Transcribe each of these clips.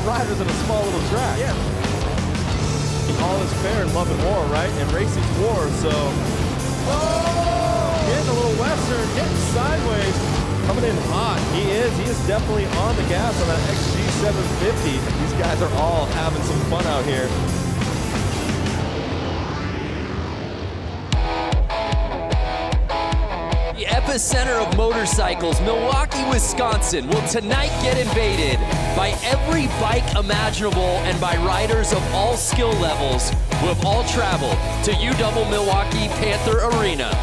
riders in a small little track. Yeah. All is fair in love and war, right? And racing's war, so. Oh! Getting a little western, getting sideways. Coming in hot. He is definitely on the gas on that XG 750. These guys are all having some fun out here. The epicenter of motorcycles, Milwaukee, Wisconsin, will tonight get invaded by every bike imaginable and by riders of all skill levels who have all traveled to UW Milwaukee Panther Arena.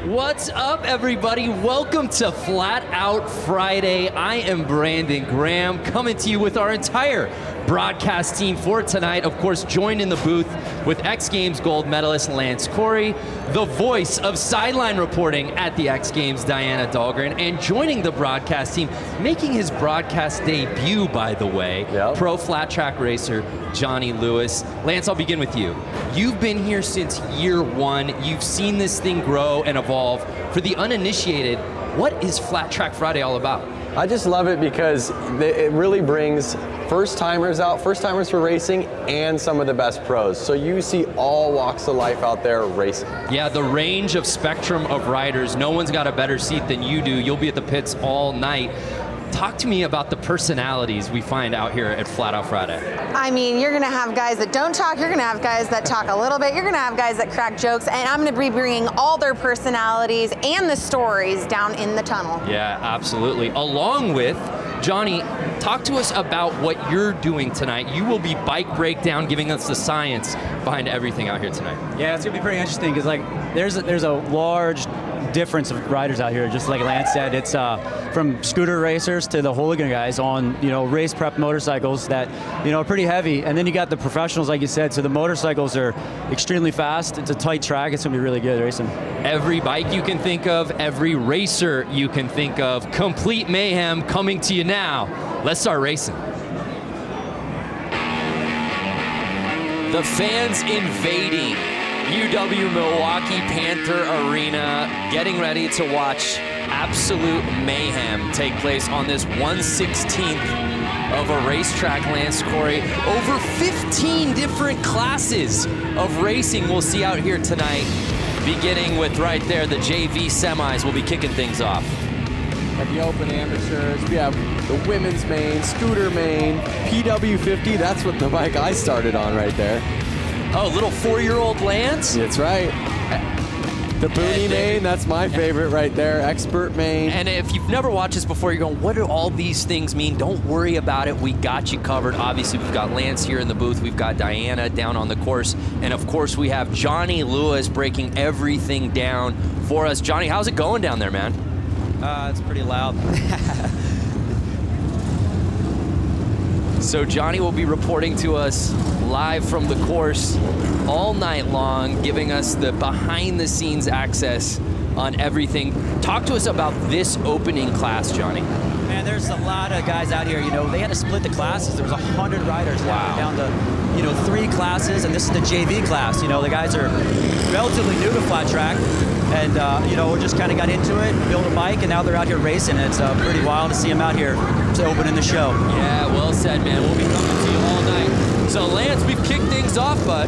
What's up, everybody? Welcome to Flat Out Friday. I am Brandon Graham, coming to you with our entire broadcast team for tonight. Of course, joined in the booth with X Games gold medalist Lance Corey, the voice of sideline reporting at the X Games, Diana Dahlgren, and joining the broadcast team, making his broadcast debut, by the way, pro flat track racer Johnny Lewis. Lance, I'll begin with you. You've been here since year one. You've seen this thing grow and evolve. For the uninitiated, what is Flat Track Friday all about? I just love it because it really brings first-timers out, first-timers for racing, and some of the best pros. So you see all walks of life out there racing. Yeah, the range of spectrum of riders. No one's got a better seat than you do. You'll be at the pits all night. Talk to me about the personalities we find out here at Flat Out Friday. I mean, you're going to have guys that don't talk, you're going to have guys that talk a little bit, you're going to have guys that crack jokes, and I'm going to be bringing all their personalities and the stories down in the tunnel. Yeah, absolutely. Along with Johnny, talk to us about what you're doing tonight. You will be bike breakdown, giving us the science behind everything out here tonight. Yeah, it's going to be pretty interesting because like there's a large difference of riders out here. Just like Lance said, it's from scooter racers to the hooligan guys on race prep motorcycles that are pretty heavy, and then you got the professionals, like you said. So the motorcycles are extremely fast. It's a tight track. It's gonna be really good racing. Every bike you can think of, every racer you can think of, complete mayhem coming to you now. Let's start racing. The fans invading UW Milwaukee Panther Arena, getting ready to watch absolute mayhem take place on this 1/16th of a racetrack, Lance Corey. Over 15 different classes of racing we'll see out here tonight, beginning with right there, the JV semis will be kicking things off. At the open amateurs, we have the women's main, scooter main, PW50, that's what the bike I started on right there. Oh, little 4-year-old Lance? That's right. The Boonie main, that's my favorite right there. Expert main. And if you've never watched this before, you're going, what do all these things mean? Don't worry about it. We got you covered. Obviously, we've got Lance here in the booth. We've got Diana down on the course. And of course, we have Johnny Lewis breaking everything down for us. Johnny, how's it going down there, man? It's pretty loud. So Johnny will be reporting to us live from the course all night long, giving us the behind-the-scenes access on everything. Talk to us about this opening class, Johnny. Man, there's a lot of guys out here. They had to split the classes. There was 100 riders down to 3 classes, and this is the JV class. The guys are relatively new to flat track, and we just kind of got into it, built a bike, and now they're out here racing. It's pretty wild to see them out here opening the show. Yeah, well said, man. We'll be coming to you all night. So Lance, we've kicked things off, bud.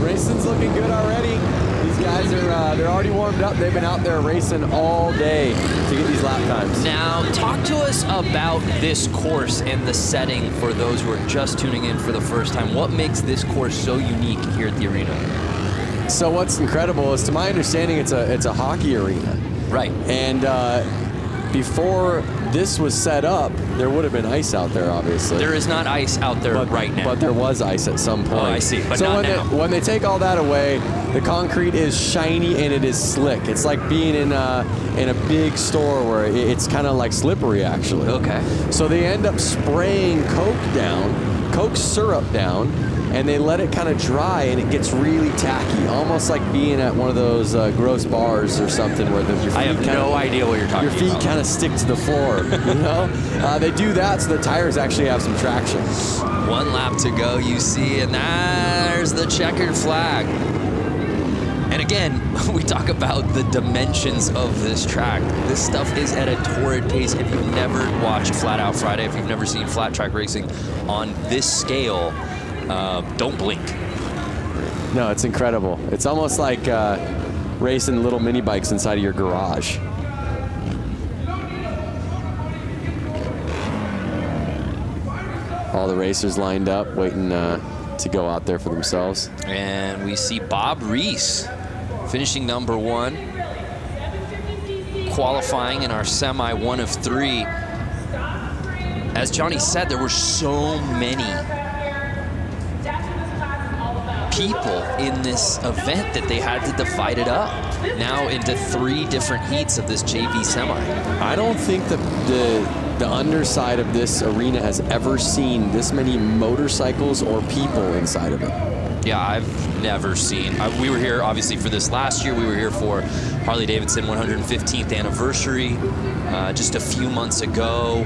Racing's looking good already. These guys are they're already warmed up. They've been out there racing all day to get these lap times. Now, talk to us about this course and the setting for those who are just tuning in for the first time. What makes this course so unique here at the arena? So what's incredible is, to my understanding, it's a hockey arena. Right. And before this was set up, there would have been ice out there, obviously. There is not ice out there right now. But there was ice at some point. Oh, I see, but so not now. when they take all that away, the concrete is shiny and it is slick. It's like being in a big store where it's kind of like slippery, actually. Okay. So they end up spraying Coke syrup down, and they let it kind of dry, and it gets really tacky, almost like being at one of those gross bars or something where your feet I have no idea what you're talking about. Your feet kind of stick to the floor, They do that so the tires actually have some traction. 1 lap to go, you see, and there's the checkered flag. And again, we talk about the dimensions of this track. This stuff is at a torrid pace. If you've never watched Flat Out Friday, if you've never seen flat track racing on this scale, don't blink. No, it's incredible. It's almost like racing little mini bikes inside of your garage. All the racers lined up, waiting to go out there for themselves. And we see Bob Reese finishing #1, qualifying in our semi 1 of 3. As Johnny said, there were so many people in this event that they had to divide it up now into 3 different heats of this JV semi. I don't think that the underside of this arena has ever seen this many motorcycles or people inside of it. Yeah, I've never seen. We were here obviously for this last year. We were here for Harley-Davidson 115th anniversary just a few months ago.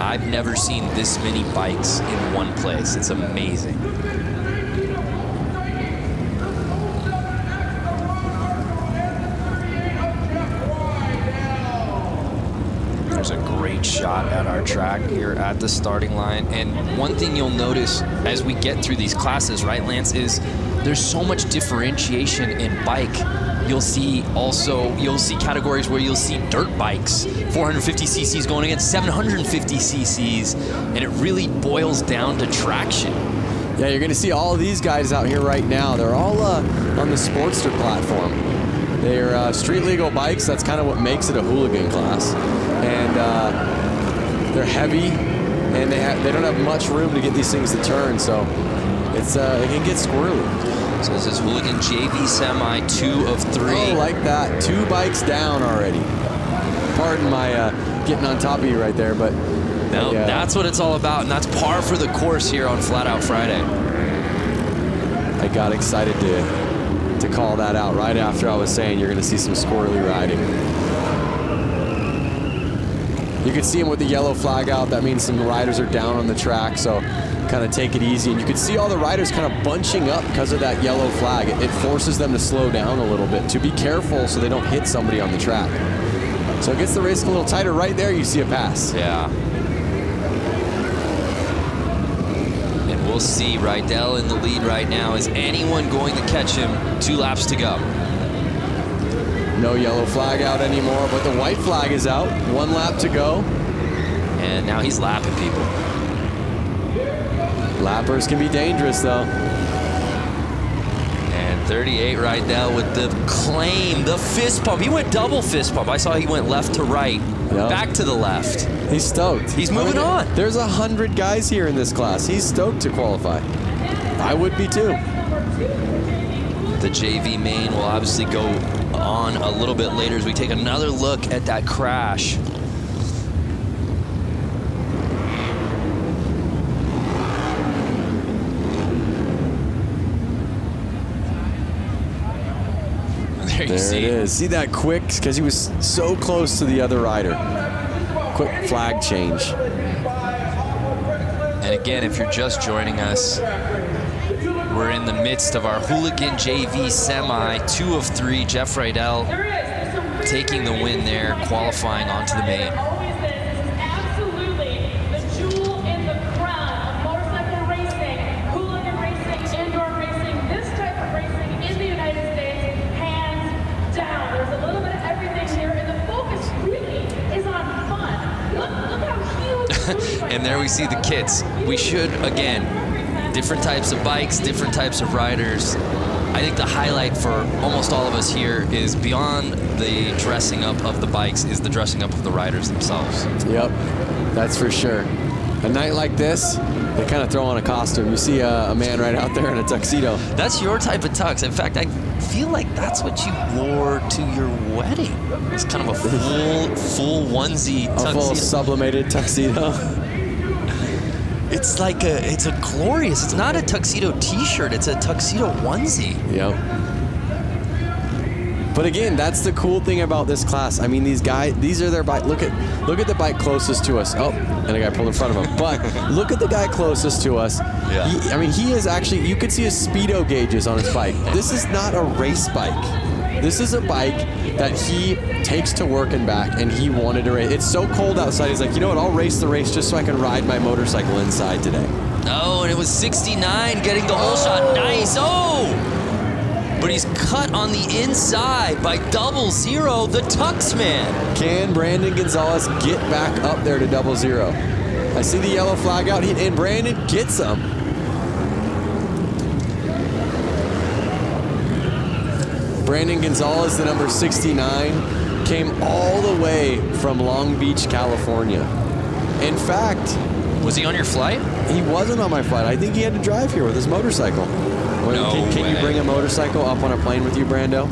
I've never seen this many bikes in one place. It's amazing. There's a great shot at our track here at the starting line. And one thing you'll notice as we get through these classes, right, Lance, is there's so much differentiation in bike. You'll see categories where you'll see dirt bikes, 450 cc's going against 750 cc's, and it really boils down to traction. Yeah, you're gonna see all of these guys out here right now. They're all on the Sportster platform. They're street legal bikes. That's kind of what makes it a hooligan class. And they're heavy, and they don't have much room to get these things to turn, so it can get squirrely. So this is Hooligan JV Semi 2 of 3. Oh, like that. 2 bikes down already. Pardon my getting on top of you right there, but no, that's what it's all about, and that's par for the course here on Flat Out Friday. I got excited to call that out right after I was saying you're going to see some squirrely riding. You can see them with the yellow flag out. That means some riders are down on the track, so kind of take it easy. And you can see all the riders kind of bunching up because of that yellow flag. It forces them to slow down a little bit, to be careful so they don't hit somebody on the track. So it gets the race a little tighter. Right there, you see a pass. Yeah. And we'll see Rydell in the lead right now. Is anyone going to catch him? 2 laps to go. No yellow flag out anymore, but the white flag is out. 1 lap to go. And now he's lapping people. Lappers can be dangerous, though. And 38 Rydell with the claim, the fist pump. He went double fist pump. I saw he went left to right, back to the left. He's stoked. He's moving on. There's 100 guys here in this class. He's stoked to qualify. I would be too. The JV main will obviously go on a little bit later as we take another look at that crash. There it is. See that quick? Because he was so close to the other rider. Quick flag change. And again, if you're just joining us, we're in the midst of our Hooligan JV Semi 2 of 3. Jeff Rydell taking the win there, qualifying onto the main. Absolutely the jewel in the crown of motorcycle racing, hooligan racing, indoor racing, this type of racing in the United States, hands down. There's a little bit of everything here, and the focus really is on fun. Look how huge. And there we see the kits. We should, again, different types of bikes, different types of riders. I think the highlight for almost all of us here is beyond the dressing up of the bikes is the dressing up of the riders themselves. Yep, that's for sure. A night like this, they kind of throw on a costume. You see a man right out there in a tuxedo. That's your type of tux. In fact, I feel like that's what you wore to your wedding. It's kind of a full onesie tuxedo. A full sublimated tuxedo. It's like it's a glorious, it's not a tuxedo t-shirt, it's a tuxedo onesie. Yep. But again, that's the cool thing about this class. I mean, these are their bike. Look at the bike closest to us. Oh, and a guy pulled in front of him. But look at the guy closest to us. Yeah. He is actually, you could see his speedo gauges on his bike. This is not a race bike. This is a bike that he takes to work and back, and he wanted to race. It's so cold outside. He's like, you know what? I'll race the race just so I can ride my motorcycle inside today. Oh, and it was 69 getting the whole shot. Nice. Oh! But he's cut on the inside by 00, the Tux man. Can Brandon Gonzalez get back up there to 00? I see the yellow flag out, and Brandon gets him. Brandon Gonzalez, the number 69, came all the way from Long Beach, California. In fact, was he on your flight? He wasn't on my flight. I think he had to drive here with his motorcycle. No can you bring a motorcycle up on a plane with you, Brando?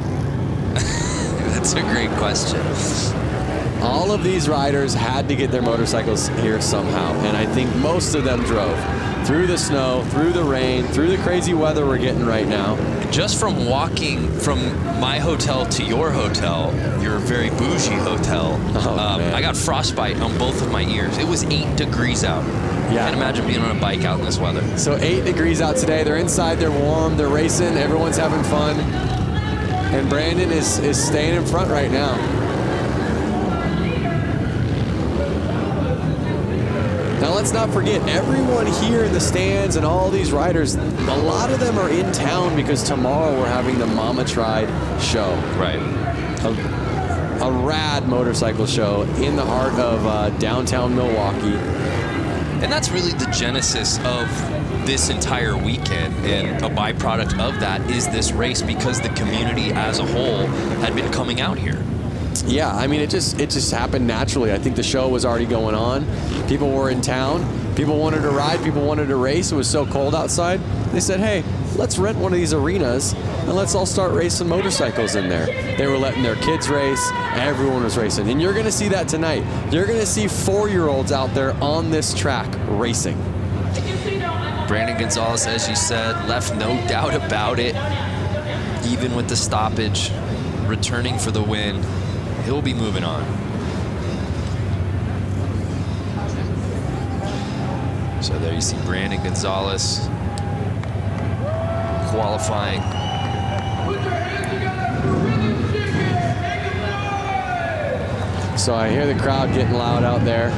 That's a great question. All of these riders had to get their motorcycles here somehow, and I think most of them drove through the snow, through the rain, through the crazy weather we're getting right now. Just from walking from my hotel to your hotel, your very bougie hotel, I got frostbite on both of my ears. It was 8 degrees out. Yeah. Can't imagine being on a bike out in this weather. So 8 degrees out today. They're inside, they're warm, they're racing, everyone's having fun. And Brandon is staying in front right now. Now let's not forget, everyone here in the stands and all these riders, a lot of them are in town because tomorrow we're having the Mama Tried show. Right. A rad motorcycle show in the heart of downtown Milwaukee. And that's really the genesis of this entire weekend, and a byproduct of that is this race because the community as a whole had been coming out here. Yeah, I mean, it just happened naturally. I think the show was already going on. People were in town. People wanted to ride. People wanted to race. It was so cold outside. They said, hey, let's rent one of these arenas and let's all start racing motorcycles in there. They were letting their kids race. Everyone was racing. And you're going to see that tonight. You're going to see 4-year-olds out there on this track racing. Brandon Gonzalez, as you said, left no doubt about it. Even with the stoppage, returning for the win. He'll be moving on. So there you see Brandon Gonzalez qualifying. So I hear the crowd getting loud out there.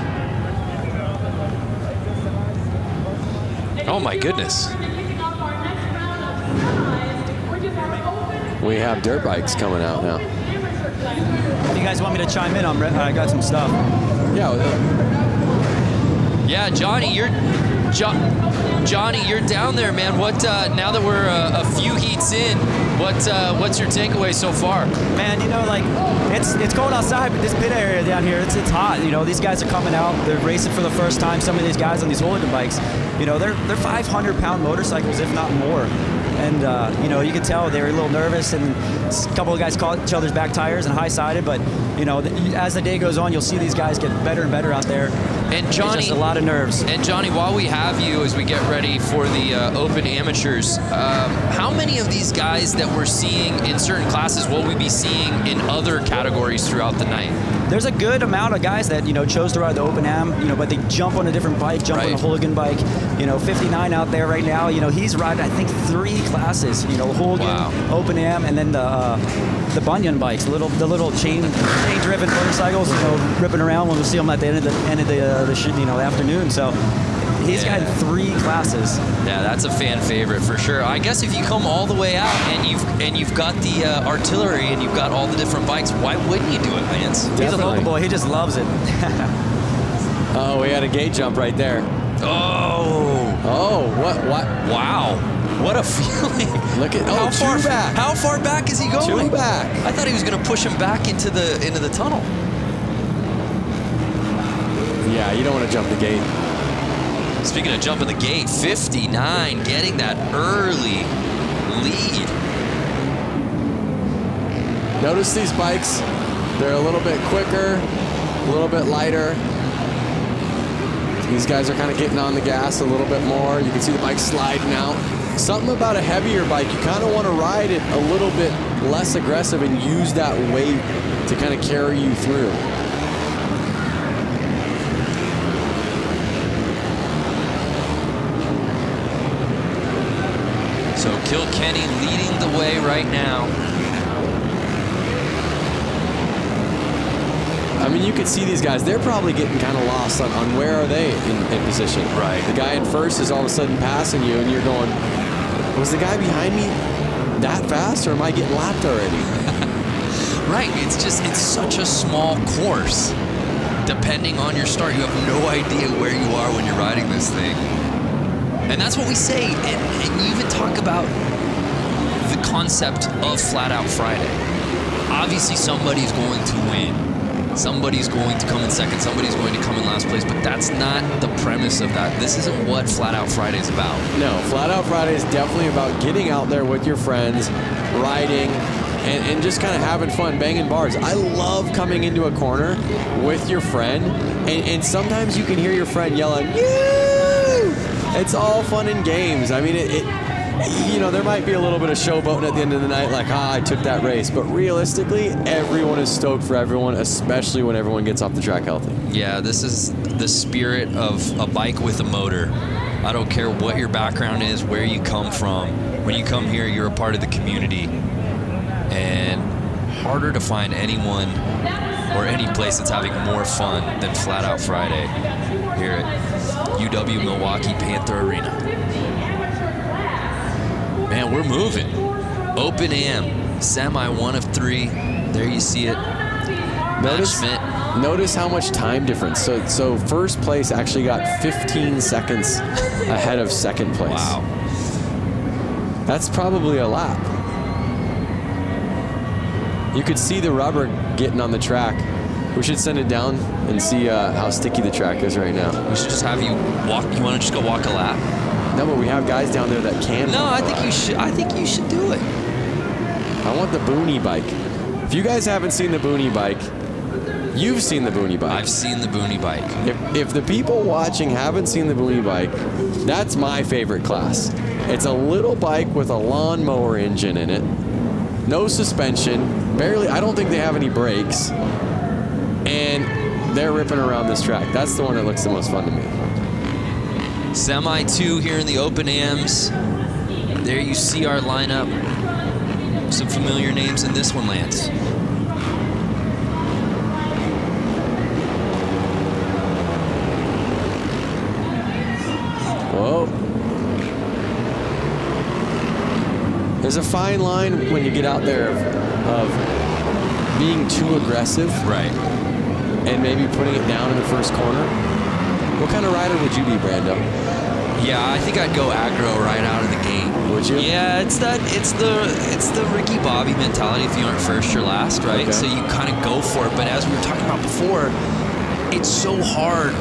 Oh my goodness. We have dirt bikes coming out now. If you guys want me to chime in, I got some stuff. Yeah, Johnny, you're down there, man. What now that we're a few heats in, what's your takeaway so far? Man, you know, like it's cold outside, but this pit area down here, it's hot. You know, these guys are coming out, they're racing for the first time. Some of these guys on these Hooligan bikes, you know, they're 500-pound motorcycles, if not more. And, you know, you can tell they were a little nervous, and a couple of guys caught each other's back tires and high-sided. But, you know, as the day goes on, you'll see these guys get better and better out there. And Johnny, just a lot of nerves. And Johnny, while we have you as we get ready for the Open Amateurs, how many of these guys that we're seeing in certain classes will we be seeing in other categories throughout the night? There's a good amount of guys that, you know, chose to ride the Open Am, you know, but they jump on a different bike, jump on a Hooligan bike. You know, 59 out there right now, you know, he's riding, I think, 3 classes, you know, Hooligan, Open Am, and then the Bunyan bikes, the little chain-driven motorcycles, you know, ripping around when we'll see them at the end of the afternoon. So he's got 3 classes. Yeah, that's a fan favorite for sure. I guess if you come all the way out and you've got the artillery and you've got all the different bikes, why wouldn't you do it, Lance? He's a local boy. He just loves it. Oh, we had a gate jump right there. Oh, what? Wow. What a feeling. Look at back. How far back is he going? 2 back. I thought he was going to push him back into the tunnel. Yeah, you don't want to jump the gate. Speaking of jumping the gate, 59 getting that early lead. Notice these bikes, they're a little bit quicker, a little bit lighter. These guys are kind of getting on the gas a little bit more. You can see the bike sliding out. something about a heavier bike, you kind of want to ride it a little bit less aggressive and use that weight to kind of carry you through. So Kilkenny leading the way right now. I mean, you could see these guys, they're probably getting kind of lost on where are they in position. Right. The guy in first is all of a sudden passing you, and you're going, was the guy behind me that fast, or am I getting lapped already? Right, it's such a small course. Depending on your start, you have no idea where you are when you're riding this thing. And that's what we say, and you even talk about the concept of Flat Out Friday. Obviously, somebody's going to win. Somebody's going to come in second, somebody's going to come in last place, but that's not the premise of that. This isn't what Flat Out Friday is about. No, Flat Out Friday is definitely about getting out there with your friends, riding, and just kind of having fun, banging bars. I love coming into a corner with your friend, and sometimes you can hear your friend yelling, "Yoo!" It's all fun and games. I mean, you know, there might be a little bit of showboating at the end of the night, like, I took that race. But realistically, everyone is stoked for everyone, especially when everyone gets off the track healthy. Yeah, this is the spirit of a bike with a motor. I don't care what your background is, where you come from. When you come here, you're a part of the community. And harder to find anyone or any place that's having more fun than Flat Out Friday here at UW Milwaukee Panther Arena. Man, we're moving. Open Am, semi 1 of 3. There you see it. Notice how much time difference. So first place actually got 15 seconds ahead of second place. Wow. That's probably a lap. You could see the rubber getting on the track. We should send it down and see how sticky the track is right now. We should just have you walk. You want to just go walk a lap? No, but we have guys down there that can. No, I think you should. I think you should do it. I want the Boonie bike. If you guys haven't seen the Boonie bike, you've seen the Boonie bike. I've seen the Boonie bike. If the people watching haven't seen the Boonie bike, that's my favorite class. It's a little bike with a lawnmower engine in it, no suspension, barely. I don't think they have any brakes, and they're ripping around this track. That's the one that looks the most fun to me. Semi 2 here in the Open Ams. There you see our lineup. Some familiar names in this one, Lance. Whoa. There's a fine line when you get out there of being too aggressive. Right. And maybe putting it down in the first corner. What kind of rider would you be, Brando? Yeah, I think I'd go aggro right out of the gate. Would you? Yeah, it's the Ricky Bobby mentality. If you aren't first, you're last, right? Okay. So you kind of go for it. But as we were talking about before, it's so hard,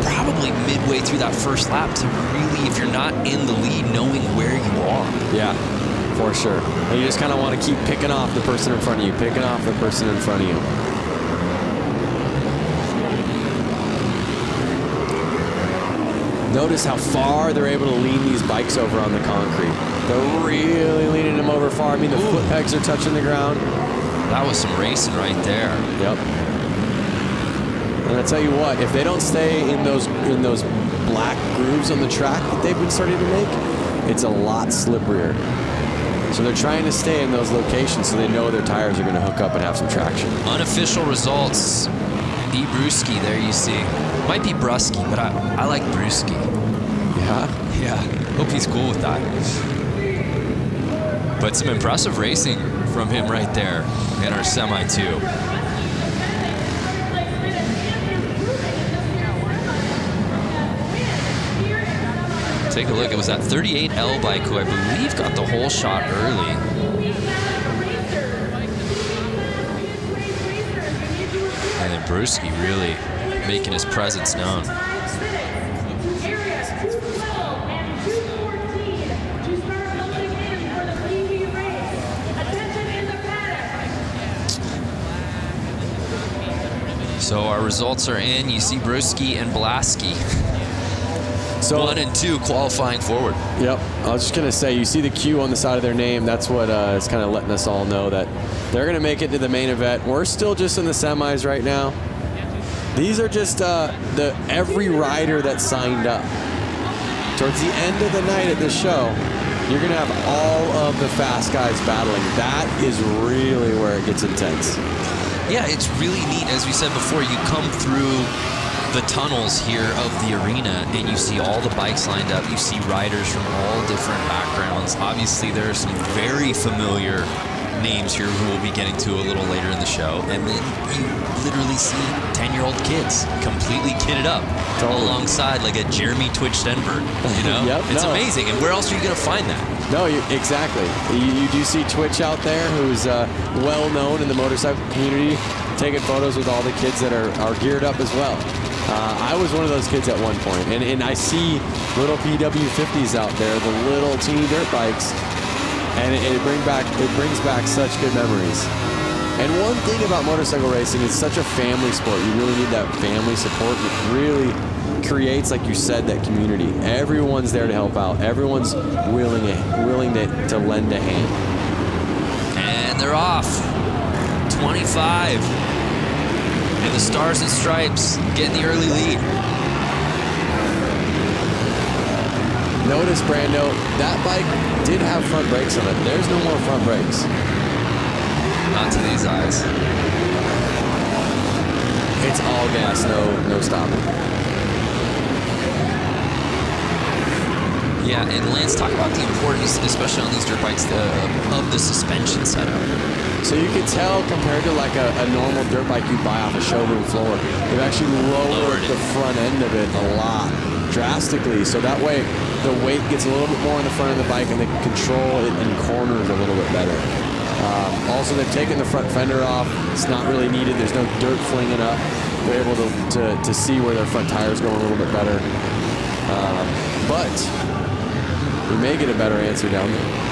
probably midway through that first lap, to really, if you're not in the lead, knowing where you are. Yeah, for sure. And you just kind of want to keep picking off the person in front of you, picking off the person in front of you. Notice how far they're able to lean these bikes over on the concrete. They're really leaning them over far. I mean, the foot pegs are touching the ground. That was some racing right there. Yep. And I tell you what, if they don't stay in those black grooves on the track that they've been starting to make, it's a lot slipperier. So they're trying to stay in those locations so they know their tires are going to hook up and have some traction. Unofficial results. B. Brewski, there you see. Might be Brusky, but I like Brewski. Yeah? Yeah, hope he's cool with that. But some impressive racing from him right there in our Semi 2. Take a look, it was that 38L bike who I believe got the whole shot early. And then Brewski really making his presence known. So our results are in. You see Brewski and Blasky. So 1 and 2 qualifying forward. Yep. I was just going to say, you see the Q on the side of their name. That's what is kind of letting us all know that they're going to make it to the main event. We're still just in the semis right now. These are just every rider that signed up. Towards the end of the night at this show, you're going to have all of the fast guys battling. That is really where it gets intense. Yeah, it's really neat. As we said before, you come through the tunnels here of the arena and you see all the bikes lined up. You see riders from all different backgrounds. Obviously, there are some very familiar names here who we'll be getting to a little later in the show. And then you literally see 10-year-old kids completely kitted up alongside like a Jeremy Twitch Stenberg, you know? Yep, it's amazing. And where else are you going to find that? No, exactly. You do see Twitch out there, who's well known in the motorcycle community, taking photos with all the kids that are geared up as well. I was one of those kids at one point, and I see little PW50s out there, the little teeny dirt bikes, and it brings back such good memories. And one thing about motorcycle racing, it's such a family sport. You really need that family support. It really creates, like you said, that community. Everyone's there to help out. Everyone's willing to lend a hand. And they're off. 25. And the Stars and Stripes getting the early lead. Notice, Brando, that bike did have front brakes on it. There's no more front brakes. Not to these eyes. It's all gas, no stopping. Yeah, and Lance talked about the importance, especially on these dirt bikes, of the suspension setup. So you can tell compared to like a normal dirt bike you buy off a showroom floor, they've actually lowered the front end of it a lot, drastically. So that way the weight gets a little bit more in the front of the bike and they can control it in corners a little bit better. Also, they've taken the front fender off. It's not really needed. There's no dirt flinging up. They're able to see where their front tires go a little bit better. But we may get a better answer down there.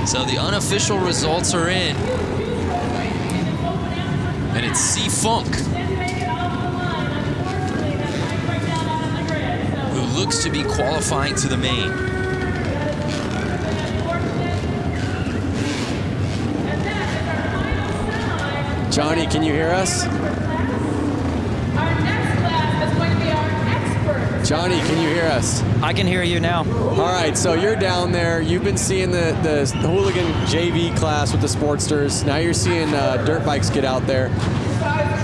So the unofficial results are in. And it's C-Funk, who looks to be qualifying to the main. Johnny, can you hear us? Johnny, can you hear us? I can hear you now. All right, so you're down there. You've been seeing the Hooligan JV class with the Sportsters. Now you're seeing dirt bikes get out there.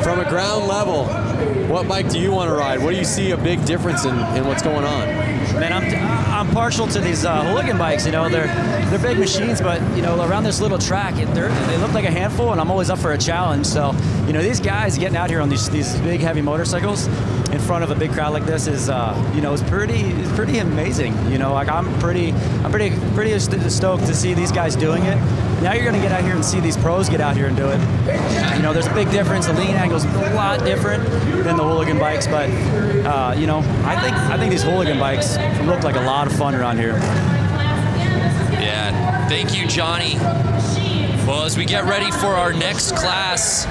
From a ground level, what bike do you want to ride? What do you see a big difference in what's going on? Man, I'm partial to these Hooligan bikes. You know, they're big machines, but you know, around this little track, they look like a handful, and I'm always up for a challenge. So, you know, these guys getting out here on these big, heavy motorcycles in front of a big crowd like this is, you know, it's pretty amazing. You know, like I'm pretty stoked to see these guys doing it. Now you're going to get out here and see these pros get out here and do it. You know, there's a big difference. The lean angle's a lot different than the Hooligan bikes, but you know, I think these Hooligan bikes look like a lot of fun around here. Yeah, thank you, Johnny. Well, as we get ready for our next class,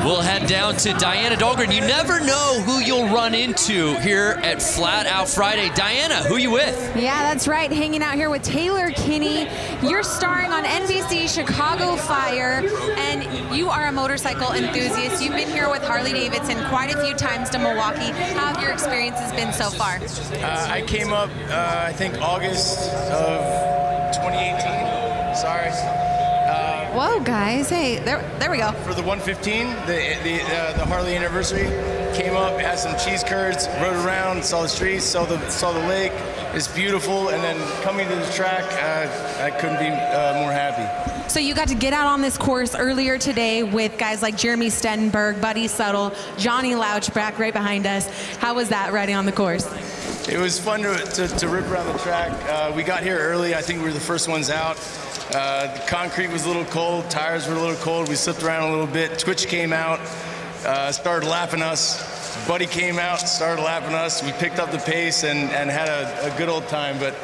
we'll head down to Diana Dahlgren. You never know who you'll run into here at Flat Out Friday. Diana, who you with? Yeah, that's right. Hanging out here with Taylor Kinney. You're starring on NBC Chicago Fire, and you are a motorcycle enthusiast. You've been here with Harley-Davidson quite a few times to Milwaukee. How have your experiences been so far? I came up, I think, August of 2018. Sorry. Whoa, guys! Hey, there we go. For the 115, the Harley anniversary, came up, had some cheese curds, rode around, saw the streets, saw the lake. It's beautiful, and then coming to the track, I couldn't be more happy. So you got to get out on this course earlier today with guys like Jeremy Stenberg, Buddy Settle, Johnny Louch back right behind us. How was that riding on the course? It was fun to rip around the track. We got here early. I think we were the first ones out. The concrete was a little cold. Tires were a little cold. We slipped around a little bit. Twitch came out. started lapping us. Buddy came out, started lapping us. We picked up the pace and had a good old time. But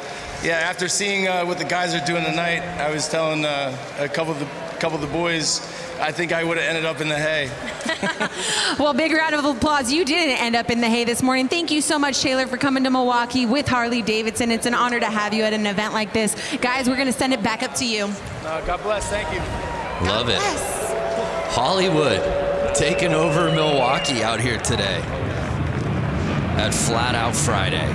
yeah, after seeing what the guys are doing tonight, I was telling a couple of the boys, I think I would have ended up in the hay. Well, big round of applause. You didn't end up in the hay this morning. Thank you so much, Taylor, for coming to Milwaukee with Harley-Davidson. It's an honor to have you at an event like this. Guys, we're going to send it back up to you. God bless. Thank you. Love it. Hollywood taking over Milwaukee out here today at Flat Out Friday.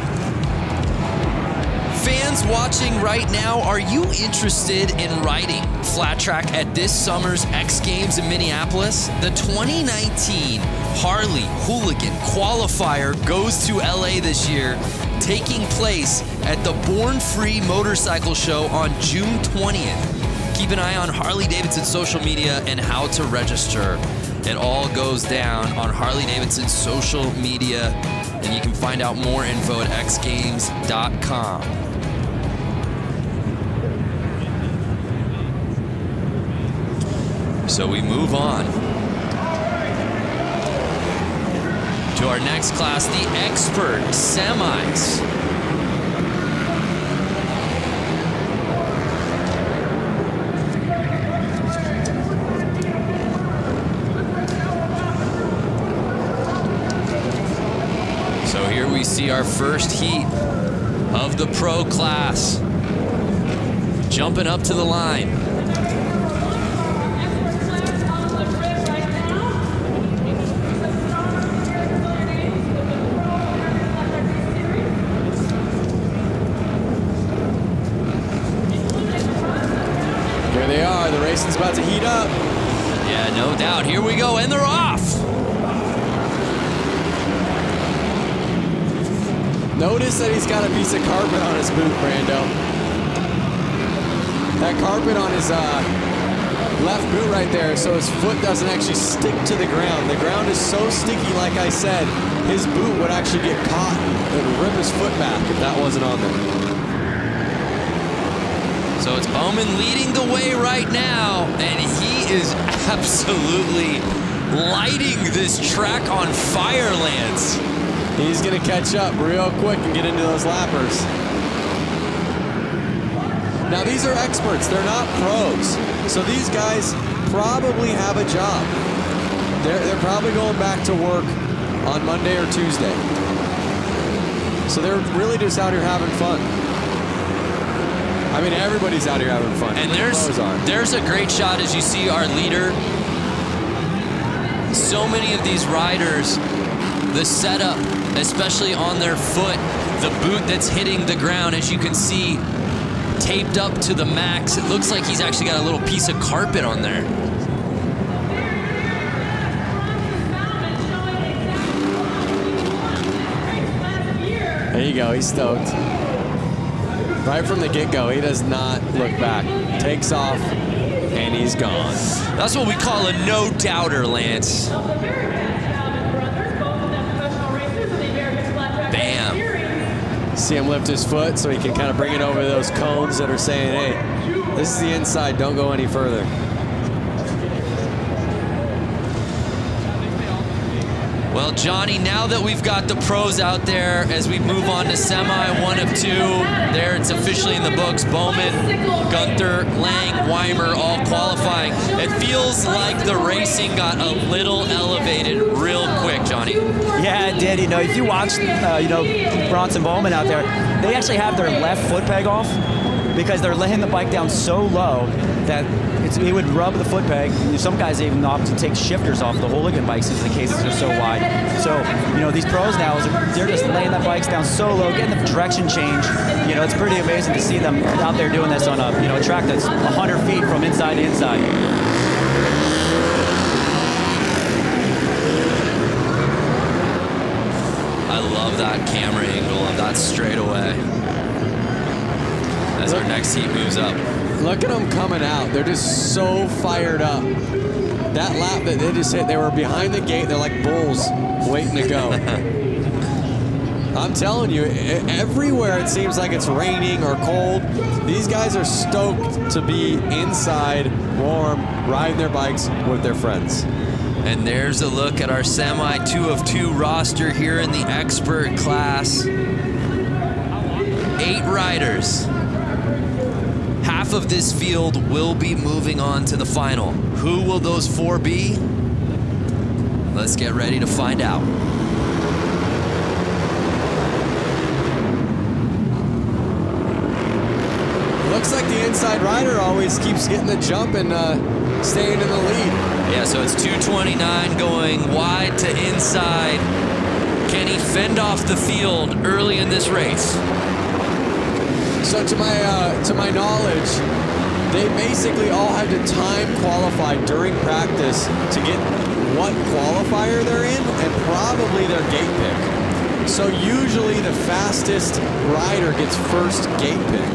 Fans watching right now, are you interested in riding flat track at this summer's X Games in Minneapolis? The 2019 Harley Hooligan qualifier goes to LA this year, taking place at the Born Free Motorcycle Show on June 20th. Keep an eye on Harley-Davidson social media and how to register. It all goes down on Harley-Davidson social media, and you can find out more info at xgames.com. So we move on to our next class, the Expert Semis. So here we see our first heat of the Pro class. Jumping up to the line. Racing's about to heat up. Yeah, no doubt. Here we go, and they're off. Notice that he's got a piece of carpet on his boot, Brando. That carpet on his left boot right there, so his foot doesn't actually stick to the ground. The ground is so sticky, like I said, his boot would actually get caught and rip his foot back if that wasn't on there. So it's Bowman leading the way right now, and he is absolutely lighting this track on fire, Lance. He's going to catch up real quick and get into those lappers. Now, these are experts. They're not pros. So these guys probably have a job. They're probably going back to work on Monday or Tuesday. So they're really just out here having fun. I mean, everybody's out here having fun. And there's a great shot as you see our leader. So many of these riders, the setup, especially on their foot, the boot that's hitting the ground, as you can see, taped up to the max. It looks like he's actually got a little piece of carpet on there. There you go, he's stoked. Right from the get-go, he does not look back. Takes off, and he's gone. That's what we call a no-doubter, Lance. Bam. See him lift his foot so he can kind of bring it over those cones that are saying, hey, this is the inside, don't go any further. Well, Johnny, now that we've got the pros out there, as we move on to semi 1 of 2, there it's officially in the books. Bowman, Gunther, Lang, Weimer all qualifying. It feels like the racing got a little elevated real quick, Johnny. Yeah, it did. You know, if you watch, Bronson Bowman out there, they actually have their left foot peg off because they're laying the bike down so low that he would rub the foot peg. Some guys even opt to take shifters off the Hooligan bikes because the cases are so wide. So, these pros now, they're just laying the bikes down so low, getting the direction change. It's pretty amazing to see them out there doing this on a track that's 100 feet from inside to inside. I love that camera angle of that straightaway as our next heat moves up. Look at them coming out. They're just so fired up. That lap that they just hit, they were behind the gate. They're like bulls waiting to go. I'm telling you, everywhere it seems like it's raining or cold. These guys are stoked to be inside, warm, riding their bikes with their friends. And there's a look at our semi 2 of 2 roster here in the expert class. 8 riders. Half of this field will be moving on to the final. Who will those 4 be? Let's get ready to find out. Looks like the inside rider always keeps getting the jump and staying in the lead. Yeah, so it's 229 going wide to inside. Can he fend off the field early in this race? So to my knowledge, they basically all had to time qualify during practice to get what qualifier they're in and probably their gate pick. So usually the fastest rider gets first gate pick.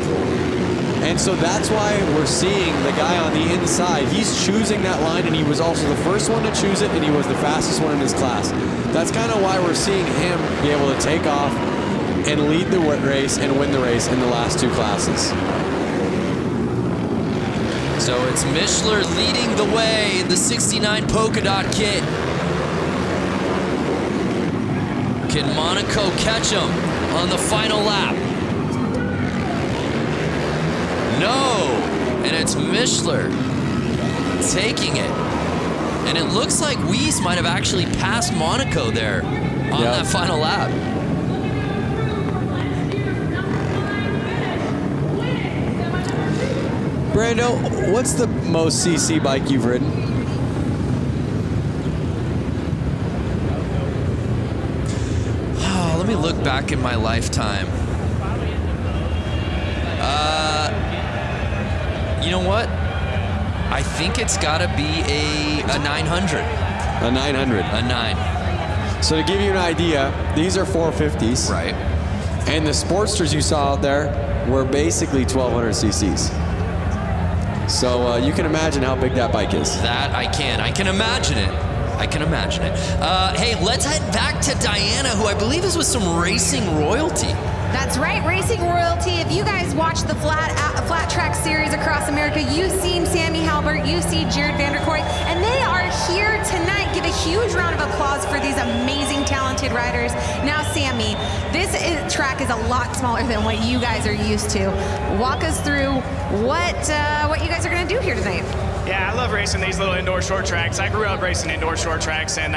And so that's why we're seeing the guy on the inside. He's choosing that line, and he was also the first one to choose it, and he was the fastest one in his class. That's kind of why we're seeing him be able to take off and lead the race and win the race in the last 2 classes. So it's Mishler leading the way in the 69 polka dot kit. Can Monaco catch him on the final lap? No, and it's Mishler taking it. And it looks like Weiss might have actually passed Monaco there on that final lap. Brando, what's the most CC bike you've ridden? Oh, let me look back in my lifetime. You know what? I think it's got to be a 900. A 900. A 9. So to give you an idea, these are 450s. Right. And the Sportsters you saw out there were basically 1200 cc's. So you can imagine how big that bike is. That I can. I can imagine it. I can imagine it. Hey, let's head back to Diana, who I believe is with some racing royalty. That's right, Racing Royalty. If you guys watch the flat track series across America, you've seen Sammy Halbert, you see Jared Vanderkoy, and they are here tonight. Give a huge round of applause for these amazing, talented riders. Now, Sammy, this track is a lot smaller than what you guys are used to. Walk us through what you guys are going to do here tonight. Yeah, I love racing these little indoor short tracks. I grew up racing indoor short tracks, and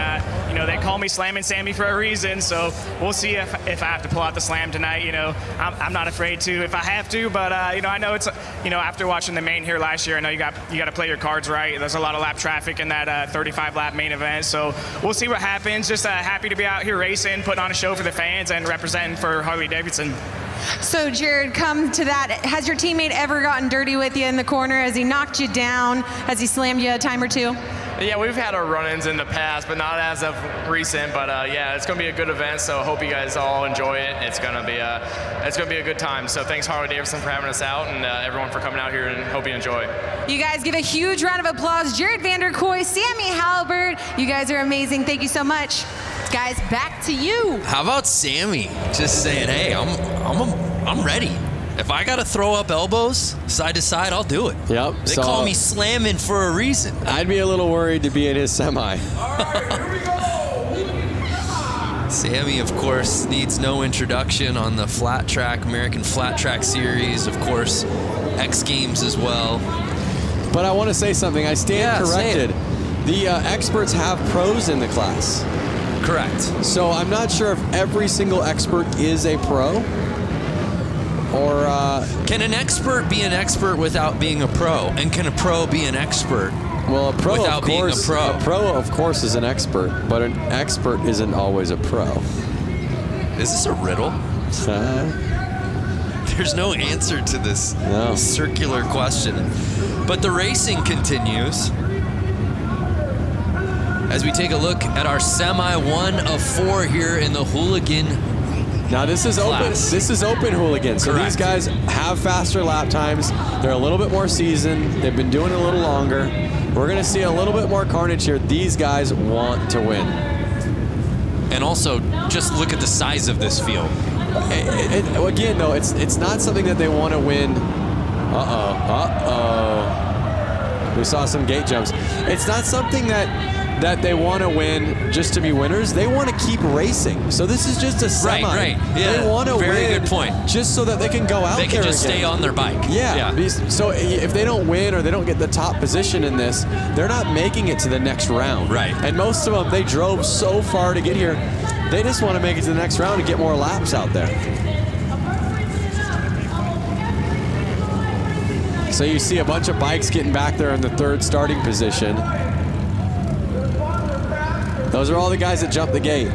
you know, they call me Slammin' Sammy for a reason. So we'll see if I have to pull out the slam tonight. You know, I'm not afraid to if I have to, but you know, I know it's, you know, after watching the main here last year, I know you got to play your cards right. There's a lot of lap traffic in that 35 lap main event, so we'll see what happens. Just happy to be out here racing, putting on a show for the fans, and representing for Harley-Davidson. So, Jared, come to that. Has your teammate ever gotten dirty with you in the corner? Has he knocked you down? Has he slammed you a time or two? Yeah, we've had our run-ins in the past, but not as of recent. But yeah, it's going to be a good event, so hope you guys all enjoy it. It's going to be a good time. So thanks Harley-Davidson for having us out, and everyone for coming out here, and hope you enjoy. You guys give a huge round of applause. Jared Vanderkoy, Sammy Halbert, you guys are amazing. Thank you so much. Guys, back to you. How about Sammy just saying, hey, I'm ready. If I got to throw up elbows side to side, I'll do it. Yep. They call me slamming for a reason. I'd be a little worried to be in his semi. All right, here we go. Sammy, of course, needs no introduction on the flat track, American Flat Track Series, of course, X Games as well. But I want to say something. I stand corrected. The experts have pros in the class. Correct. So I'm not sure if every single expert is a pro, or can an expert be an expert without being a pro? And can a pro be an expert well, a pro without being a pro? A pro, of course, is an expert, but an expert isn't always a pro. Is this a riddle? There's no answer to this circular question. But the racing continues as we take a look at our semi 1 of 4 here in the Hooligan. Now this is class. open. This is open Hooligan. So Correct. These guys have faster lap times. They're a little bit more seasoned. They've been doing it a little longer. We're going to see a little bit more carnage here. These guys want to win. And also, just look at the size of this field. Again, though, it's not something that they want to win. We saw some gate jumps. It's not something that that they want to win just to be winners. They want to keep racing. So this is just a semi. Right. Yeah. They want to win. Very good point. Just so that they can go out there. They can just again. stay on their bike. Yeah. So if they don't win or they don't get the top position in this, they're not making it to the next round. Right. And most of them, they drove so far to get here. They just want to make it to the next round and get more laps out there. So you see a bunch of bikes getting back there in the third starting position. Those are all the guys that jumped the gate.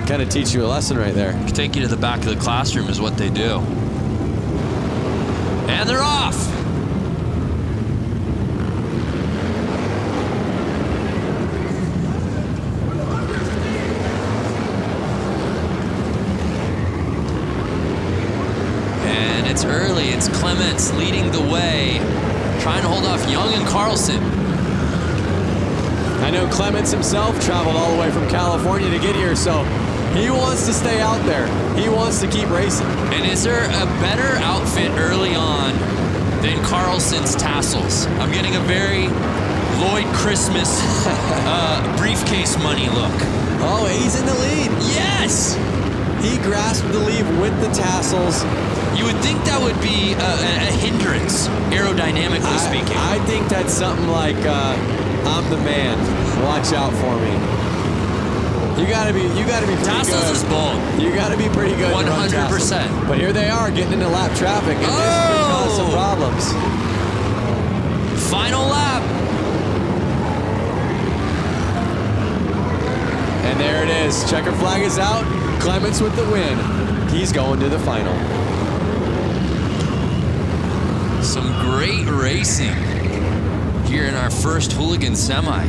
Kind of teach you a lesson right there. Take you to the back of the classroom is what they do. And they're off. And it's early. It's Clements leading the way, trying to hold off Young and Carlson. I know Clements himself traveled all the way from California to get here, so he wants to stay out there. He wants to keep racing. And is there a better outfit early on than Carlson's tassels? I'm getting a very Lloyd Christmas briefcase money look. Oh, he's in the lead. Yes! He grasped the lead with the tassels. You would think that would be a hindrance, aerodynamically speaking. I think that's something like, I'm the man. Watch out for me. You gotta be pretty tassels good. Tassels is bold. You gotta be pretty good. 100%. But here they are getting into lap traffic, and this could cause some problems. Final lap. And there it is. Checker flag is out. Clements with the win. He's going to the final. Some great racing here in our first Hooligan semi.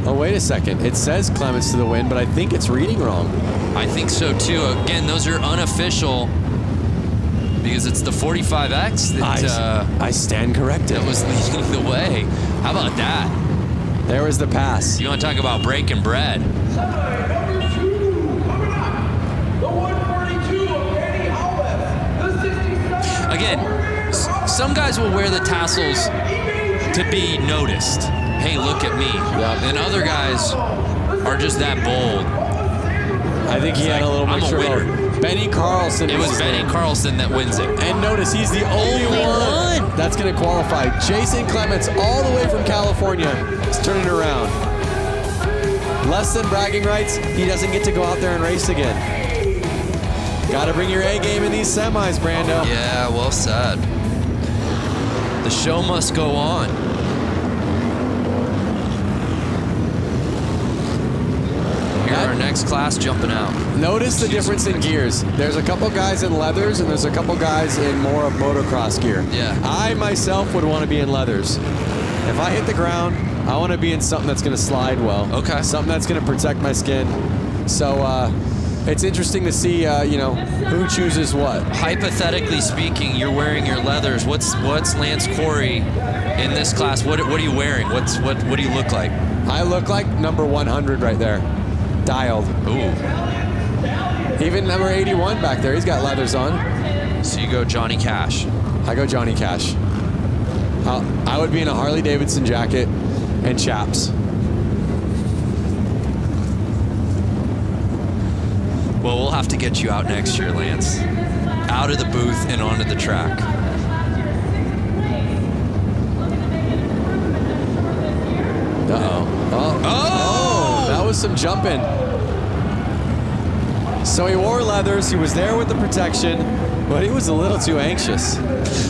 Oh, wait a second. It says Clements to the win, but I think it's reading wrong. I think so too. Again, those are unofficial because it's the 45X that I stand corrected. That was leading the way. How about that? There was the pass. You want to talk about breaking bread? Again, some guys will wear the tassels to be noticed. Hey, look at me. Yep. And other guys are just that bold. I think he had a little mixture of Benny Carlson. It was Benny Carlson that wins it. And notice he's the only one that's going to qualify. Jason Clements, all the way from California, is turning it around. Less than bragging rights, he doesn't get to go out there and race again. Got to bring your A game in these semis, Brando. Yeah, well said. The show must go on. Here our next class jumping out. Notice the difference in gears. There's a couple guys in leathers and there's a couple guys in more of motocross gear. Yeah. I myself would want to be in leathers. If I hit the ground, I want to be in something that's going to slide well. Okay. Something that's going to protect my skin. So it's interesting to see, who chooses what. Hypothetically speaking, you're wearing your leathers. What's Lance Corey in this class? What are you wearing? What do you look like? I look like number 100 right there. Dialed. Ooh. Even number 81 back there, he's got leathers on. So you go Johnny Cash. I go Johnny Cash. I would be in a Harley-Davidson jacket and chaps. Well, we'll have to get you out next year, Lance. Out of the booth and onto the track. Uh-oh. Oh! That was some jumping. So he wore leathers, he was there with the protection, but he was a little too anxious.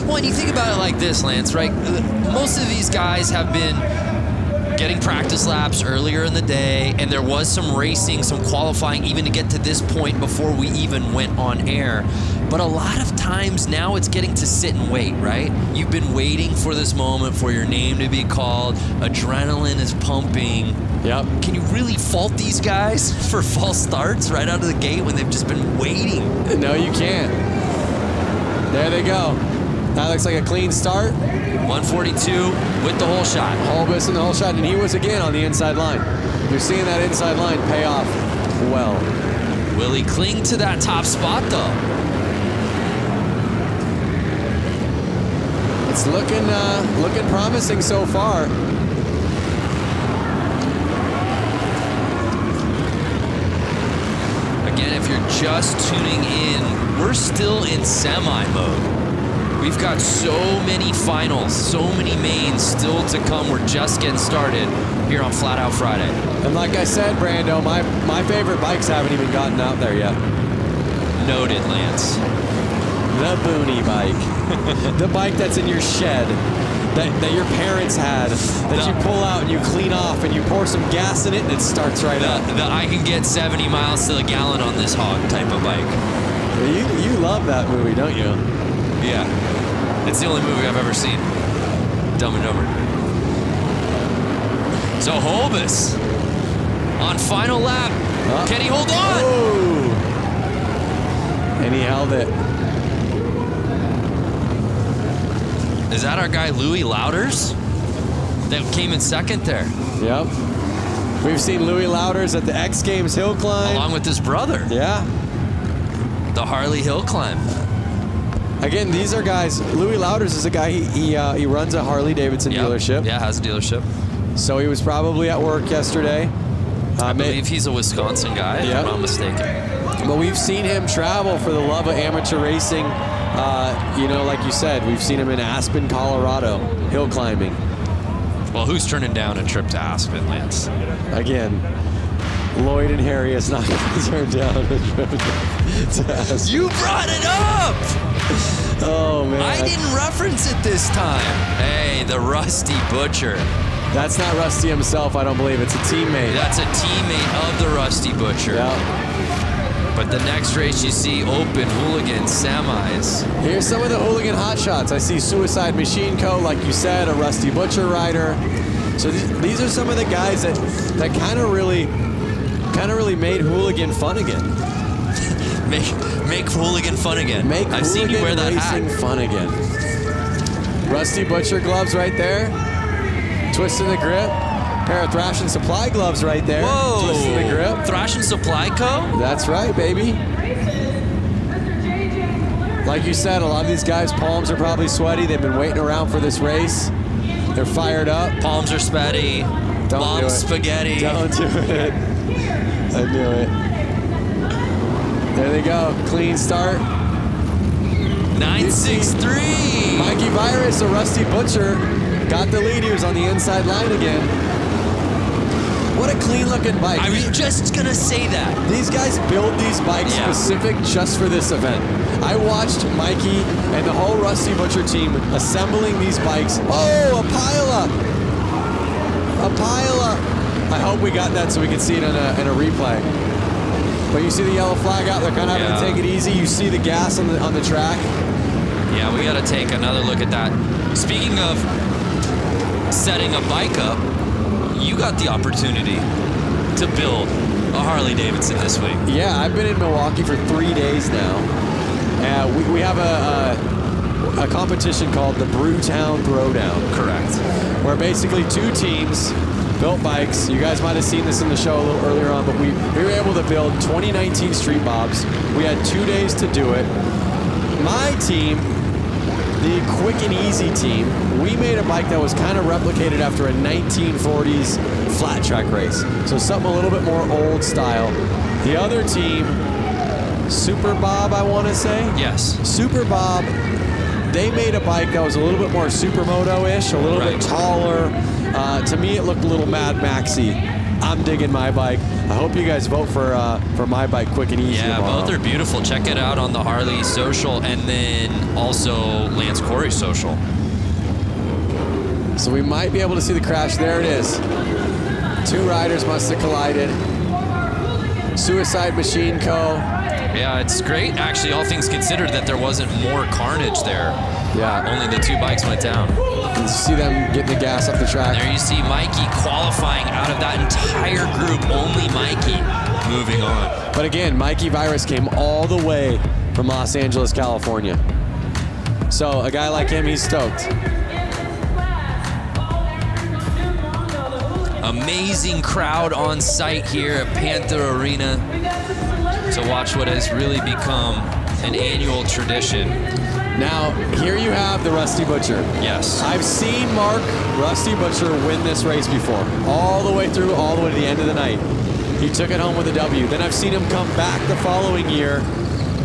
Well, and you think about it like this, Lance, right? Most of these guys have been getting practice laps earlier in the day, and there was some racing, some qualifying, even to get to this point before we even went on air. But a lot of times now it's getting to sit and wait, right? You've been waiting for this moment for your name to be called. Adrenaline is pumping. Yep. Can you really fault these guys for false starts right out of the gate when they've just been waiting? No, you can't. There they go. That looks like a clean start. 142 with the whole shot. Holbus in the whole shot, and he was again on the inside line. You're seeing that inside line pay off well. Will he cling to that top spot, though? It's looking promising so far. Again, if you're just tuning in, we're still in semi mode. We've got so many finals, so many mains still to come. We're just getting started here on Flat Out Friday. And like I said, Brando, my favorite bikes haven't even gotten out there yet. Noted, Lance. The Boonie bike. The bike that's in your shed, that your parents had, that you pull out and you clean off and you pour some gas in it and it starts right up. I can get 70 miles to the gallon on this hog type of bike. You love that movie, don't you? Yeah. It's the only movie I've ever seen. Dumb and Dumber. So Holbus on final lap. Can he hold on? Oh. And he held it. Is that our guy Louis Louders that came in second there? Yep. We've seen Louis Louders at the X Games hill climb. Along with his brother. Yeah. The Harley hill climb. Again, these are guys. Louis Louders is a guy, he runs a Harley-Davidson dealership. Yeah, has a dealership. So he was probably at work yesterday. I believe he's a Wisconsin guy, if I'm not mistaken. But we've seen him travel for the love of amateur racing. You know, like you said, we've seen him in Aspen, Colorado, hill climbing. Well, who's turning down a trip to Aspen, Lance? Again, Lloyd and Harry is not going to turn down a trip to Aspen. You brought it up! Oh, man. I didn't reference it this time. Hey, the Rusty Butcher. That's not Rusty himself, I don't believe. It's a teammate. That's a teammate of the Rusty Butcher. Yeah. But the next race you see open Hooligan semis. Here's some of the Hooligan hotshots. I see Suicide Machine Co., like you said, a Rusty Butcher rider. So these are some of the guys that kind of really made Hooligan fun again. Make Hooligan fun again. I've seen you wear that racing hat. Fun again. Rusty Butcher gloves right there. Twisting the grip. Pair of Thrash and Supply gloves right there. Whoa! Twisting the grip. Thrash and Supply Co.? That's right, baby. Like you said, a lot of these guys' palms are probably sweaty. They've been waiting around for this race. They're fired up. Palms are sweaty. Don't do it. Spaghetti. Don't do it. I knew it. There they go. Clean start. 963. Mikey Virus, a Rusty Butcher, got the lead. He was on the inside line again. What a clean looking bike. I was just gonna say that. These guys build these bikes specific just for this event. I watched Mikey and the whole Rusty Butcher team assembling these bikes. Oh, a pileup. A pileup. I hope we got that so we can see it in a replay. But you see the yellow flag out, they're kind of having to take it easy. You see the gas on the track. Yeah, we gotta take another look at that. Speaking of setting a bike up, you got the opportunity to build a Harley-Davidson this week. Yeah, I've been in Milwaukee for 3 days now. We have a competition called the Brewtown Throwdown. Correct. Where basically two teams built bikes. You guys might have seen this in the show a little earlier on, but we were able to build 2019 Street Bobs. We had 2 days to do it. My team, the Quick and Easy team, we made a bike that was kind of replicated after a 1940s flat track race. So something a little bit more old style. The other team, Super Bob, I want to say? Yes. Super Bob, they made a bike that was a little bit more Supermoto-ish, a little bit taller. To me, it looked a little Mad Maxy. I'm digging my bike. I hope you guys vote for my bike, Quick and Easy. Yeah, tomorrow. both are beautiful. Check it out on the Harley social and then also Lance Corey's social. So we might be able to see the crash. There it is. Two riders must have collided. Suicide Machine Co. Yeah, it's great, actually, all things considered, that there wasn't more carnage there. Yeah. Only the two bikes went down. You see them getting the gas off the track. There you see Mikey qualifying out of that entire group. Only Mikey moving on. But again, Mikey Virus came all the way from Los Angeles, California. So a guy like him, he's stoked. Amazing crowd on site here at Panther Arena to watch what has really become an annual tradition. Now, here you have the Rusty Butcher. Yes. I've seen Mark Rusty Butcher win this race before, all the way through, all the way to the end of the night. He took it home with a W. Then I've seen him come back the following year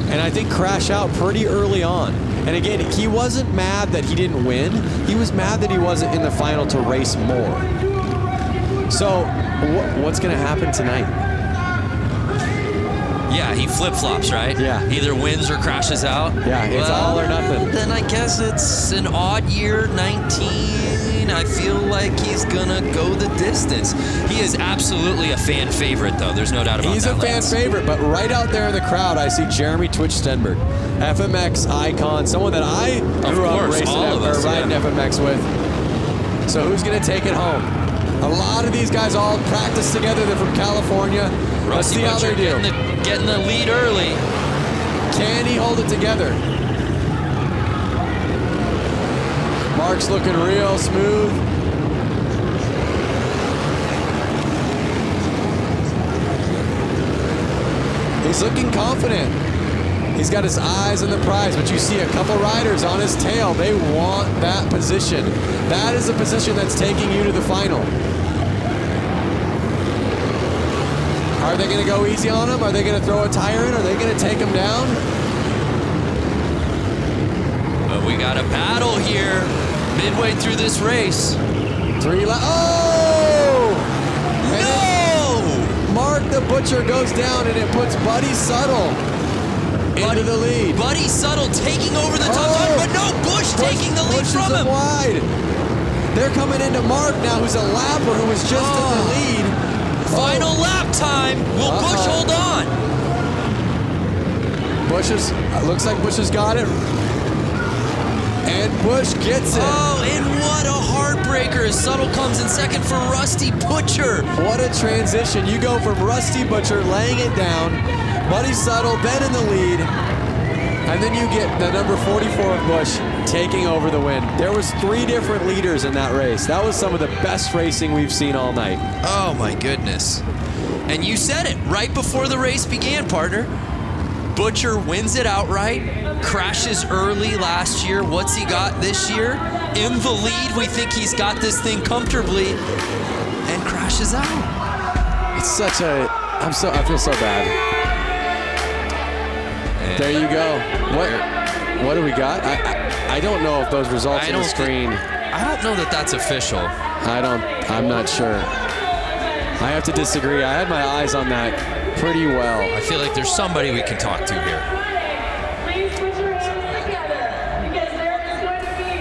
and I think crash out pretty early on. And again, he wasn't mad that he didn't win. He was mad that he wasn't in the final to race more. So what's going to happen tonight? Yeah, he flip-flops, right? Yeah. Either wins or crashes out. Yeah, it's all or nothing. Then I guess it's an odd year, 19. I feel like he's gonna go the distance. He is absolutely a fan favorite, though. There's no doubt about that. He's a fan favorite, but right out there in the crowd, I see Jeremy Twitch Stenberg, FMX icon, someone that I grew up racing riding FMX with. So who's gonna take it home? A lot of these guys all practice together. They're from California. Let's see how they do. Getting the lead early. Can he hold it together? Mark's looking real smooth. He's looking confident. He's got his eyes on the prize, but you see a couple riders on his tail. They want that position. That is the position that's taking you to the final. Are they going to go easy on him? Are they going to throw a tire in? Are they going to take him down? But we got a battle here midway through this race. Oh! No! Mark the Butcher goes down and it puts Buddy Suttle into the lead. Buddy Suttle taking over the top line, but no, Bush taking the lead from him. Wide. They're coming into Mark now, who's a lapper who was just in the lead. Final lap time. Will Bush hold on? Looks like Bush has got it. And Bush gets it. Oh, and what a heartbreaker. Suttle comes in second for Rusty Butcher. What a transition. You go from Rusty Butcher laying it down, Buddy Suttle then in the lead, and then you get the number 44 of Bush taking over the win. There was 3 different leaders in that race. That was some of the best racing we've seen all night. Oh my goodness. And you said it right before the race began, partner. Butcher wins it outright, crashes early last year. What's he got this year? In the lead, we think he's got this thing comfortably, and crashes out. It's such a, I feel so bad. And there you go. What do we got? I don't know if those results on the screen. I don't know that that's official. I'm not sure. I have to disagree. I had my eyes on that pretty well. I feel like there's somebody we can talk to here. Please put your hands together because there is going to be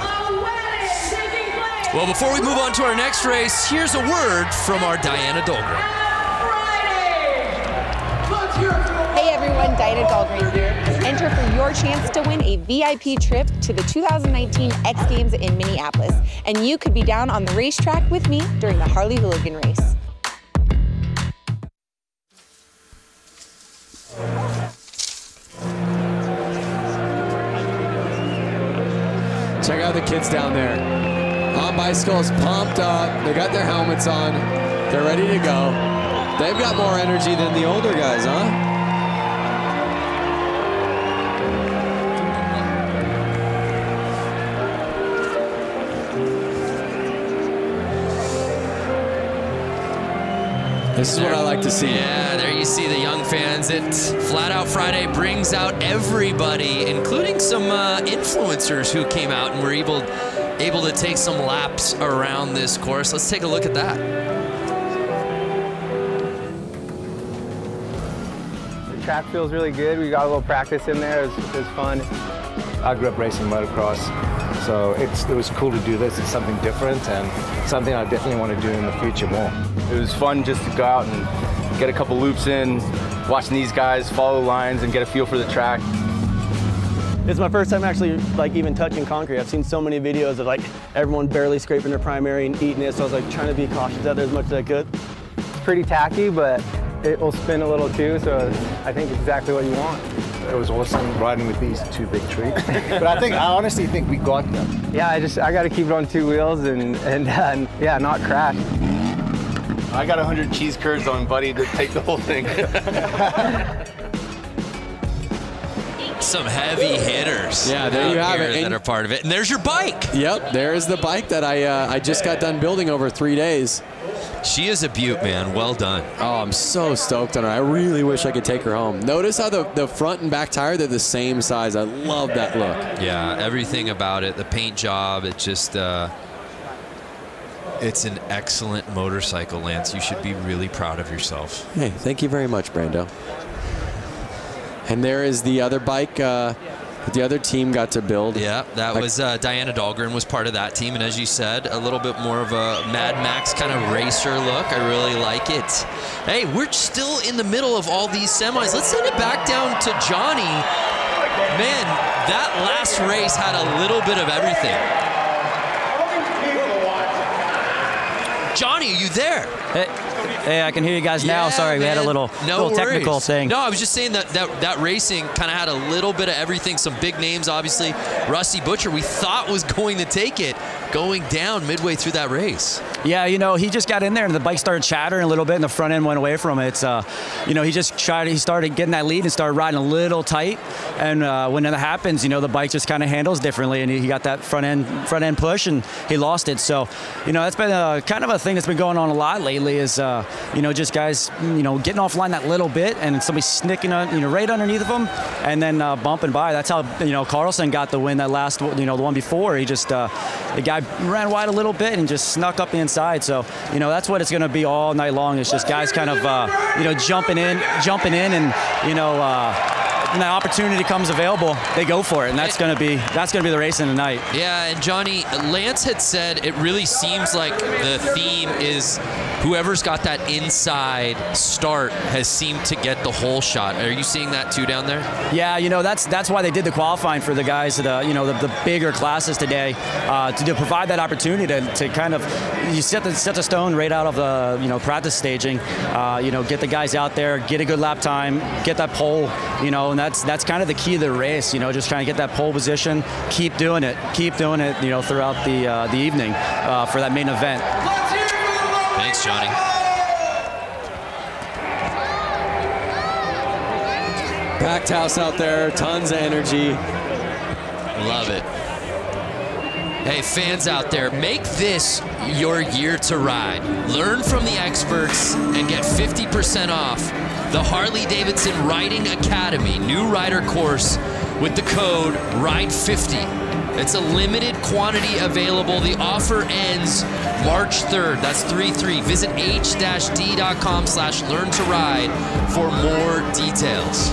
a wedding taking place. Well, before we move on to our next race, here's a word from our Diana Dahlgren. Hey everyone, Diana Dahlgren here. Enter for your chance to win a VIP trip to the 2019 X Games in Minneapolis. And you could be down on the racetrack with me during the Harley Hooligan race. Check out the kids down there. On bicycles, pumped up. They got their helmets on. They're ready to go. They've got more energy than the older guys, huh? This is what I like to see. Yeah, there you see the young fans. Flat Out Friday brings out everybody, including some influencers who came out and were able to take some laps around this course. Let's take a look at that. The track feels really good. We got a little practice in there. It was fun. I grew up racing motocross, so it was cool to do this. It's something different and something I definitely want to do in the future more. It was fun just to go out and get a couple loops in, watching these guys follow lines and get a feel for the track. It's my first time actually even touching concrete. I've seen so many videos of everyone barely scraping their primary and eating it, so I was trying to be cautious out there as much as I could. It's pretty tacky, but it will spin a little too, so I think it's exactly what you want. It was awesome riding with these 2 big trees. But I honestly think we got them. Yeah, I got to keep it on 2 wheels and yeah, not crash. I got 100 cheese curds on Buddy to take the whole thing. Some heavy hitters. Yeah, there you have it. That are part of it. And there's your bike. Yep, there's the bike that I just got done building over 3 days. She is a beaut, man. Well done. Oh, I'm so stoked on her. I really wish I could take her home. Notice how the front and back tire, they're the same size. I love that look. Yeah, everything about it. The paint job, it just, it's an excellent motorcycle, Lance. You should be really proud of yourself. Hey, thank you very much, Brando. And there is the other bike that the other team got to build. Yeah, that was Diana Dahlgren was part of that team. And as you said, a little bit more of a Mad Max kind of racer look. I really like it. Hey, we're still in the middle of all these semis. Let's send it back down to Johnny. Man, that last race had a little bit of everything. Johnny, are you there? Hey, I can hear you guys now. Sorry, we had a little technical thing. No, I was just saying that racing kind of had a little bit of everything. Some big names, obviously. Rusty Butcher, we thought was going to take it, going down midway through that race. Yeah, you know, he just got in there and the bike started chattering a little bit and the front end went away from it. You know, he started getting that lead and started riding a little tight. And when that happens, you know, the bike just kind of handles differently and he got that front end push and he lost it. So, you know, that's been kind of a thing that's been going on a lot lately is, you know, just guys, you know, getting offline that little bit and somebody snicking on, you know, right underneath of them and then bumping by. That's how, you know, Carlson got the win that last, you know, the one before. He just, the guy ran wide a little bit and just snuck up the inside. So, you know, that's what it's going to be all night long. It's just guys kind of, you know, jumping in and, you know, when that opportunity comes available, they go for it, and that's going to be the race in the night. Yeah, and Johnny, Lance had said it really seems like the theme is whoever's got that inside start has seemed to get the whole shot. Are you seeing that too down there? Yeah, you know, that's why they did the qualifying for the guys that, you know, the bigger classes today to provide that opportunity to kind of you set the stone right out of the, you know, practice staging. You know, get the guys out there, get a good lap time, get that pole, you know. And that's kind of the key of the race, you know, just trying to get that pole position, keep doing it, you know, throughout the evening for that main event. Thanks, Johnny. Packed house out there, tons of energy. Love it. Hey, fans out there, make this your year to ride. Learn from the experts and get 50% off the Harley-Davidson Riding Academy new rider course with the code RIDE50. It's a limited quantity available. The offer ends March 3rd. That's 3-3. Visit h-d.com/learn-to-ride for more details.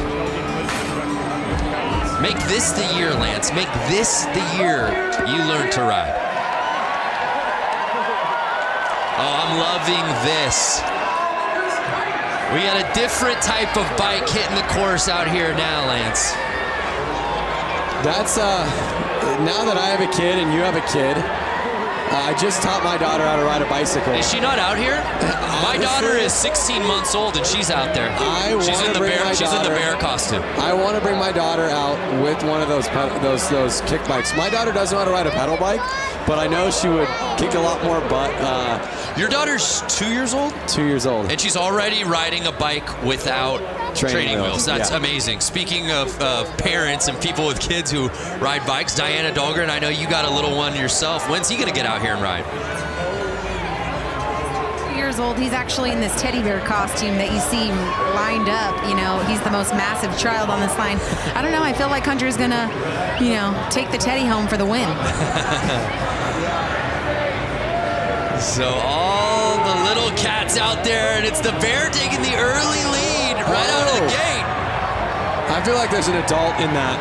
Make this the year, Lance. Make this the year you learn to ride. Oh, I'm loving this. We got a different type of bike hitting the course out here now, Lance. That's, now that I have a kid and you have a kid, I just taught my daughter how to ride a bicycle. Is she not out here? My daughter is 16 months old and she's out there. She's in the bear costume. I want to bring my daughter out with one of those kick bikes. My daughter doesn't know how to ride a pedal bike, but I know she would kick a lot more butt. Your daughter's 2 years old? 2 years old. And she's already riding a bike without training wheels. That's amazing. Speaking of parents and people with kids who ride bikes, Diana Dahlgren, I know you got a little one yourself. When's he going to get out here and ride? 2 years old. He's actually in this teddy bear costume that you see lined up. You know, he's the most massive child on this line. I don't know. I feel like Hunter's going to, you know, take the teddy home for the win. So all the little cats out there, and it's the bear taking the early lead right out of the gate. I feel like there's an adult in that.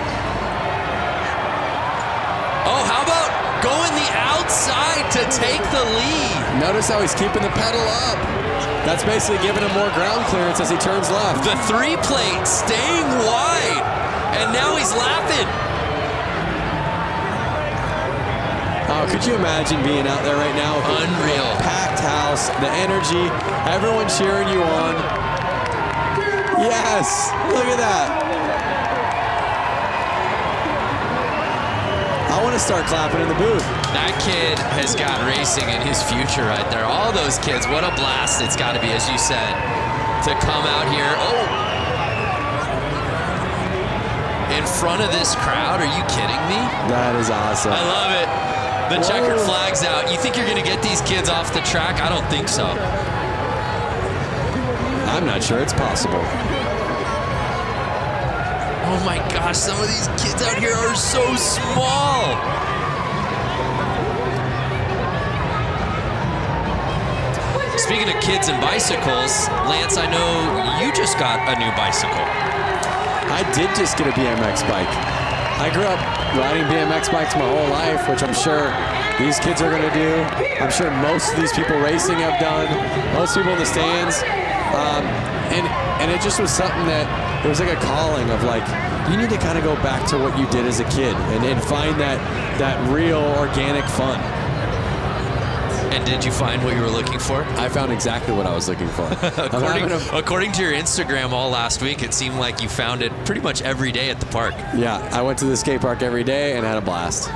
Oh, how about going the outside to take the lead? Notice how he's keeping the pedal up. That's basically giving him more ground clearance as he turns left. The 3-plate staying wide, and now he's laughing. Oh, could you imagine being out there right now? Unreal. Packed house, the energy, everyone cheering you on. Yes, look at that. I want to start clapping in the booth. That kid has got racing in his future right there. All those kids, what a blast it's got to be, as you said, to come out here. Oh! In in front of this crowd. Are you kidding me? That is awesome. I love it. The checkered flag's out. You think you're going to get these kids off the track? I don't think so. I'm not sure it's possible. Oh my gosh, some of these kids out here are so small. Speaking of kids and bicycles, Lance, I know you just got a new bicycle. I did just get a BMX bike. I grew up riding BMX bikes my whole life, which I'm sure these kids are going to do. I'm sure most of these people racing have done. Most people in the stands. And it just was something that, it was like a calling of like, you need to kind of go back to what you did as a kid and find that real organic fun. And did you find what you were looking for? I found exactly what I was looking for. According to your Instagram all last week, it seemed like you found it pretty much every day at the park. Yeah, I went to the skate park every day and had a blast.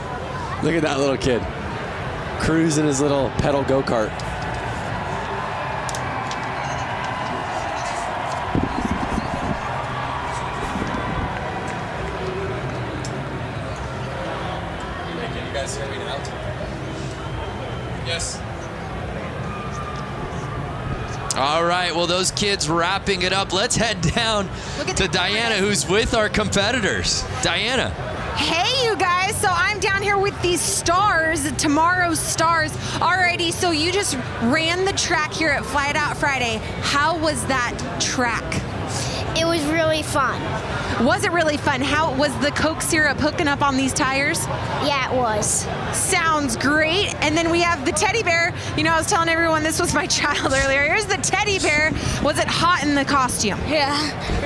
Look at that little kid cruising his little pedal go-kart. Can you guys hear me now? Yes. All right, well, those kids wrapping it up. Let's head down to Diana, who's with our competitors. Diana. Hey, you guys. So I'm down here with these stars, tomorrow's stars. Alrighty, so you just ran the track here at Flat Out Friday. How was that track? It was really fun. Was it really fun? How was the Coke syrup hooking up on these tires? Yeah, it was. Sounds great. And then we have the teddy bear. You know, I was telling everyone this was my child earlier. Here's the teddy bear. Was it hot in the costume? Yeah.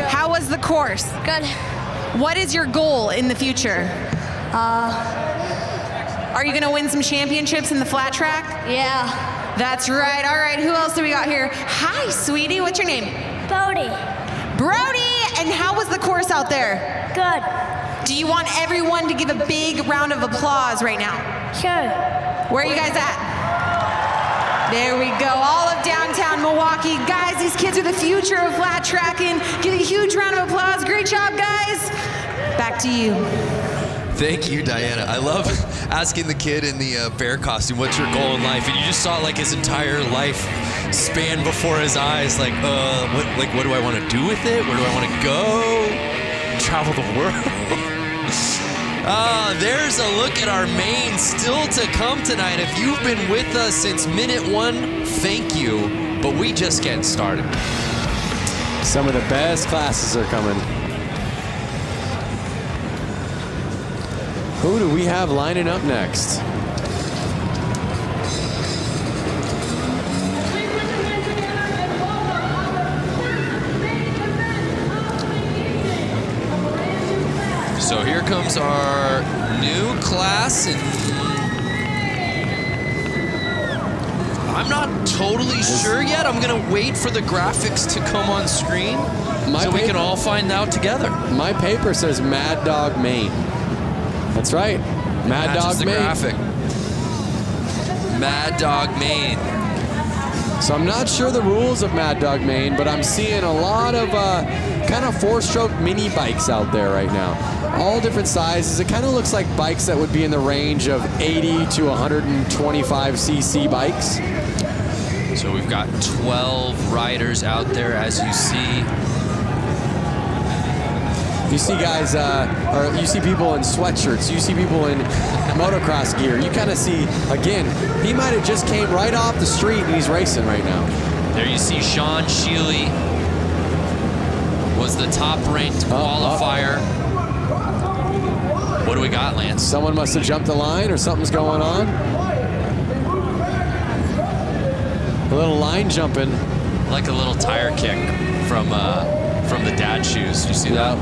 How was the course? Good. What is your goal in the future? Are you going to win some championships in the flat track? Yeah. That's right. All right, who else do we got here? Hi, sweetie. What's your name? Brody. Brody! And how was the course out there? Good. Do you want everyone to give a big round of applause right now? Sure. Where are you guys at? There we go. All of downtown Milwaukee. Guys, these kids are the future of flat tracking. Give a huge round of applause. Great job, guys. Back to you. Thank you, Diana. I love asking the kid in the bear costume, what's your goal in life? And you just saw like his entire life span before his eyes. Like, what do I want to do with it? Where do I want to go? Travel the world? There's a look at our main still to come tonight. If you've been with us since minute one, thank you. But we just getting started. Some of the best classes are coming. Who do we have lining up next? So here comes our new class, and I'm not totally sure yet. I'm gonna wait for the graphics to come on screen so we can all find out together. My paper says Mad Dog Maine. That's right, Mad Dog Maine. Graphic. Mad Dog Maine. So I'm not sure the rules of Mad Dog Maine, but I'm seeing a lot of kind of four-stroke mini bikes out there right now. All different sizes. It kind of looks like bikes that would be in the range of 80 to 125 cc bikes. So we've got 12 riders out there, as you see. You see guys, or you see people in sweatshirts. You see people in motocross gear. You kind of see, again, he might have just came right off the street and he's racing right now. There you see Sean Sheely was the top-ranked qualifier. What do we got, Lance? Someone must have jumped the line or something's going on. A little line jumping. Like a little tire kick from the dad shoes. You see that?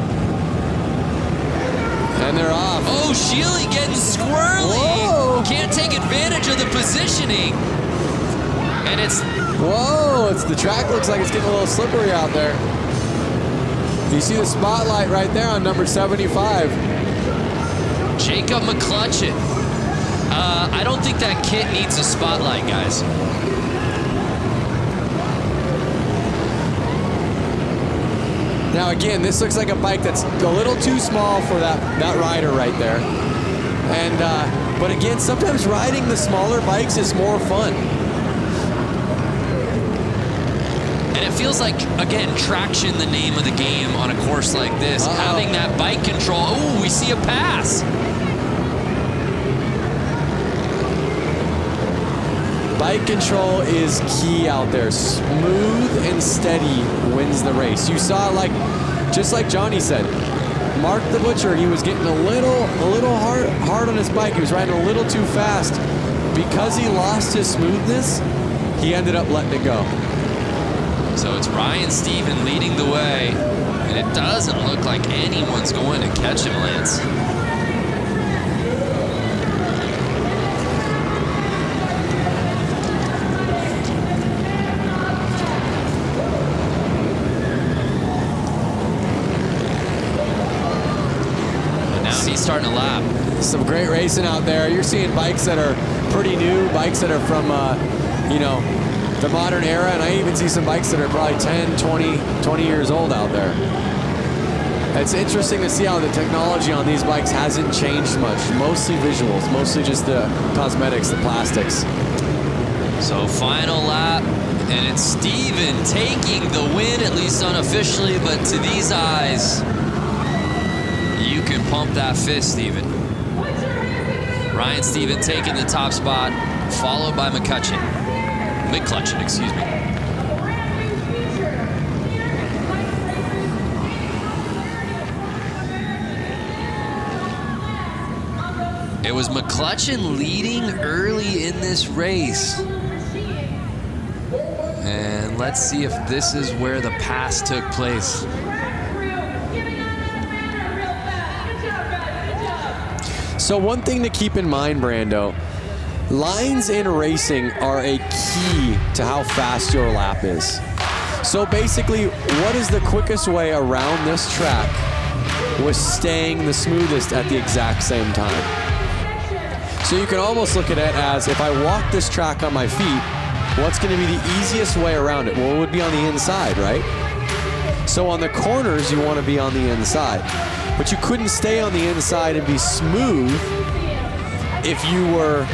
And they're off. Oh, Sheely getting squirrely. Whoa. Can't take advantage of the positioning. And it's... Whoa, it's the track looks like it's getting a little slippery out there. You see the spotlight right there on number 75. Jacob McClutchin. I don't think that kid needs a spotlight, guys. Now again, this looks like a bike that's a little too small for that rider right there. And but again, sometimes riding the smaller bikes is more fun. And it feels like, again, traction, the name of the game on a course like this. Having that bike control. Oh, we see a pass. Bike control is key out there. Smooth and steady wins the race. You saw, like, just like Johnny said, Mark the Butcher, he was getting a little hard on his bike. He was riding a little too fast. Because he lost his smoothness, he ended up letting it go. So it's Ryan Steven leading the way, and it doesn't look like anyone's going to catch him, Lance. And now he's starting to lap. Some great racing out there. You're seeing bikes that are pretty new, bikes that are from, you know, the modern era, and I even see some bikes that are probably 10, 20 years old out there. It's interesting to see how the technology on these bikes hasn't changed much. Mostly visuals, mostly just the cosmetics, the plastics. So final lap, and it's Steven taking the win, at least unofficially, but to these eyes, you can pump that fist, Steven. Ryan Steven taking the top spot, followed by McCutcheon. McClutcheon, excuse me. It was McClutcheon leading early in this race. And let's see if this is where the pass took place. So one thing to keep in mind, Brando, lines in racing are a key to how fast your lap is. So basically, what is the quickest way around this track with staying the smoothest at the exact same time? So you can almost look at it as, if I walk this track on my feet, what's going to be the easiest way around it? Well, it would be on the inside, right? So on the corners, you want to be on the inside. But you couldn't stay on the inside and be smooth if you were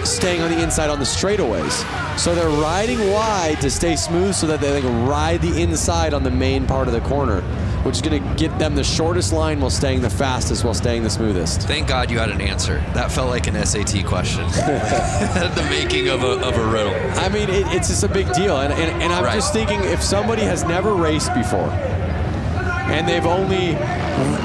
staying on the inside on the straightaways. So they're riding wide to stay smooth so that they can ride the inside on the main part of the corner, which is going to get them the shortest line while staying the fastest, while staying the smoothest. Thank God you had an answer. That felt like an SAT question. The making of a riddle. I mean, it's just a big deal. And I'm just thinking, if somebody has never raced before, and they've only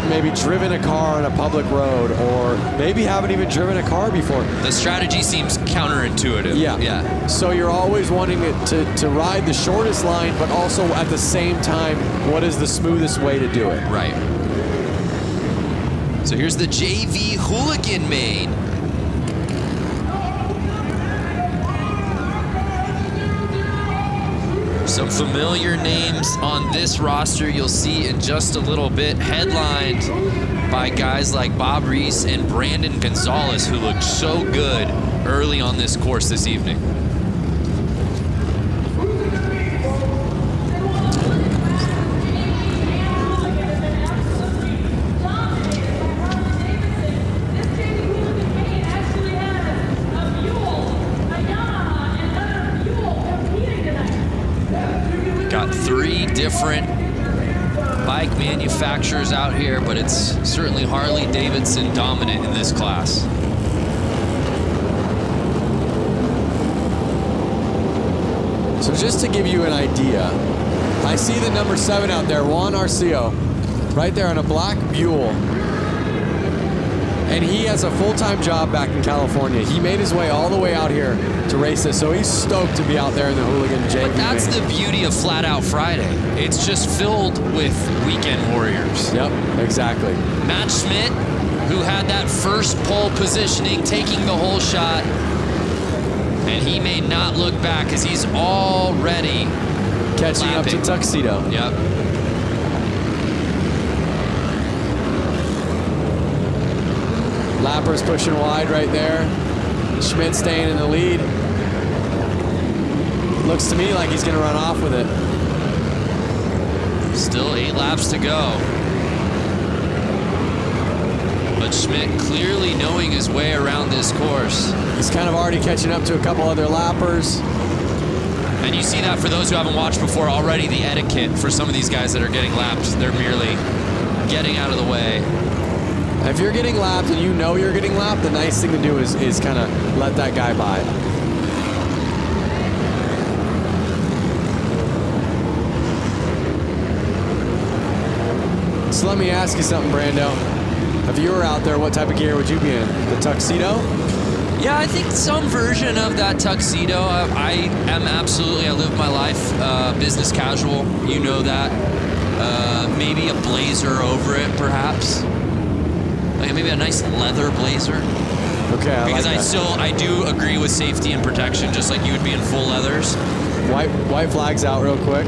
maybe driven a car on a public road, or maybe haven't even driven a car before. The strategy seems counterintuitive. Yeah. So you're always wanting it to ride the shortest line, but also at the same time, what is the smoothest way to do it? Right. So here's the JV Hooligan main. Some familiar names on this roster you'll see in just a little bit, headlined by guys like Bob Reese and Brandon Gonzalez, who looked so good early on this course this evening. Got 3 different bike manufacturers out here, but it's certainly Harley-Davidson dominant in this class. So just to give you an idea, I see the number 7 out there, Juan Arceo, right there on a black Buell. And he has a full-time job back in California. He made his way all the way out here to race this, so he's stoked to be out there in the Hooligan JV. But that's the beauty of Flat Out Friday. It's just filled with weekend warriors. Yep, exactly. Matt Schmidt, who had that first pole positioning, taking the whole shot, and he may not look back because he's already catching lapping up to Tuxedo. Yep. Lappers pushing wide right there. Schmidt staying in the lead. Looks to me like he's going to run off with it. Still 8 laps to go. But Schmidt clearly knowing his way around this course. He's kind of already catching up to a couple other lappers. And you see that for those who haven't watched before already, the etiquette for some of these guys that are getting lapped. They're merely getting out of the way. If you're getting lapped and you know you're getting lapped, the nice thing to do is kind of let that guy by. So let me ask you something, Brando. If you were out there, what type of gear would you be in? The tuxedo? Yeah, I think some version of that tuxedo. I live my life business casual. You know that. Maybe a blazer over it, perhaps. Like maybe a nice leather blazer. Okay, because I do agree with safety and protection, just like you would be in full leathers. White flag's out real quick.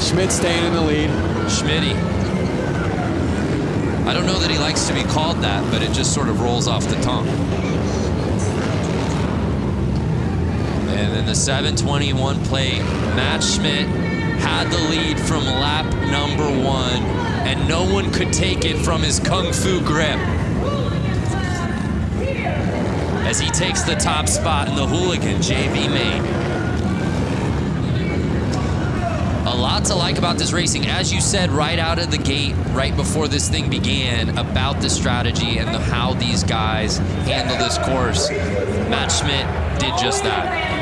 Schmidt staying in the lead. Schmitty. I don't know that he likes to be called that, but it just sort of rolls off the tongue. And then the 721 plate, Matt Schmidt had the lead from lap number 1, and no one could take it from his Kung Fu grip. As he takes the top spot in the Hooligan JV main. A lot to like about this racing, as you said right out of the gate, right before this thing began, about the strategy and how these guys handle this course. Matt Schmidt did just that.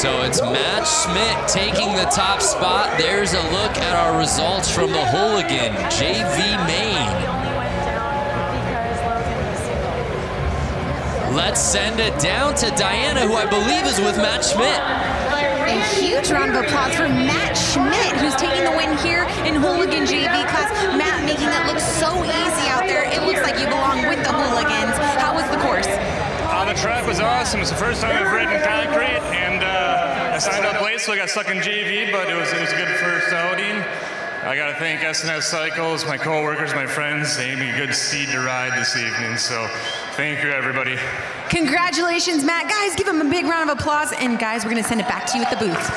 So it's Matt Schmidt taking the top spot. There's a look at our results from the Hooligan JV main. Let's send it down to Diana, who I believe is with Matt Schmidt. A huge round of applause for Matt Schmidt, who's taking the win here in Hooligan JV class. Matt making that look so easy out there. It looks like you belong with the Hooligans. How was the course? The track was awesome. It's the first time I've ridden concrete, and I signed up late, so I got stuck in JV, but it was a good first outing. I got to thank SNS Cycles, my co-workers, my friends. They gave me a good seed to ride this evening, so thank you, everybody. Congratulations, Matt. Guys, give him a big round of applause, and guys, we're going to send it back to you at the booth.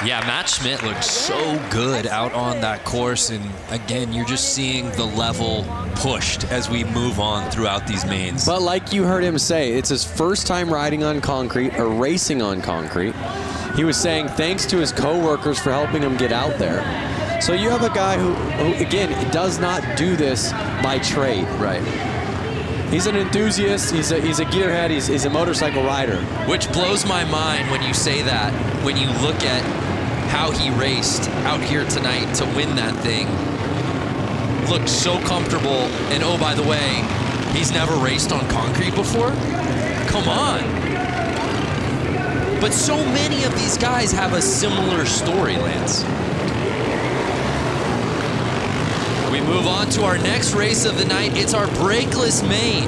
Yeah, Matt Schmidt looked so good out on that course, and again, you're just seeing the level pushed as we move on throughout these mains. But like you heard him say, it's his first time riding on concrete or racing on concrete. He was saying thanks to his co-workers for helping him get out there. So you have a guy who again, does not do this by trade. Right. He's an enthusiast, he's a gearhead, he's a motorcycle rider. Which blows my mind when you say that, when you look at how he raced out here tonight to win that thing. Looked so comfortable, and oh, by the way, he's never raced on concrete before? Come on. But so many of these guys have a similar story, Lance. We move on to our next race of the night. It's our Brakeless main.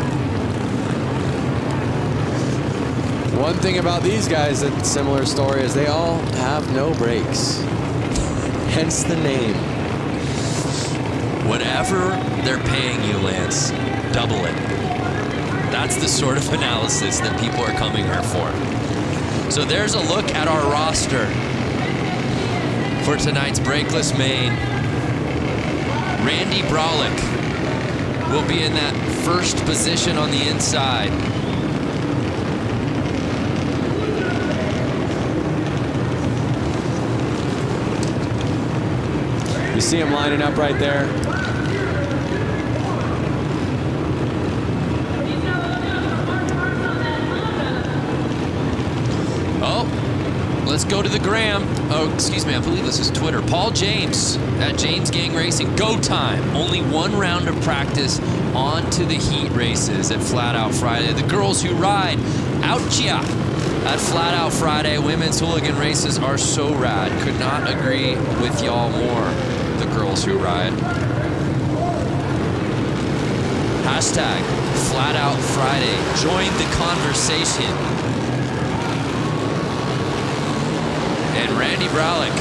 One thing about these guys, a similar story, is they all have no brakes. Hence the name. Whatever they're paying you, Lance, double it. That's the sort of analysis that people are coming here for. So there's a look at our roster for tonight's Brakeless main. Randy Braulich will be in that first position on the inside. You see him lining up right there. Oh, let's go to the gram. Oh, excuse me, I believe this is Twitter. Paul James at James Gang Racing. Go time. Only one round of practice on to the heat races at Flat Out Friday. The girls who ride out ya at Flat Out Friday. Women's hooligan races are so rad. Could not agree with y'all more. The girls who ride. Hashtag Flat Out Friday. Join the conversation. Randy Bralick,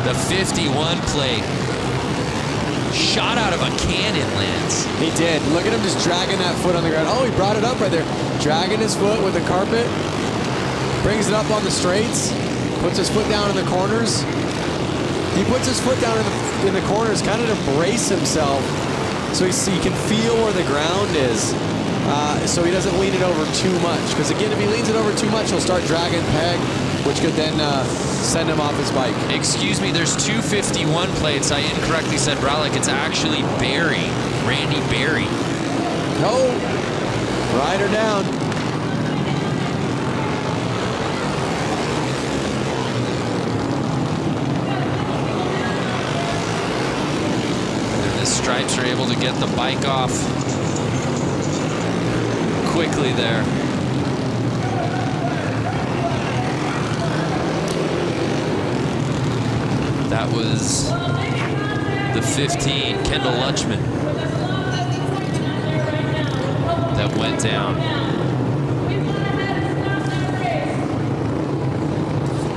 the 51 plate. Shot out of a cannon, Lance. He did. Look at him just dragging that foot on the ground. Oh, he brought it up right there. Dragging his foot with the carpet. Brings it up on the straights. Puts his foot down in the corners. He puts his foot down in the corners kind of to brace himself so he can feel where the ground is. So he doesn't lean it over too much. Because again, if he leans it over too much, he'll start dragging peg, which could then send him off his bike. Excuse me, there's 251 plates. I incorrectly said Bralick. It's actually Barry, Randy Barry. No, rider down. And the Stripes are able to get the bike off quickly there. That was the 15, Kendall Lutchman, that went down.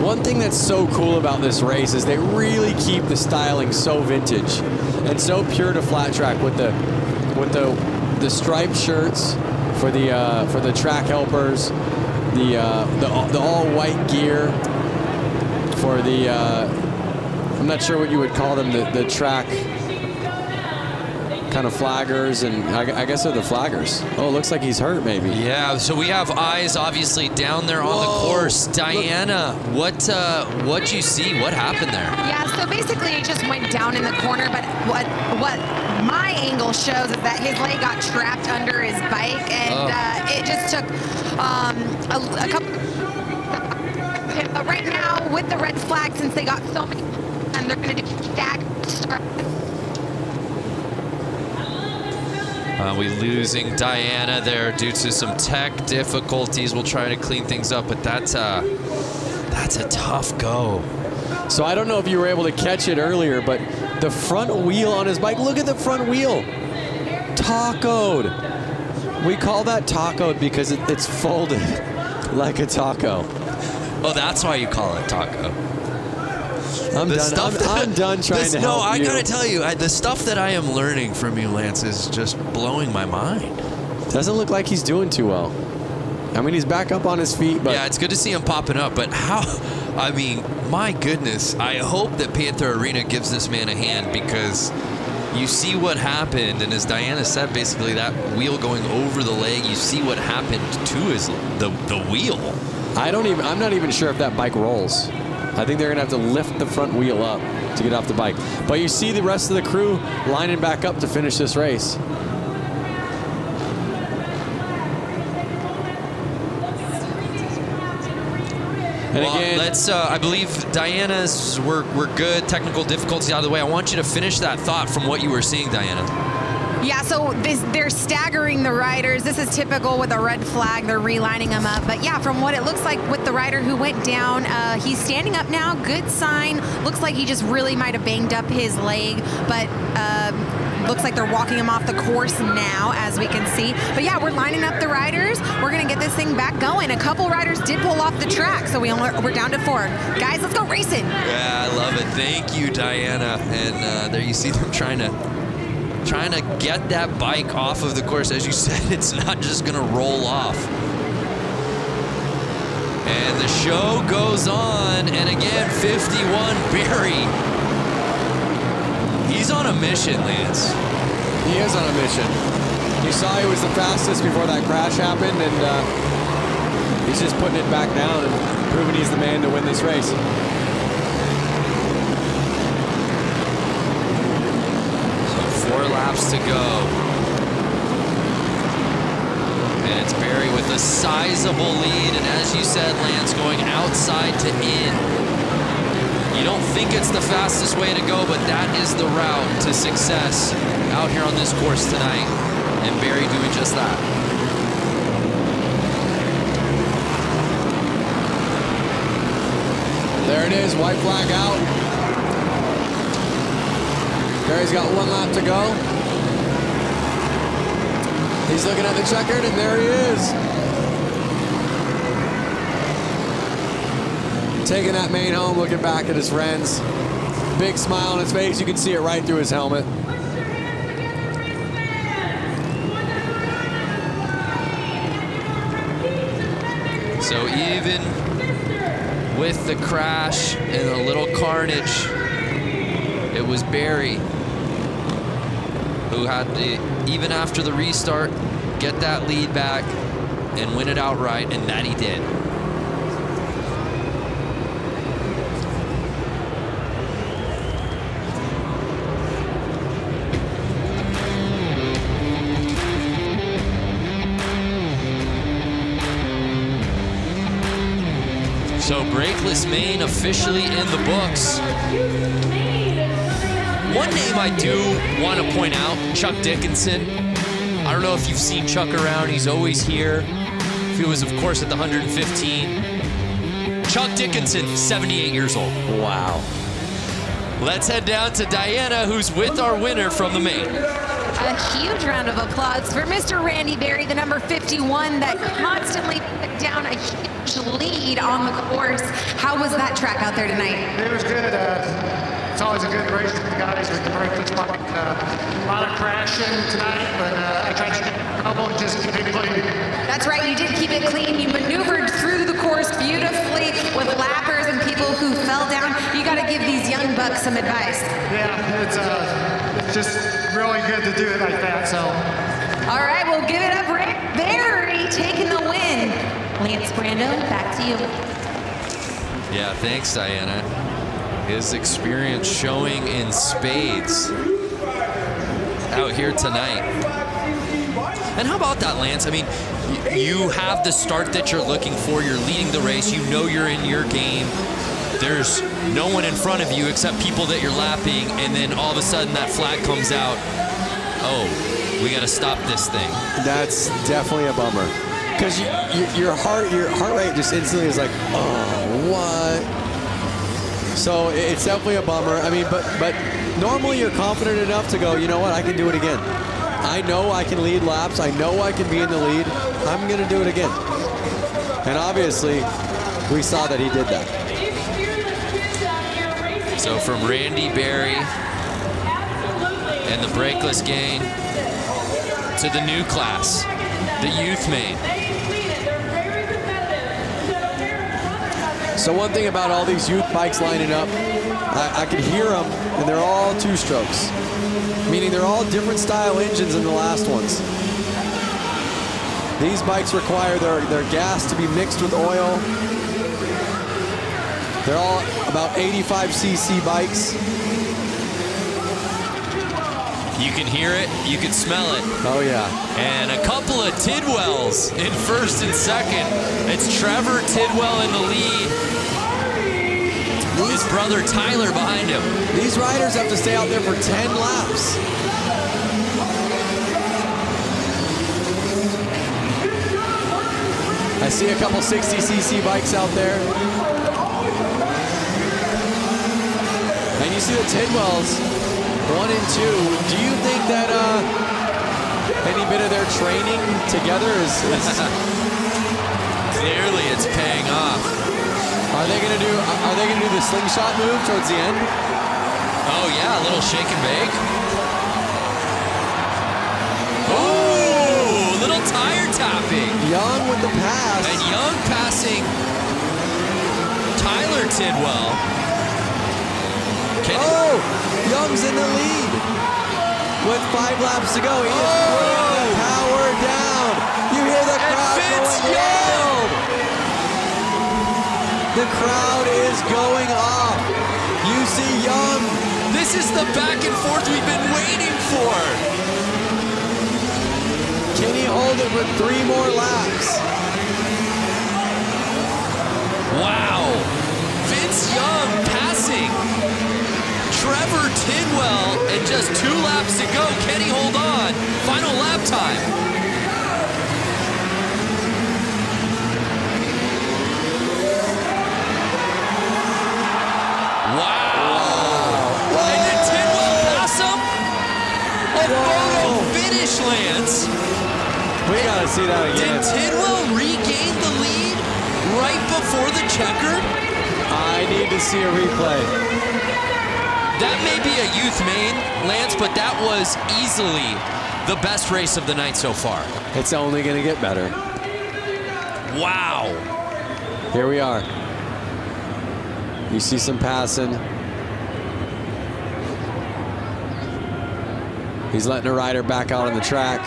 One thing that's so cool about this race is they really keep the styling so vintage and so pure to flat track with the striped shirts for the track helpers, the all white gear for the I'm not sure what you would call them, the track kind of flaggers, and I guess they're the flaggers. Oh, it looks like he's hurt maybe. Yeah, so we have eyes obviously down there on the course. Diana, what'd you see? What happened there? Yeah, so basically it just went down in the corner, but what my angle shows is that his leg got trapped under his bike, and it just took a couple. Right now, with the red flag, since they got so many, and they're going to do staggered start. We losing Diana there due to some tech difficulties. We'll try to clean things up, but that's a tough go. So I don't know if you were able to catch it earlier, but the front wheel on his bike, look at the front wheel. Tacoed. We call that tacoed because it's folded like a taco. Oh, that's why you call it taco. I'm done trying to help No, I you. gotta tell you, the stuff that I am learning from you, Lance, is just blowing my mind. Doesn't look like he's doing too well. I mean, he's back up on his feet, but yeah, it's good to see him popping up. But how? I mean, my goodness! I hope that Panther Arena gives this man a hand, because you see what happened, and as Diana said, basically that wheel going over the leg. You see what happened to the wheel. I'm not even sure if that bike rolls. I think they're gonna have to lift the front wheel up to get off the bike. But you see the rest of the crew lining back up to finish this race. And well, again, let's. I believe Diana's. We're good. Technical difficulties out of the way. I want you to finish that thought from what you were seeing, Diana. Yeah, so they're staggering the riders. This is typical with a red flag. They're relining them up. But yeah, from what it looks like with the rider who went down, he's standing up now. Good sign. Looks like he just really might have banged up his leg. But looks like they're walking him off the course now, as we can see. But yeah, we're lining up the riders. We're going to get this thing back going. A couple riders did pull off the track, so we're down to 4. Guys, let's go racing. Yeah, I love it. Thank you, Diana. And there you see them trying to get that bike off of the course. As you said, it's not just gonna roll off. And the show goes on, and again, 51 Barry. He's on a mission, Lance. he is on a mission. You saw he was the fastest before that crash happened, and he's just putting it back down and proving he's the man to win this race. 4 laps to go. And it's Barry with a sizable lead. And as you said, Lance, going outside to in. You don't think it's the fastest way to go, but that is the route to success out here on this course tonight. And Barry doing just that. There it is, white flag out. Barry's got 1 lap to go. He's looking at the checkered, and there he is. taking that mane home, looking back at his friends. Big smile on his face. You can see it right through his helmet. So even with the crash and a little carnage, it was Barry who had to, even after the restart, get that lead back and win it outright, and that he did. So Brakeless Maine officially in the books. One name I do want to point out, Chuck Dickinson. I don't know if you've seen Chuck around. He's always here. He was, of course, at the 115. Chuck Dickinson, 78 years old. Wow. Let's head down to Diana, who's with our winner from the Maine. A huge round of applause for Mr. Randy Berry, the number 51 that constantly put down a huge lead on the course. How was that track out there tonight? It was good. It's always a good race with the guys with the Brakeless bike. A lot of crashing tonight, but I tried to get a couple and just keep it clean. That's right, you did keep it clean. You maneuvered through the course beautifully with lappers and people who fell down. You got to give these young bucks some advice. Yeah, it's just really good to do it like that. So. All right, we'll give it up. Barry taking the win. Lance Brando, back to you. Yeah, thanks, Diana. His experience showing in spades out here tonight. And how about that, Lance? I mean, you have the start that you're looking for. You're leading the race. You know you're in your game. There's no one in front of you except people that you're lapping, and then all of a sudden that flag comes out. Oh, we got to stop this thing. That's definitely a bummer. Because your heart rate just instantly is like, oh, what? So it's definitely a bummer. I mean, but normally you're confident enough to go, you know what, I can do it again. I know I can lead laps. I know I can be in the lead. I'm going to do it again. And obviously, we saw that he did that. So from Randy Berry and the Brakeless gang to the new class, the youth main. So one thing about all these youth bikes lining up, I can hear them, and they're all two-strokes, meaning they're all different style engines than the last ones. These bikes require their gas to be mixed with oil. They're all about 85cc bikes. You can hear it, you can smell it. Oh yeah. And a couple of Tidwells in first and second. It's Trevor Tidwell in the lead. His brother Tyler behind him. These riders have to stay out there for 10 laps. I see a couple 60cc bikes out there. And you see the Tidwells, 1 and 2. Do you think that any bit of their training together is Clearly it's paying off. Are they gonna do the slingshot move towards the end? Oh yeah, a little shake and bake. Oh, little tire tapping. Young with the pass. And Young passing Tyler Tidwell. Oh, Young's in the lead with 5 laps to go. He is putting the power down. You hear the crowd going wild. The crowd is going off. You see Young. This is the back and forth we've been waiting for. Can he hold it for 3 more laps? Wow. Vince Young passing Trevor Tidwell, and just 2 laps to go. Can he hold on? Final lap time. Wow. And did Tidwell pass him? A photo finish, Lance. We gotta see that again. Did Tidwell regain the lead right before the checker? I need to see a replay. That may be a youth main, Lance, but that was easily the best race of the night so far. It's only going to get better. Wow. Here we are. You see some passing. He's letting a rider back out on the track.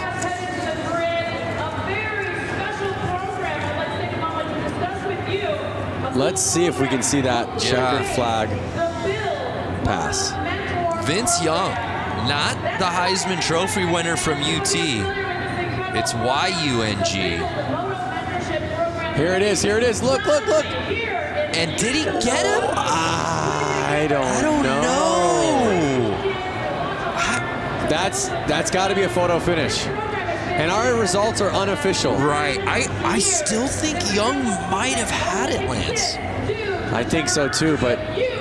Let's see if we can see that checkered flag pass. Vince Young, not the Heisman Trophy winner from UT. It's YUNG. Here it is, here it is. Look, look, look. And did he get him? I don't know. That's got to be a photo finish. And our results are unofficial. Right. I still think Young might have had it, Lance. I think so too, but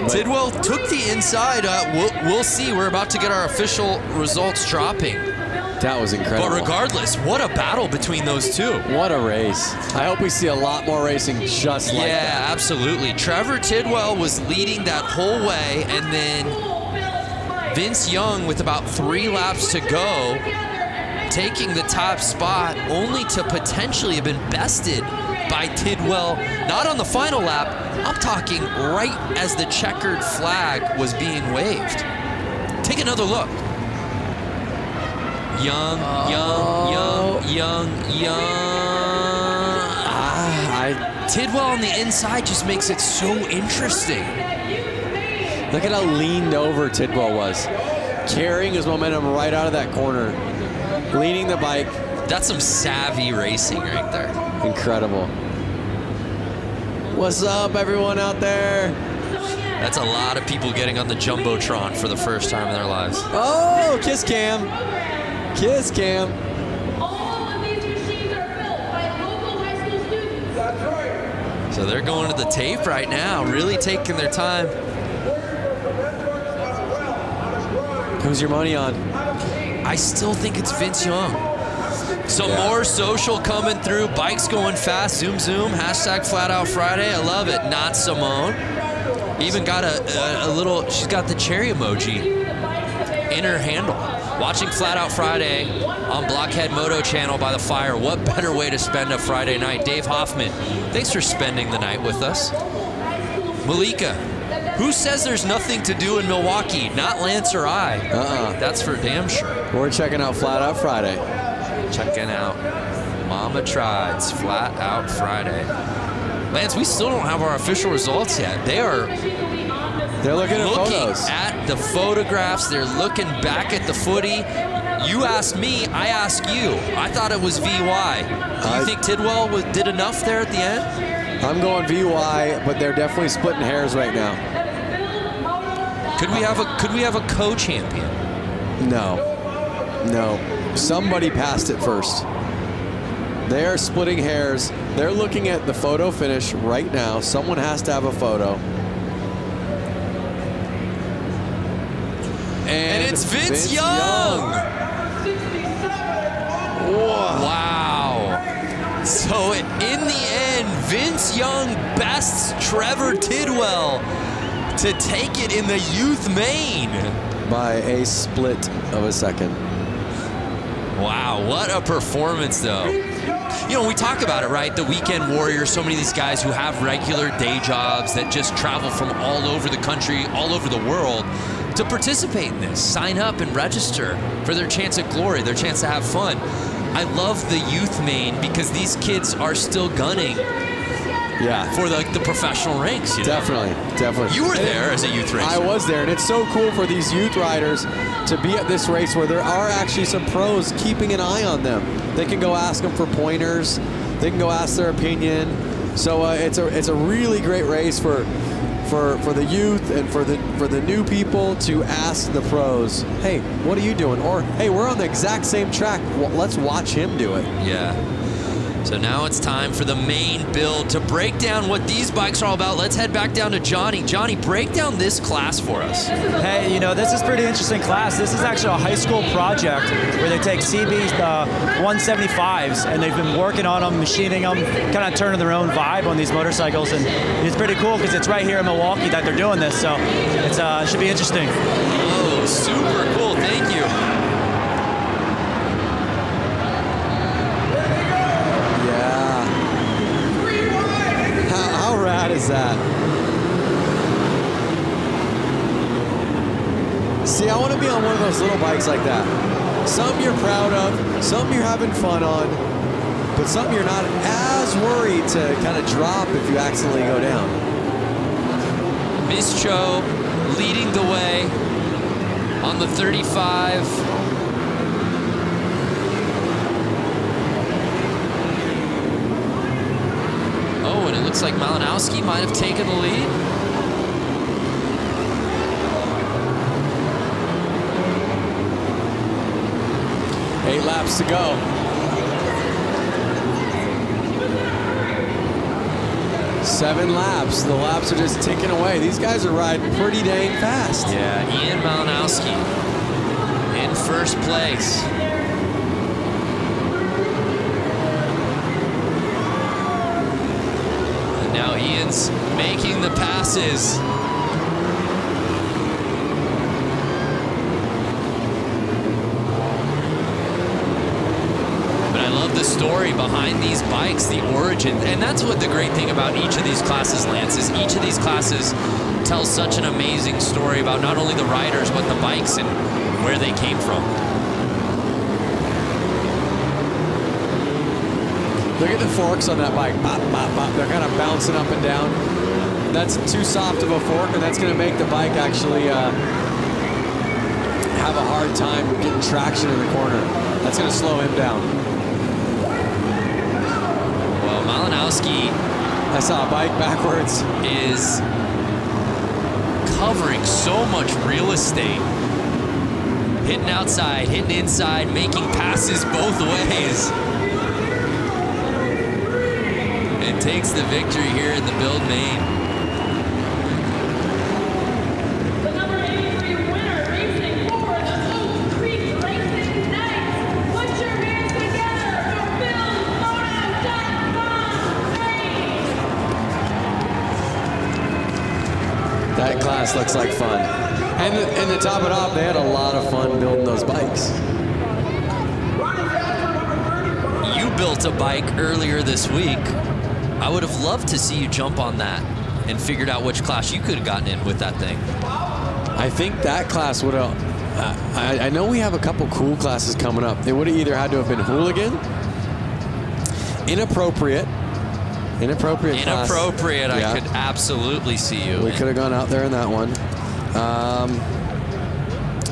Tidwell took the inside. We'll see. We're about to get our official results dropping. That was incredible. But regardless, what a battle between those two. What a race. I hope we see a lot more racing just like that. Yeah, absolutely. Trevor Tidwell was leading that whole way, and then Vince Young, with about 3 laps to go, taking the top spot, only to potentially have been bested by Tidwell, not on the final lap. I'm talking right as the checkered flag was being waved. Take another look. Young. Tidwell on the inside just makes it so interesting. Look at how leaned over Tidwell was. Carrying his momentum right out of that corner. Leading the bike. That's some savvy racing right there. Incredible. What's up, everyone out there? That's a lot of people getting on the Jumbotron for the first time in their lives. Oh, kiss cam. Kiss cam. All of these machines are built by local high school students. That's right. So they're going to the tape right now, really taking their time. Who's your money on? I still think it's Vince Young. Some more social coming through. Bikes going fast. Zoom, zoom. Hashtag Flat Out Friday. I love it. Not Simone. Even got a little, she's got the cherry emoji in her handle. Watching Flat Out Friday on Blockhead Moto channel by the fire. What better way to spend a Friday night? Dave Hoffman, thanks for spending the night with us. Malika, who says there's nothing to do in Milwaukee? Not Lance or I. That's for damn sure. We're checking out Flat Out Friday. Checking out Mama Tried's Flat Out Friday. Lance, we still don't have our official results yet. They're looking at photos. At the photographs. They're looking back at the footy. You asked me, I asked you. I thought it was VY. Do you think Tidwell did enough there at the end? I'm going VY, but they're definitely splitting hairs right now. Could we have a co-champion? No. Somebody passed it first. They are splitting hairs. They're looking at the photo finish right now. Someone has to have a photo. And it's Vince Young. Wow. So in the end, Vince Young bests Trevor Tidwell to take it in the youth main. By a split of a second. Wow, what a performance though. You know, we talk about it, right? The weekend warriors, so many of these guys who have regular day jobs that just travel from all over the country, all over the world to participate in this, sign up and register for their chance at glory, their chance to have fun. I love the youth main because these kids are still gunning for the professional ranks. You know? Definitely. You were there as a youth racer. I was there, and it's so cool for these youth riders to be at this race where there are actually some pros keeping an eye on them. They can go ask them for pointers. They can go ask their opinion. So it's a really great race for the youth and for the new people to ask the pros, hey, what are you doing? Or, hey, we're on the exact same track. Well, let's watch him do it. Yeah. So now it's time for the main build. To break down what these bikes are all about, let's head back down to Johnny. Johnny, break down this class for us. Hey, you know, this is a pretty interesting class. This is actually a high school project where they take CB 175s and they've been working on them, machining them, kind of turning their own vibe on these motorcycles. And it's pretty cool because it's right here in Milwaukee that they're doing this. So it's, it should be interesting. Oh, super cool. Thank you. How rad is that? See, I want to be on one of those little bikes like that. Some you're proud of, some you're having fun on, but some you're not as worried to kind of drop if you accidentally go down. Miss Cho leading the way on the 35. Oh, and it looks like Malinowski might have taken the lead. 8 laps to go. 7 laps. The laps are just ticking away. These guys are riding pretty dang fast. Yeah, Ian Malinowski in first place. And now Ian's making the passes. The story behind these bikes, the origin, and that's what the great thing about each of these classes, Lance, is each of these classes tells such an amazing story about not only the riders but the bikes and where they came from. Look at the forks on that bike. Bop, bop, bop. They're kind of bouncing up and down. That's too soft of a fork, and that's going to make the bike actually have a hard time getting traction in the corner. That's going to slow him down. Malinowski, I saw a bike backwards, is covering so much real estate. Hitting outside, hitting inside, making passes both ways. And takes the victory here in the build main. That class looks like fun. And to top it off, they had a lot of fun building those bikes. You built a bike earlier this week. I would have loved to see you jump on that and figured out which class you could have gotten in with that thing. I think that class would have, I know we have a couple cool classes coming up. It would have either had to have been Hooligan, Inappropriate class. I could absolutely see you. We could have gone out there in that one.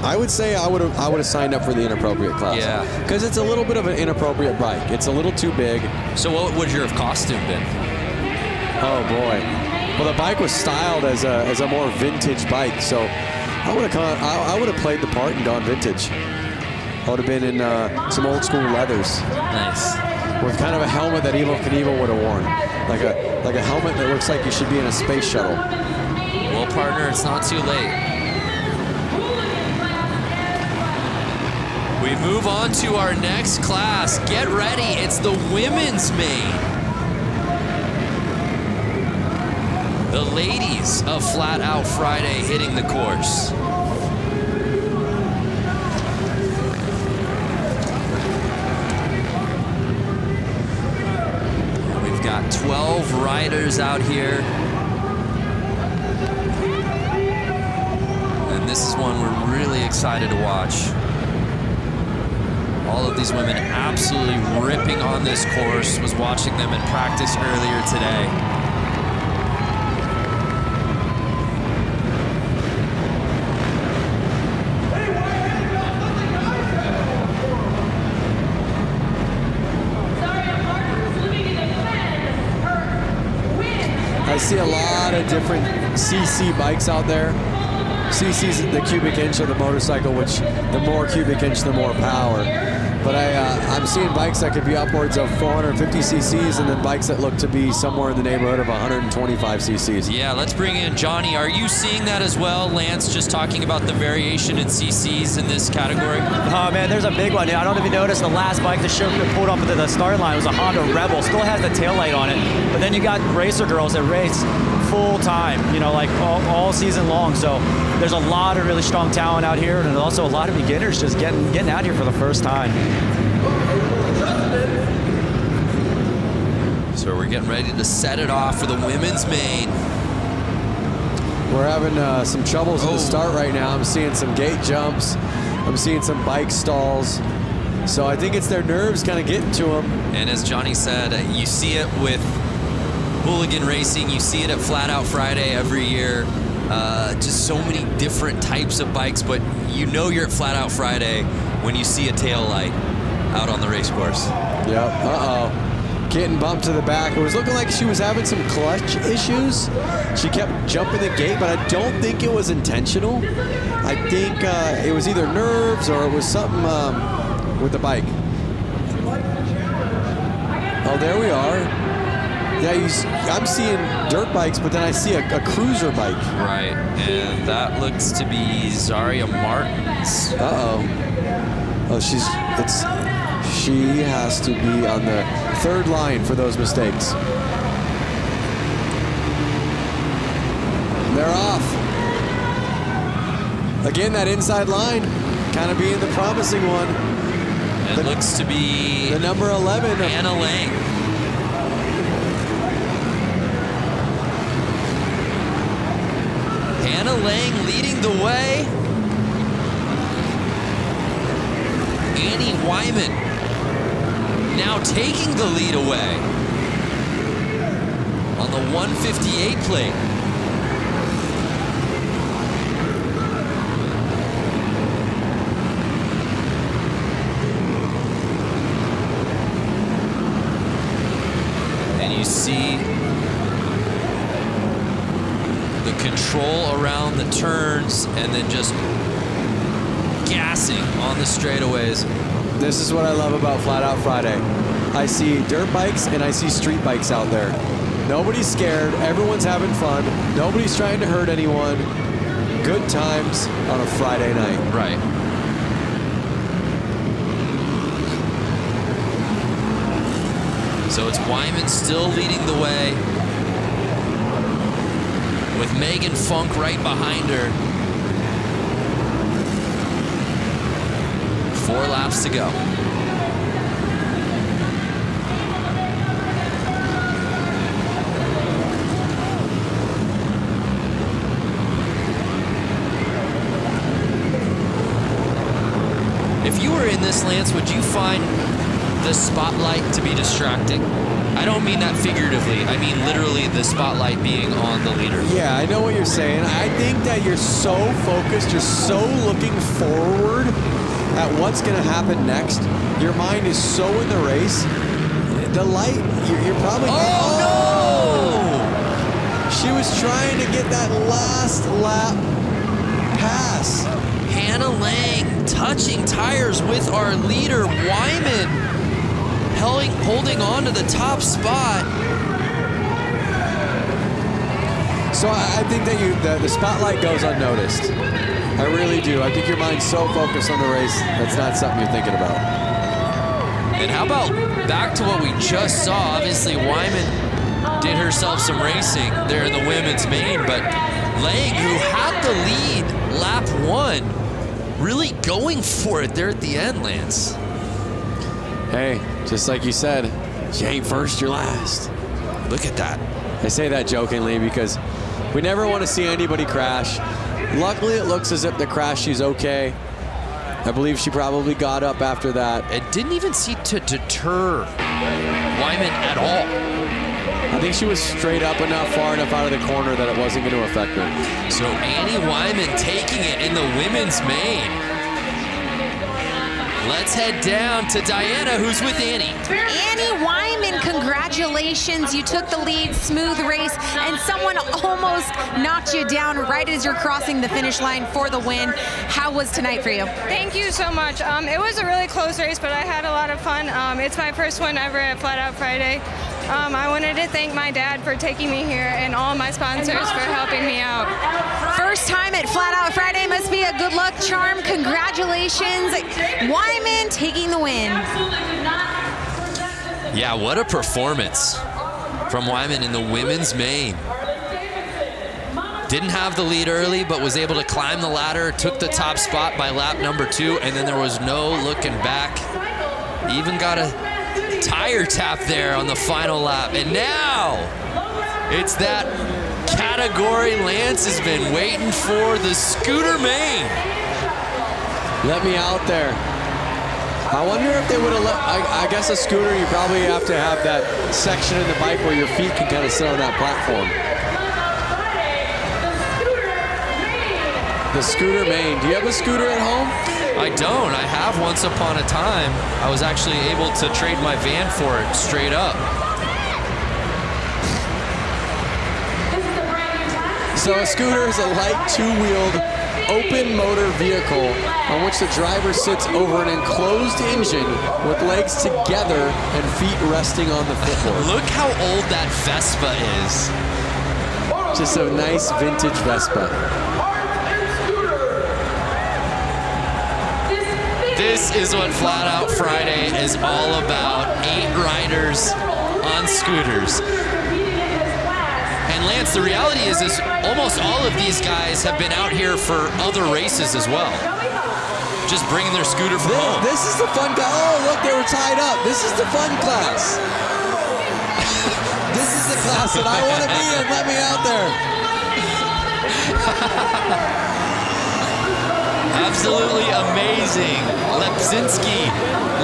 I would say I would have signed up for the Inappropriate class. Yeah. Because it's a little bit of an inappropriate bike. It's a little too big. So what would your costume been? Oh boy. Well, the bike was styled as a more vintage bike, so I would have played the part and gone vintage. I would have been in some old school leathers. Nice. With kind of a helmet that Evo Knievel would have worn. Like a helmet that looks like you should be in a space shuttle. Well, partner, it's not too late. We move on to our next class. Get ready, it's the women's main. The ladies of Flat Out Friday hitting the course. We've got 12 riders out here. And this is one we're really excited to watch. All of these women absolutely ripping on this course. Was watching them in practice earlier today. I see a lot of different CC bikes out there. CC's the cubic inch of the motorcycle, which the more cubic inch, the more power. But I'm seeing bikes that could be upwards of 450 cc's and then bikes that look to be somewhere in the neighborhood of 125 cc's. Yeah, let's bring in Johnny. Are you seeing that as well? Lance just talking about the variation in cc's in this category. Oh man, there's a big one. I don't know if you noticed the last bike that pulled up at the start line was a Honda Rebel. Still has the taillight on it. But then you got racer girls that race full time, you know, like all season long. So there's a lot of really strong talent out here, and also a lot of beginners just getting out here for the first time. So we're getting ready to set it off for the women's main. We're having some troubles in the start right now. I'm seeing some gate jumps. I'm seeing some bike stalls. So I think it's their nerves kind of getting to them. And as Johnny said, you see it with Hooligan Racing. You see it at Flat Out Friday every year. Just so many different types of bikes, but you know you're at Flat Out Friday when you see a tail light out on the race course. Yep, getting bumped to the back. It was looking like she was having some clutch issues. She kept jumping the gate, but I don't think it was intentional. I think it was either nerves or it was something with the bike. Oh, there we are. Yeah, I'm seeing dirt bikes, but then I see a cruiser bike. Right, and that looks to be Zaria Martins. Oh, she has to be on the third line for those mistakes. They're off. Again, that inside line kind of being the promising one. It looks to be the number 11, Anna Lang. Anna Lang leading the way. Annie Wyman now taking the lead away on the 158 plate. And you see the control around the turns and then just gassing on the straightaways. This is what I love about Flat Out Friday. I see dirt bikes and I see street bikes out there. Nobody's scared, everyone's having fun, nobody's trying to hurt anyone. Good times on a Friday night. Right. So it's Wyman still leading the way, with Megan Funk right behind her. 4 laps to go. If you were in this, Lance, would you find the spotlight to be distracting? I don't mean that figuratively. I mean literally the spotlight being on the leader. Yeah, I know what you're saying. I think that you're so focused, you're so looking forward at what's going to happen next. Your mind is so in the race. The light, you're probably... Oh, no! She was trying to get that last lap pass. Hannah Lang touching tires with our leader, Wyman, holding on to the top spot. So I think that the spotlight goes unnoticed. I really do. I think your mind's so focused on the race, that's not something you're thinking about. And how about back to what we just saw? Obviously, Wyman did herself some racing there in the women's main, but Lang, who had the lead lap 1, really going for it there at the end, Lance. Hey, just like you said, you ain't first, you're last. Look at that. I say that jokingly because we never want to see anybody crash. Luckily, it looks as if the crash, she's okay. I believe she probably got up after that. It didn't even seem to deter Wyman at all. I think she was straight up enough, far enough out of the corner that it wasn't going to affect her. So Annie Wyman taking it in the women's main. Let's head down to Diana, who's with Annie. Annie Wyman, congratulations. congratulations. You took the lead, smooth race, and someone almost knocked you down right as you're crossing the finish line for the win. How was tonight for you? Thank you so much. It was a really close race, but I had a lot of fun. It's my first one ever at Flat Out Friday. I wanted to thank my dad for taking me here and all my sponsors for helping me out. First time at Flat Out Friday must be a good luck charm. Congratulations, Wyman taking the win. Yeah, what a performance from Wyman in the women's main. Didn't have the lead early, but was able to climb the ladder, took the top spot by lap number 2, and then there was no looking back. Even got a tire tap there on the final lap. And now it's that category Lance has been waiting for, the scooter main. Let me out there. I wonder if they would have let, I guess a scooter, you probably have to have that section in the bike where your feet can kind of sit on that platform. The scooter main. Do you have a scooter at home? I don't. I have once upon a time. I was actually able to trade my van for it straight up. So a scooter is a light two-wheeled open motor vehicle on which the driver sits over an enclosed engine with legs together and feet resting on the footboard. Look how old that Vespa is. Just a nice vintage Vespa. This is what Flat Out Friday is all about. 8 riders on scooters. And Lance, the reality is almost all of these guys have been out here for other races as well. Just bringing their scooter from home. This is the fun guy. Oh, look, they were tied up. This is the fun class. This is the class that I want to be in. Let me out there. Absolutely amazing. Lepsinski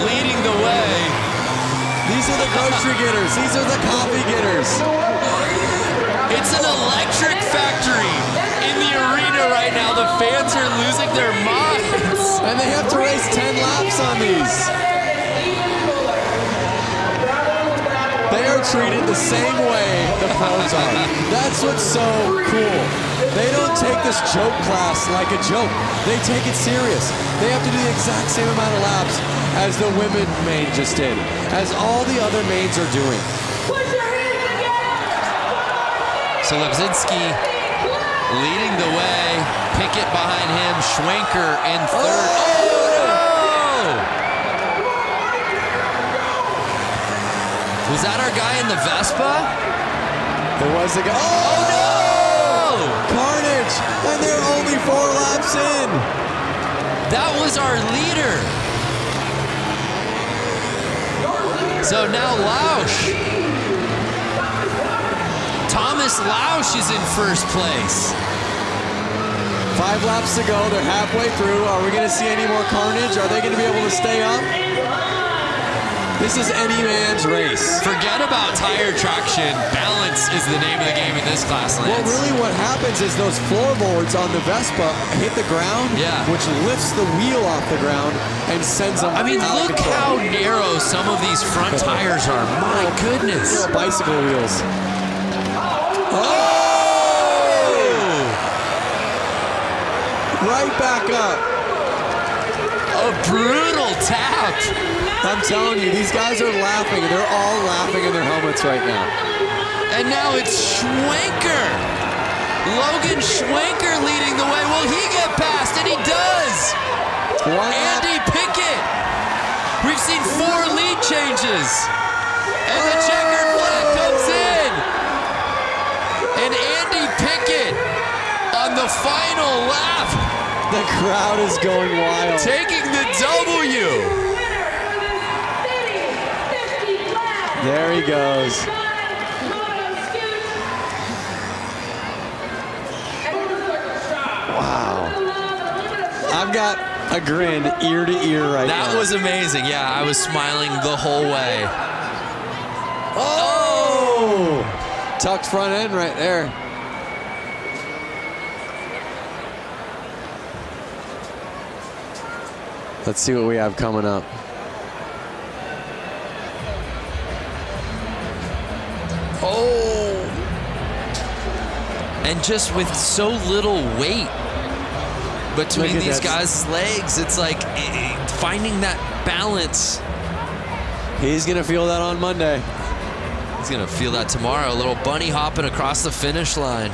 leading the way. These are the grocery getters. These are the coffee getters. It's an electric factory in the arena right now. The fans are losing their minds. And they have to race 10 laps on these. They are treated the same way the pros are. That's what's so cool. They don't take this joke class like a joke. They take it serious. They have to do the exact same amount of laps as the women main just did, as all the other mains are doing. So Lepsinski leading the way. Pickett behind him. Schwenker in third. Oh, no! Was that our guy in the Vespa? There was a guy. Oh, no! Carnage! And they're only 4 laps in. That was our leader. So now Lausch. Thomas Lausch is in first place. 5 laps to go. They're halfway through. Are we going to see any more carnage? Are they going to be able to stay up? This is any man's race. Forget about tire traction. Balance is the name of the game in this class, Lance. Well, really what happens is those floorboards on the Vespa hit the ground, which lifts the wheel off the ground and sends them I mean, look how narrow some of these front tires are. My goodness. Bicycle wheels. Oh! Right back up. A brutal tap. I'm telling you, these guys are laughing. They're all laughing in their helmets right now. And now it's Schwenker. Logan Schwenker leading the way. Will he get past? And he does. Andy Pickett. We've seen 4 lead changes. And the checkered flag comes in. And Andy Pickett on the final lap. The crowd is going wild. Taking the W. There he goes. Wow. I've got a grin ear to ear right now. That was amazing. Yeah, I was smiling the whole way. Oh! Tucked front end right there. Let's see what we have coming up. Oh! And just with so little weight between these guys' legs, it's like finding that balance. He's gonna feel that on Monday. He's gonna feel that tomorrow. A little bunny hopping across the finish line.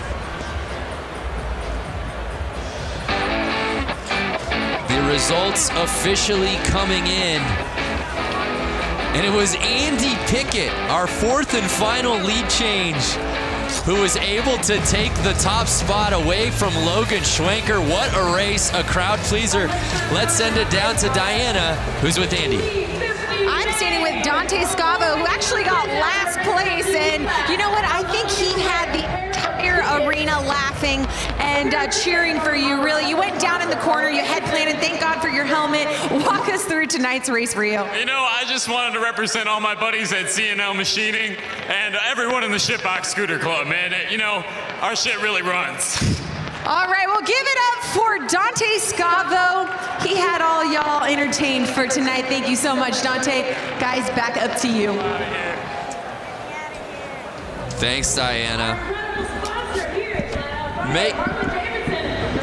The results officially coming in. And it was Andy Pickett, our fourth and final lead change, who was able to take the top spot away from Logan Schwenker. What a race, a crowd pleaser. Let's send it down to Diana, who's with Andy. I'm standing with Dante Scavo, who actually got last place. And you know what? I think he had the entire arena laughing and cheering for you, really. You went down in the corner, you head planted. Thank God for your helmet. Walk us through tonight's race for you. You know, I just wanted to represent all my buddies at C&L Machining and everyone in the Shitbox Scooter Club, man. You know, our shit really runs. All right, well, give it up for Dante Scavo. He had all y'all entertained for tonight. Thank you so much, Dante. Guys, back up to you. Thanks, Diana.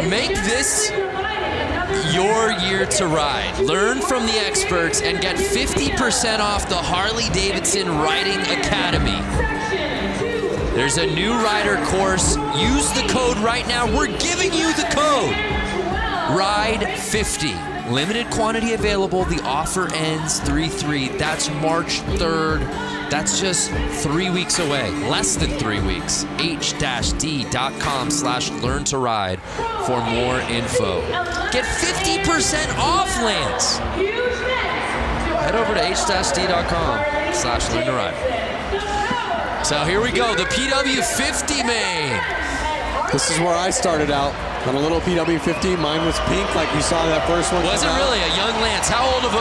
Make this your year to ride. Learn from the experts and get 50% off the Harley-Davidson Riding Academy. There's a new rider course. Use the code right now. We're giving you the code. RIDE50. Limited quantity available. The offer ends 3/3. That's March 3rd. That's just 3 weeks away. Less than 3 weeks. h-d.com/learn to ride for more info. Get 50% off, Lance. Head over to h-d.com/learn to ride. So here we go, the PW50 main. This is where I started out, on a little PW50. Mine was pink, like you saw that first one. Was it really? A young Lance. How old of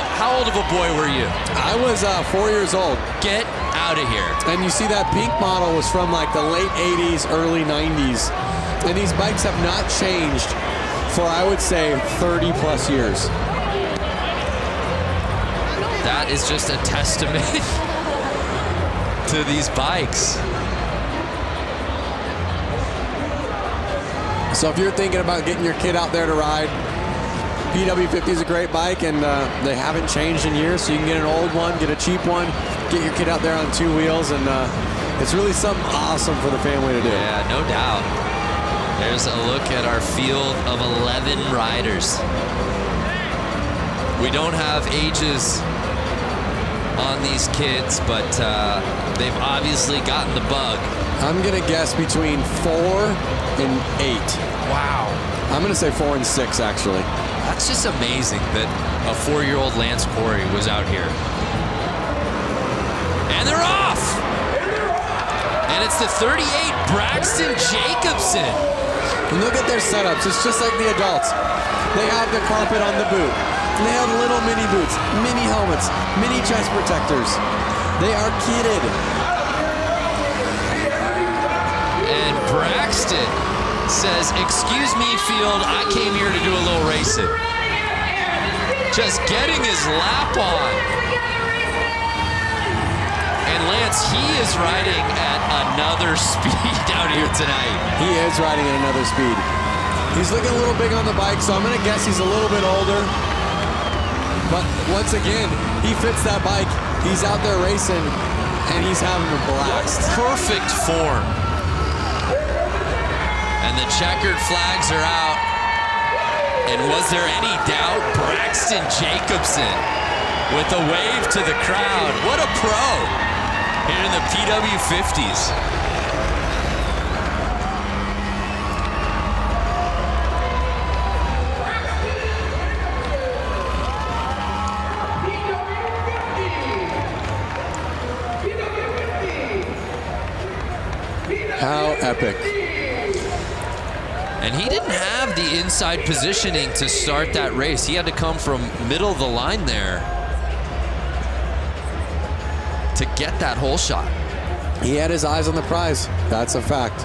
a boy were you? I was 4 years old. Get out of here. And you see that pink model was from like the late 80s, early 90s. And these bikes have not changed for, I would say, 30 plus years. That is just a testament to these bikes. So if you're thinking about getting your kid out there to ride, PW50 is a great bike, and they haven't changed in years, so you can get an old one, get a cheap one, get your kid out there on 2 wheels, and it's really something awesome for the family to do. Yeah, no doubt. There's a look at our field of 11 riders. We don't have ages on these kids, but they've obviously gotten the bug. I'm gonna guess between 4 and 8. Wow. I'm gonna say 4 and 6, actually. That's just amazing that a 4-year-old Lance Corey was out here. And they're off! And it's the 38 Braxton Jacobson. And look at their setups. It's just like the adults. They have the carpet on the boot. They have little mini boots, mini helmets, mini chest protectors. They are kitted. And Braxton says, "Excuse me, field, I came here to do a little racing." Just getting his lap on. And Lance, he is riding at another speed out here tonight. He is riding at another speed. He's looking a little big on the bike, so I'm gonna guess he's a little bit older. But once again, he fits that bike. He's out there racing, and he's having a blast. Perfect form. And the checkered flags are out. And was there any doubt? Braxton Jacobson with a wave to the crowd. What a pro here in the PW50s. How epic. And he didn't have the inside positioning to start that race. He had to come from middle of the line there to get that hole shot. He had his eyes on the prize. That's a fact.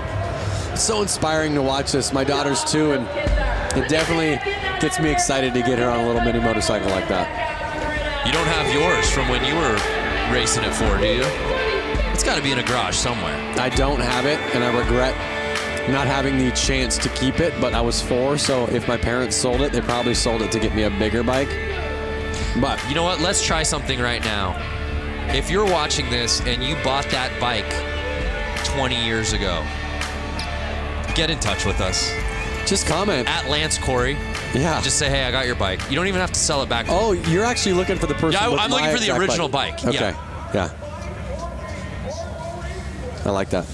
It's so inspiring to watch this. My daughter's 2, and it definitely gets me excited to get her on a little mini motorcycle like that. You don't have yours from when you were racing at 4, do you? It's got to be in a garage somewhere. I don't have it, and I regret not having the chance to keep it, but I was 4, so if my parents sold it, they probably sold it to get me a bigger bike. But you know what? Let's try something right now. If you're watching this and you bought that bike 20 years ago, get in touch with us. Just comment. At Lance Corey. Yeah. Just say, hey, I got your bike. You don't even have to sell it back. Oh, you're actually looking for the person. Yeah, with I'm looking for the original bike. Okay. Yeah. I like that.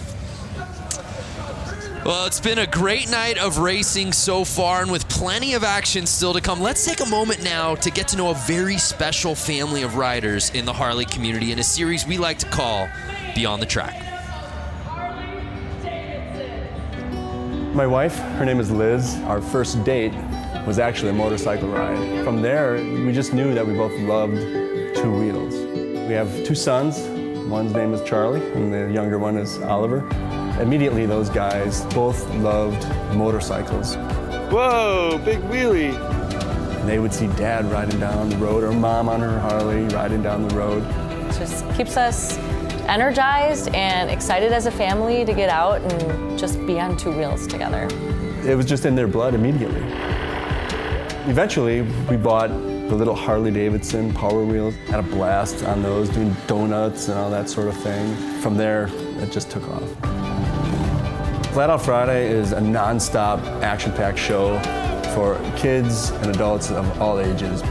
Well, it's been a great night of racing so far, and with plenty of action still to come. Let's take a moment now to get to know a very special family of riders in the Harley community in a series we like to call Beyond the Track. My wife, her name is Liz. Our first date was actually a motorcycle ride. From there, we just knew that we both loved two wheels. We have 2 sons. One's name is Charlie, and the younger one is Oliver. Immediately, those guys both loved motorcycles. Whoa, big wheelie. And they would see Dad riding down the road, or Mom on her Harley riding down the road. It just keeps us energized and excited as a family to get out and just be on 2 wheels together. It was just in their blood immediately. Eventually, we bought the little Harley-Davidson Power Wheels. Had a blast on those, doing donuts and all that sort of thing. From there, it just took off. Flat Out Friday is a non-stop, action-packed show for kids and adults of all ages.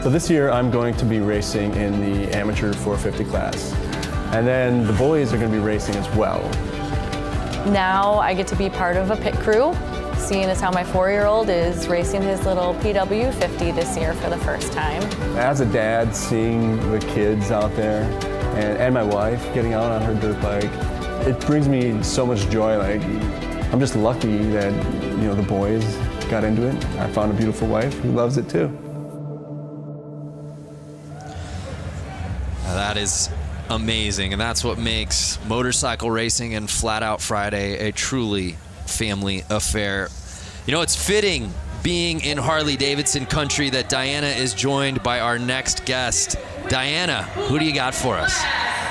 So this year, I'm going to be racing in the amateur 450 class. And then the boys are going to be racing as well. Now I get to be part of a pit crew, seeing as how my 4-year-old is racing his little PW50 this year for the first time. As a dad, seeing the kids out there and my wife getting out on her dirt bike, it brings me so much joy. Like, I'm just lucky that, you know, the boys got into it. I found a beautiful wife who loves it too. Now that is amazing, and that's what makes motorcycle racing and Flat Out Friday a truly family affair. You know, it's fitting, being in Harley-Davidson country, that Diana is joined by our next guest. Diana, who do you got for us?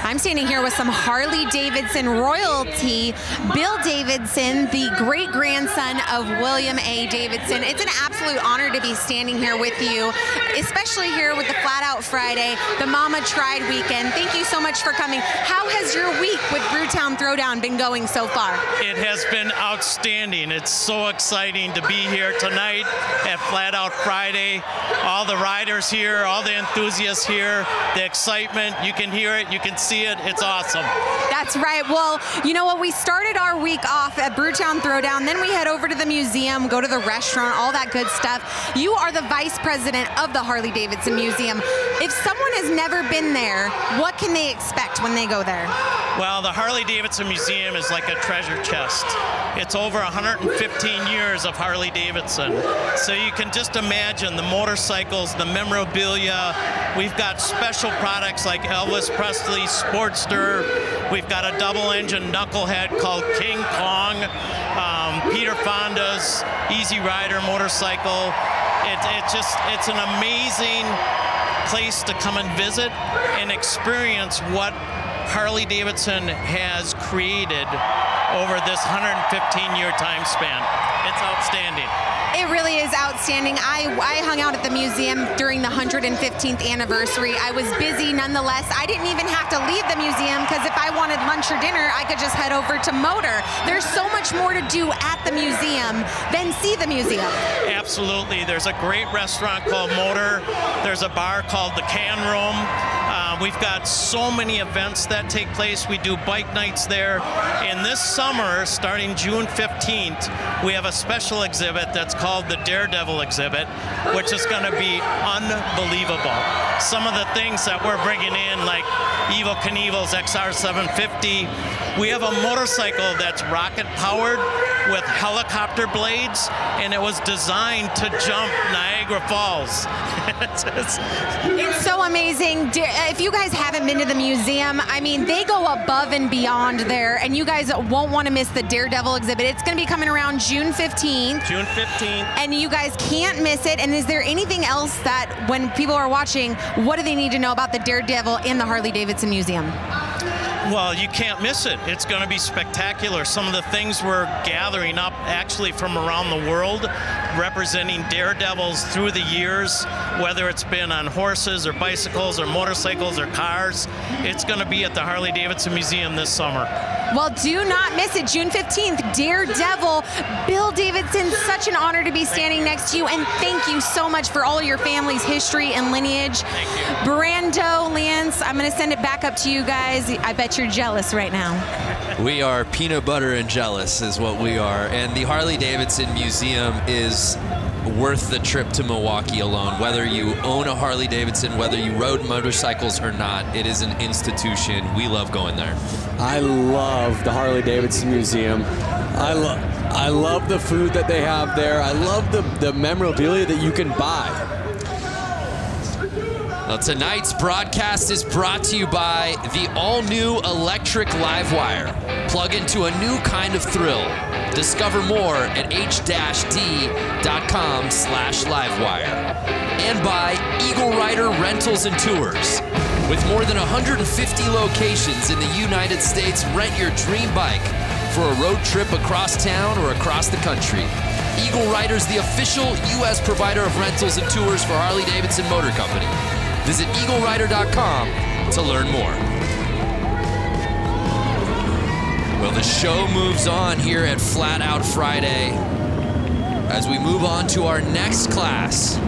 I'm standing here with some Harley-Davidson royalty. Bill Davidson, the great-grandson of William A. Davidson. It's an absolute honor to be standing here with you, especially here with the Flat Out Friday, the Mama Tried weekend. Thank you so much for coming. How has your week with Brewtown Throwdown been going so far? It has been outstanding. It's so exciting to be here tonight at Flat Out Friday. All the riders here, all the enthusiasts here, the excitement, you can hear it, you can see it. It's awesome. That's right. Well, you know what? We started our week off at Brewtown Throwdown, then we head over to the museum, go to the restaurant, all that good stuff. You are the vice president of the Harley-Davidson Museum. If someone has never been there, what can they expect when they go there? Well, the Harley-Davidson Museum is like a treasure chest. It's over 115 years of Harley-Davidson. So you can just imagine the motorcycles, the memorabilia. We've got special products like Elvis Presley's Sportster. We've got a double-engine knucklehead called King Kong. Peter Fonda's Easy Rider motorcycle. It's an amazing place to come and visit and experience what Harley-Davidson has created over this 115-year time span. It's outstanding. It really is outstanding. I hung out at the museum during the 115th anniversary. I was busy nonetheless. I didn't even have to leave the museum because if I wanted lunch or dinner, I could just head over to Motor. There's so much more to do at the museum than see the museum. Absolutely. There's a great restaurant called Motor. There's a bar called the Can Room. We've got so many events that take place. We do bike nights there. And this summer, starting June 15th, we have a special exhibit that's called the Daredevil exhibit, which is going to be unbelievable. Some of the things that we're bringing in, like Evel Knievel's XR 750. We have a motorcycle that's rocket powered with helicopter blades, and it was designed to jump Niagara Falls. It's so amazing. If you guys haven't been to the museum, I mean, they go above and beyond there, and you guys won't want to miss the Daredevil exhibit. It's going to be coming around June 15th. June 15th. And you guys can't miss it. And is there anything else that when people are watching, what do they need to know about the Daredevil in the Harley-Davidson Museum? Well, you can't miss it. It's going to be spectacular. Some of the things we're gathering up actually from around the world, representing daredevils through the years, whether it's been on horses or bicycles or motorcycles or cars. It's going to be at the Harley-Davidson Museum this summer. Well, do not miss it. June 15th, Daredevil. Bill Davidson, such an honor to be standing next to you, and thank you so much for all of your family's history and lineage. Thank you. Brando, Lance, I'm going to send it back up to you guys. I bet you're jealous right now. We are peanut butter and jealous is what we are. And the Harley-Davidson Museum is worth the trip to Milwaukee alone. Whether you own a Harley-Davidson, whether you rode motorcycles or not, it is an institution. We love going there. I love the Harley-Davidson Museum. I love the food that they have there. I love the memorabilia that you can buy. Well, tonight's broadcast is brought to you by the all-new electric Livewire. Plug into a new kind of thrill. Discover more at h-d.com/livewire. And by Eagle Rider Rentals and Tours. With more than 150 locations in the United States, rent your dream bike for a road trip across town or across the country. Eagle Rider's the official U.S. provider of rentals and tours for Harley-Davidson Motor Company. Visit eaglerider.com to learn more. Well, the show moves on here at Flat Out Friday as we move on to our next class.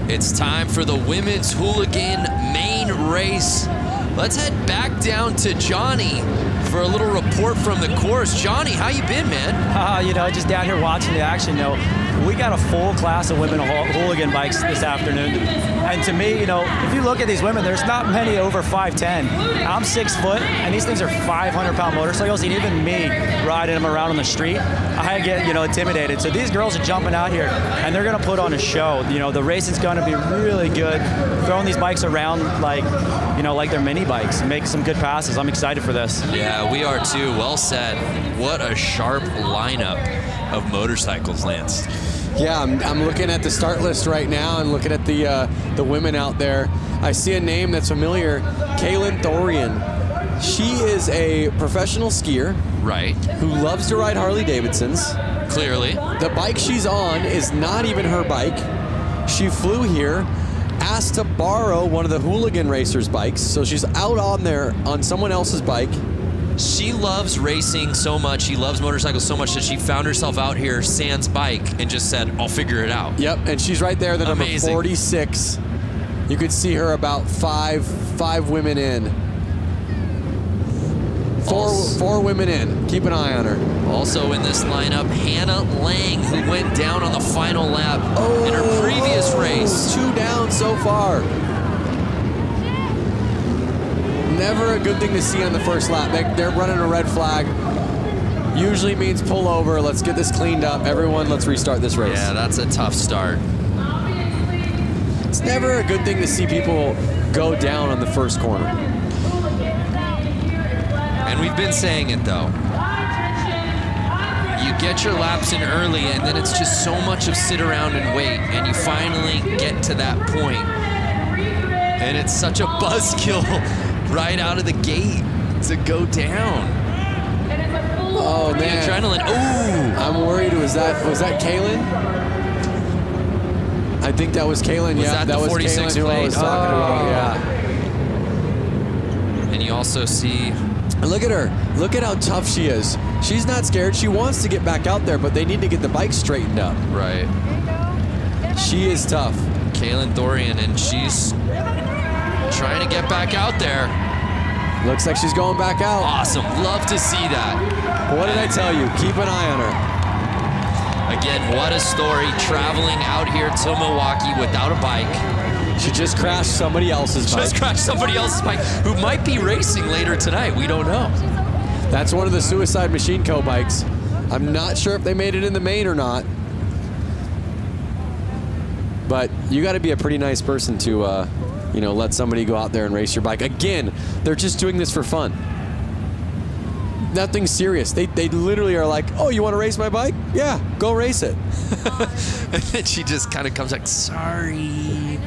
It's time for the women's Hooligan main race. Let's head back down to Johnny for a little report from the course. Johnny, how you been, man? You know, just down here watching the action. You know, we got a full class of women Hooligan bikes this afternoon. And to me, you know, if you look at these women, there's not many over 5'10". I'm 6 foot, and these things are 500-pound motorcycles, and even me riding them around on the street, I get, you know, intimidated. So these girls are jumping out here, and they're going to put on a show. You know, the race is going to be really good. Throwing these bikes around like, you know, like they're mini bikes and make some good passes. I'm excited for this. Yeah, we are too. Well said. What a sharp lineup of motorcycles, Lance. Yeah, I'm looking at the start list right now and looking at the women out there. I see a name that's familiar, Kaylin Thorian. She is a professional skier. Right. Who loves to ride Harley-Davidsons. Clearly. The bike she's on is not even her bike. She flew here, asked to borrow one of the Hooligan racers' bikes, so she's out on there on someone else's bike. She loves racing so much, she loves motorcycles so much that she found herself out here, sans bike, and just said, I'll figure it out. Yep, and she's right there, the number 46. You could see her about five women in. Four women in. Keep an eye on her. Also in this lineup, Hannah Lang, who went down on the final lap in her previous race. 2 down so far. Never a good thing to see on the first lap. They're running a red flag. Usually means pull over. Let's get this cleaned up. Everyone, let's restart this race. Yeah, that's a tough start. It's never a good thing to see people go down on the first corner. And we've been saying it, though. You get your laps in early, and then it's just so much of sit around and wait, and you finally get to that point. And it's such a buzzkill right out of the gate to go down. Oh, the man. adrenaline. Ooh. I'm worried. Was that Kaylin? I think that was Kaylin. Was yeah, that was 46 Kaylin who I was talking about. Yeah. And you also see. Look at her. Look at how tough she is. She's not scared. She wants to get back out there, but they need to get the bike straightened up. Right. She is tough. Kaylin Thorian, and she's trying to get back out there. Looks like she's going back out. Awesome. Love to see that. What did I tell you? Keep an eye on her. Again, what a story, traveling out here to Milwaukee without a bike. She just crashed somebody else's bike. Just crashed somebody else's bike who might be racing later tonight. We don't know. That's one of the Suicide Machine Co. bikes. I'm not sure if they made it in the main or not. But you got to be a pretty nice person to, you know, let somebody go out there and race your bike. Again, they're just doing this for fun. Nothing serious. They literally are like, oh, you want to race my bike? Yeah, go race it. And then she just kind of comes like, sorry.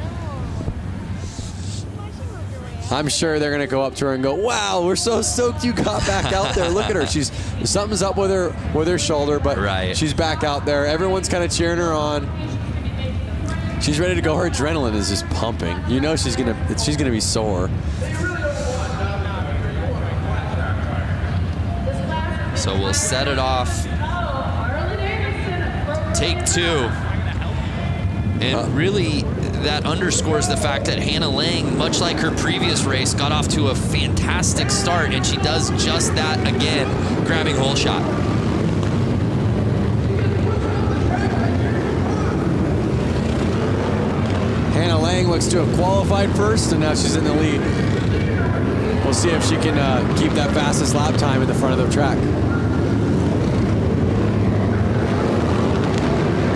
I'm sure they're going to go up to her and go, wow, we're so stoked you got back out there. Look at her. Something's up with her shoulder, but she's back out there. Everyone's kind of cheering her on. She's ready to go. Her adrenaline is just pumping. You know she's gonna be sore. So we'll set it off. Take 2. And really, that underscores the fact that Hannah Lang, much like her previous race, got off to a fantastic start, and she does just that again, grabbing hole shot. Hannah Lang looks to have qualified first, and now she's in the lead. We'll see if she can keep that fastest lap time in the front of the track.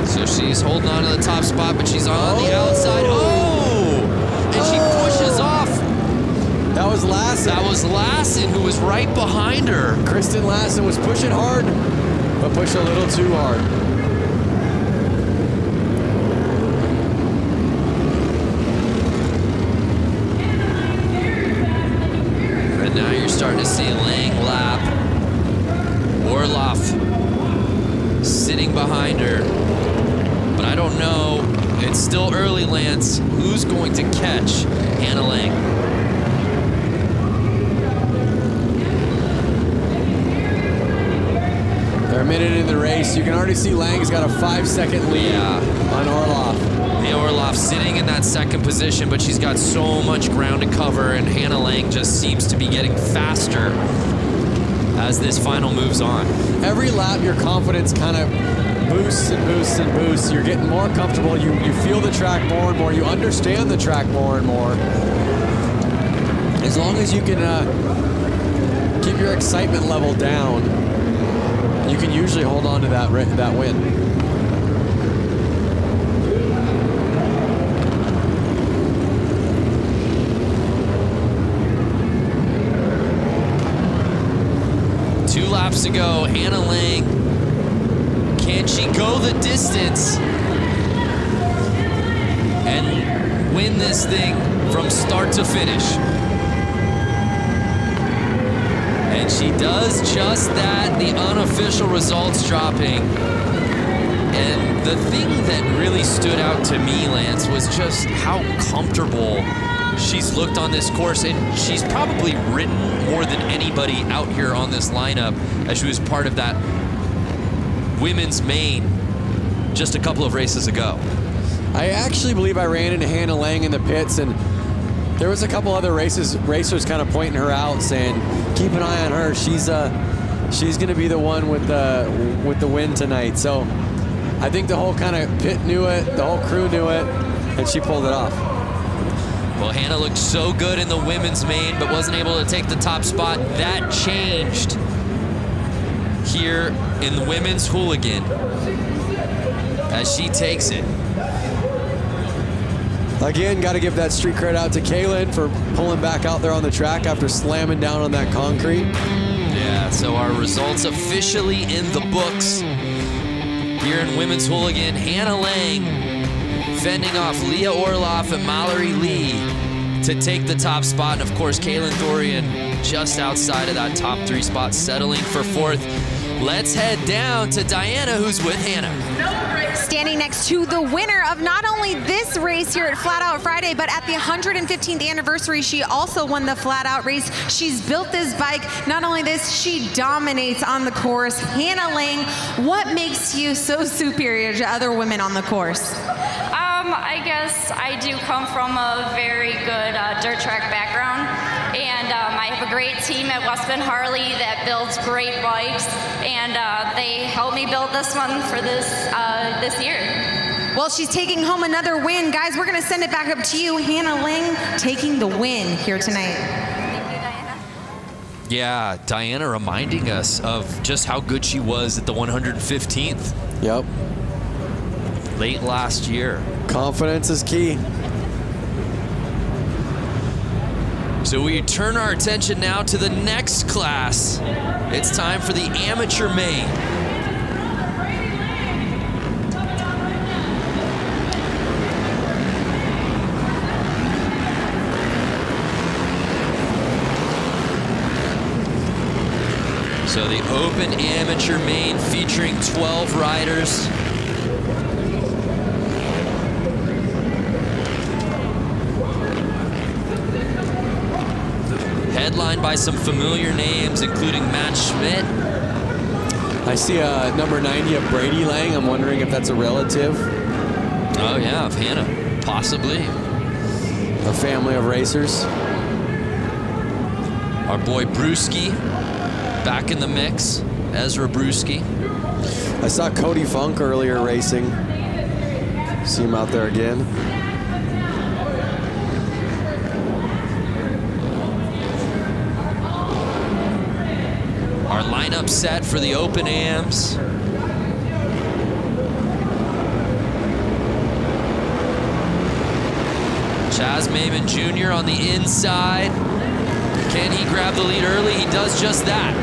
So she's holding on to the top spot, but she's on the outside. Oh! And she pushes off. That was Lassen. That was Lassen, who was right behind her. Kristen Lassen was pushing hard, but pushed a little too hard. And now you're starting to see Lang lap. Orloff sitting behind her. But I don't know, it's still early, Lance, who's going to catch Hannah Lang? They're a minute in the race. You can already see Lang's got a 5-second lead on Orloff. Mia Orloff sitting in that second position, but she's got so much ground to cover, and Hannah Lang just seems to be getting faster as this final moves on. Every lap, your confidence kind of boosts and boosts and boosts. You're getting more comfortable. You feel the track more and more. You understand the track more and more. As long as you can keep your excitement level down, you can usually hold on to that win. Two laps to go. Hannah Lang, can she go the distance and win this thing from start to finish? And she does just that, the unofficial results dropping. And the thing that really stood out to me, Lance, was just how comfortable she's looked on this course, and she's probably ridden more than anybody out here on this lineup as she was part of that women's main just a couple of races ago. I actually believe I ran into Hannah Lang in the pits, and there was a couple other racers kind of pointing her out, saying, keep an eye on her. She's going to be the one with the win tonight. So I think the whole kind of pit knew it, the whole crew knew it, and she pulled it off. Well, Hannah looked so good in the women's main, but wasn't able to take the top spot. That changed here in the women's Hooligan as she takes it. Again, got to give that street cred out to Kaylin for pulling back out there on the track after slamming down on that concrete. Yeah, so our results officially in the books here in women's Hooligan. Hannah Lang fending off Leah Orloff and Mallory Lee to take the top spot. And of course, Kaylin Thorian just outside of that top 3 spot, settling for 4th. Let's head down to Diana, who's with Hannah. Standing next to the winner of not only this race here at Flat Out Friday, but at the 115th anniversary, she also won the Flat Out race. She's built this bike. Not only this, she dominates on the course. Hannah Lang, what makes you so superior to other women on the course? I guess I do come from a very good dirt track background, and I have a great team at Westman Harley that builds great bikes, and they helped me build this one for this year. Well, she's taking home another win. Guys, we're going to send it back up to you. Hannah Lang taking the win here tonight. Yeah, Diana reminding us of just how good she was at the 115th. Yep. Late last year. Confidence is key. So we turn our attention now to the next class. It's time for the amateur main. So the Open Amateur Main featuring 12 riders. Headlined by some familiar names, including Matt Schmidt. I see a number 90 of Brady Lang. I'm wondering if that's a relative. Oh yeah, of Hannah, possibly. A family of racers. Our boy Brewski, back in the mix. Ezra Brewski. I saw Cody Funk earlier racing. See him out there again. Our lineup set for the Open Ams. Chaz Maimon Jr. on the inside. Can he grab the lead early? He does just that.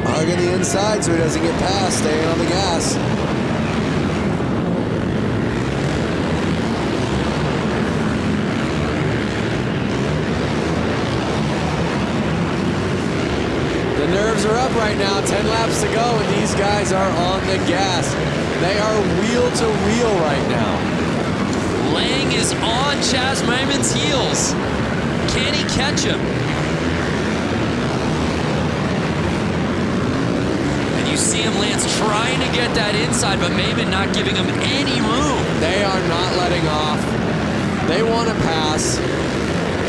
Hugging the inside so he doesn't get past, staying on the gas. The nerves are up right now, 10 laps to go, and these guys are on the gas. They are wheel to wheel right now. Lang is on Chaz Maimon's heels. Can he catch him? And you see him, Lance, trying to get that inside, but Maimon not giving him any room. They are not letting off. They want to pass.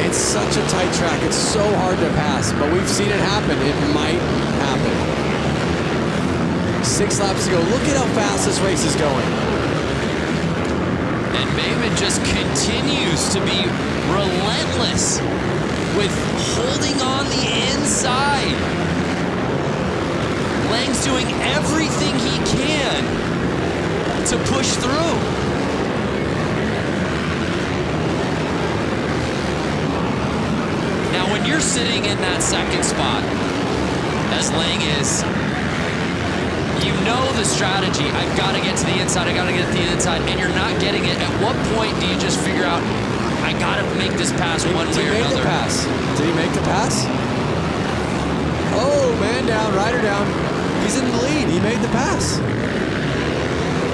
It's such a tight track. It's so hard to pass, but we've seen it happen. It might happen. 6 laps to go. Look at how fast this race is going. And Maimon just continues to be relentless with holding on the inside. Lang's doing everything he can to push through. Now, when you're sitting in that second spot, as Lang is, you know the strategy. I've got to get to the inside. I got to get to the inside, and you're not getting it. At what point do you just figure out, I got to make this pass one way or another? Did he make the pass? Did he make the pass? Oh, man down, rider down. He's in the lead. He made the pass.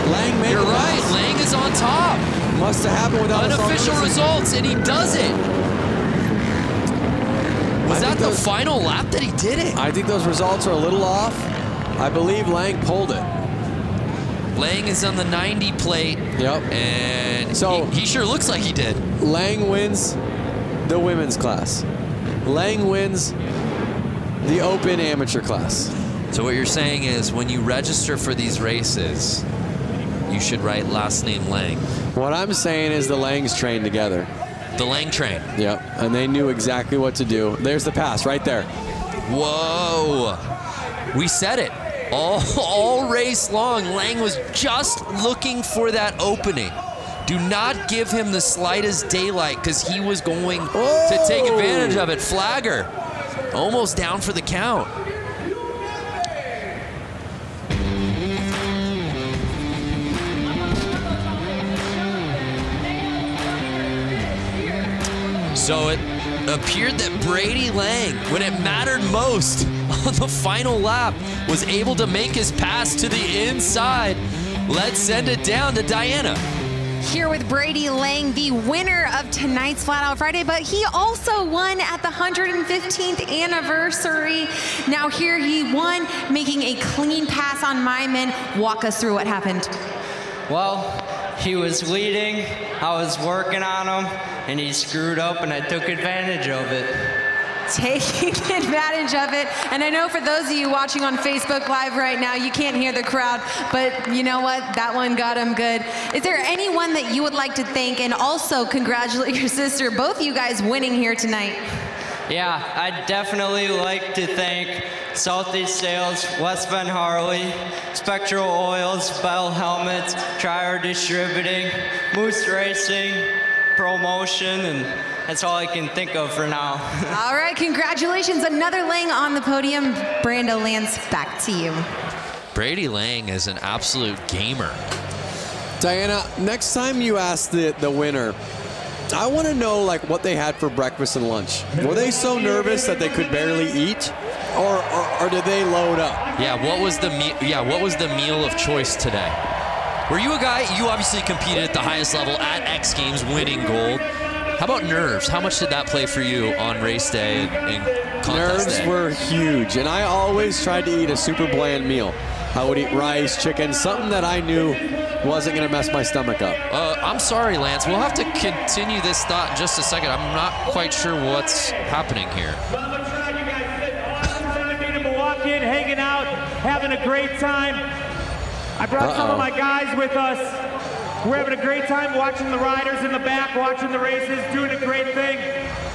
Lang made the pass. You're right. Lang is on top. Must have happened without unofficial results, and he does it. Was that the final lap that he did it? I think those results are a little off. I believe Lang pulled it. Lang is on the 90 plate. Yep. And so he sure looks like he did. Lang wins the women's class. Lang wins the Open Amateur class. So what you're saying is when you register for these races, you should write last name Lang. What I'm saying is the Langs trained together. The Lang train. Yep, and they knew exactly what to do. There's the pass right there. Whoa. We said it. All race long, Lang was just looking for that opening. Do not give him the slightest daylight because he was going to take advantage of it. Flagger, almost down for the count. So it appeared that Brady Lang, when it mattered most on the final lap, was able to make his pass to the inside. Let's send it down to Diana. Here with Brady Lang, the winner of tonight's Flat Out Friday, but he also won at the 115th anniversary. Now here he won, making a clean pass on Maimon. Walk us through what happened. Well, he was leading, I was working on him, and he screwed up and I took advantage of it. Taking advantage of it. And I know for those of you watching on Facebook Live right now, you can't hear the crowd, but you know what? That one got him good. Is there anyone that you would like to thank and also congratulate your sister, both of you guys winning here tonight? Yeah, I'd definitely like to thank Southeast Sales, West Bend Harley, Spectral Oils, Bell Helmets, Trier Distributing, Moose Racing, Promotion, and that's all I can think of for now. All right, congratulations. Another Lang on the podium. Brando Lance, back to you. Brady Lang is an absolute gamer. Diana, next time you ask the winner, I want to know like what they had for breakfast and lunch. Were they so nervous that they could barely eat? or did they load up? Yeah, what was the meal of choice today? Were you a guy, you obviously competed at the highest level at X Games, winning gold. How about nerves? How much did that play for you on race day and contest Nerves day? were huge, and I always tried to eat a super bland meal. I would eat rice, chicken, something that I knew wasn't going to mess my stomach up. I'm sorry, Lance. We'll have to continue this thought in just a second. I'm not quite sure what's happening here. Milwaukee, hanging out, having a great time. I brought some of my guys with us. We're having a great time watching the riders in the back, watching the races, doing a great thing.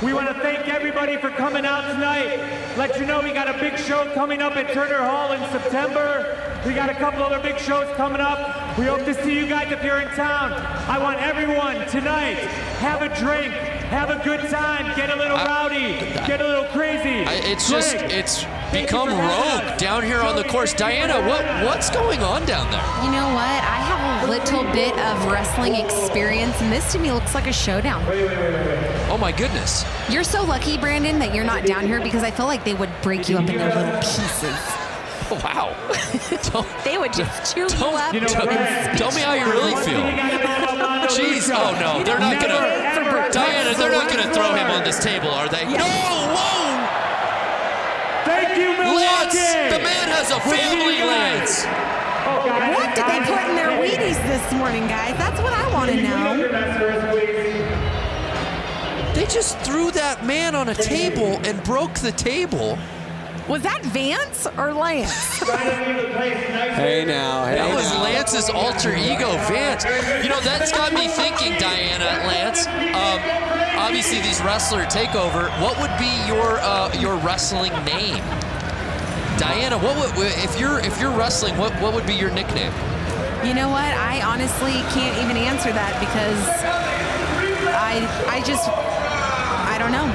We want to thank everybody for coming out tonight. Let you know we got a big show coming up at Turner Hall in September. We got a couple other big shows coming up. We hope to see you guys if you're in town. I want everyone tonight, have a drink, have a good time, get a little rowdy, get a little crazy. It's become rogue down here on the course. Diana, what's going on down there? You know what? I have a little bit of wrestling experience, and this to me looks like a showdown. Oh my goodness. You're so lucky, Brandon, that you're not down here because I feel like they would break you up into little pieces. Oh, wow. They would just chew you up. Tell me how you really feel. Jeez, oh no, they're not gonna, Diana, they're not gonna throw him on this table, are they? No, whoa! Thank you, Milwaukee! Lance, the man has a family, Lance. What did they put in their Wheaties this morning, guys? That's what I want to know. They just threw that man on a table and broke the table. Was that Vance or Lance? Hey now, hey that was now. Lance's alter ego, Vance. You know, that's got me thinking, Diana, Lance. Obviously, these wrestler takeover. What would be your wrestling name? Diana, what would, if you're wrestling, what would be your nickname? You know what? I honestly can't even answer that because I don't know.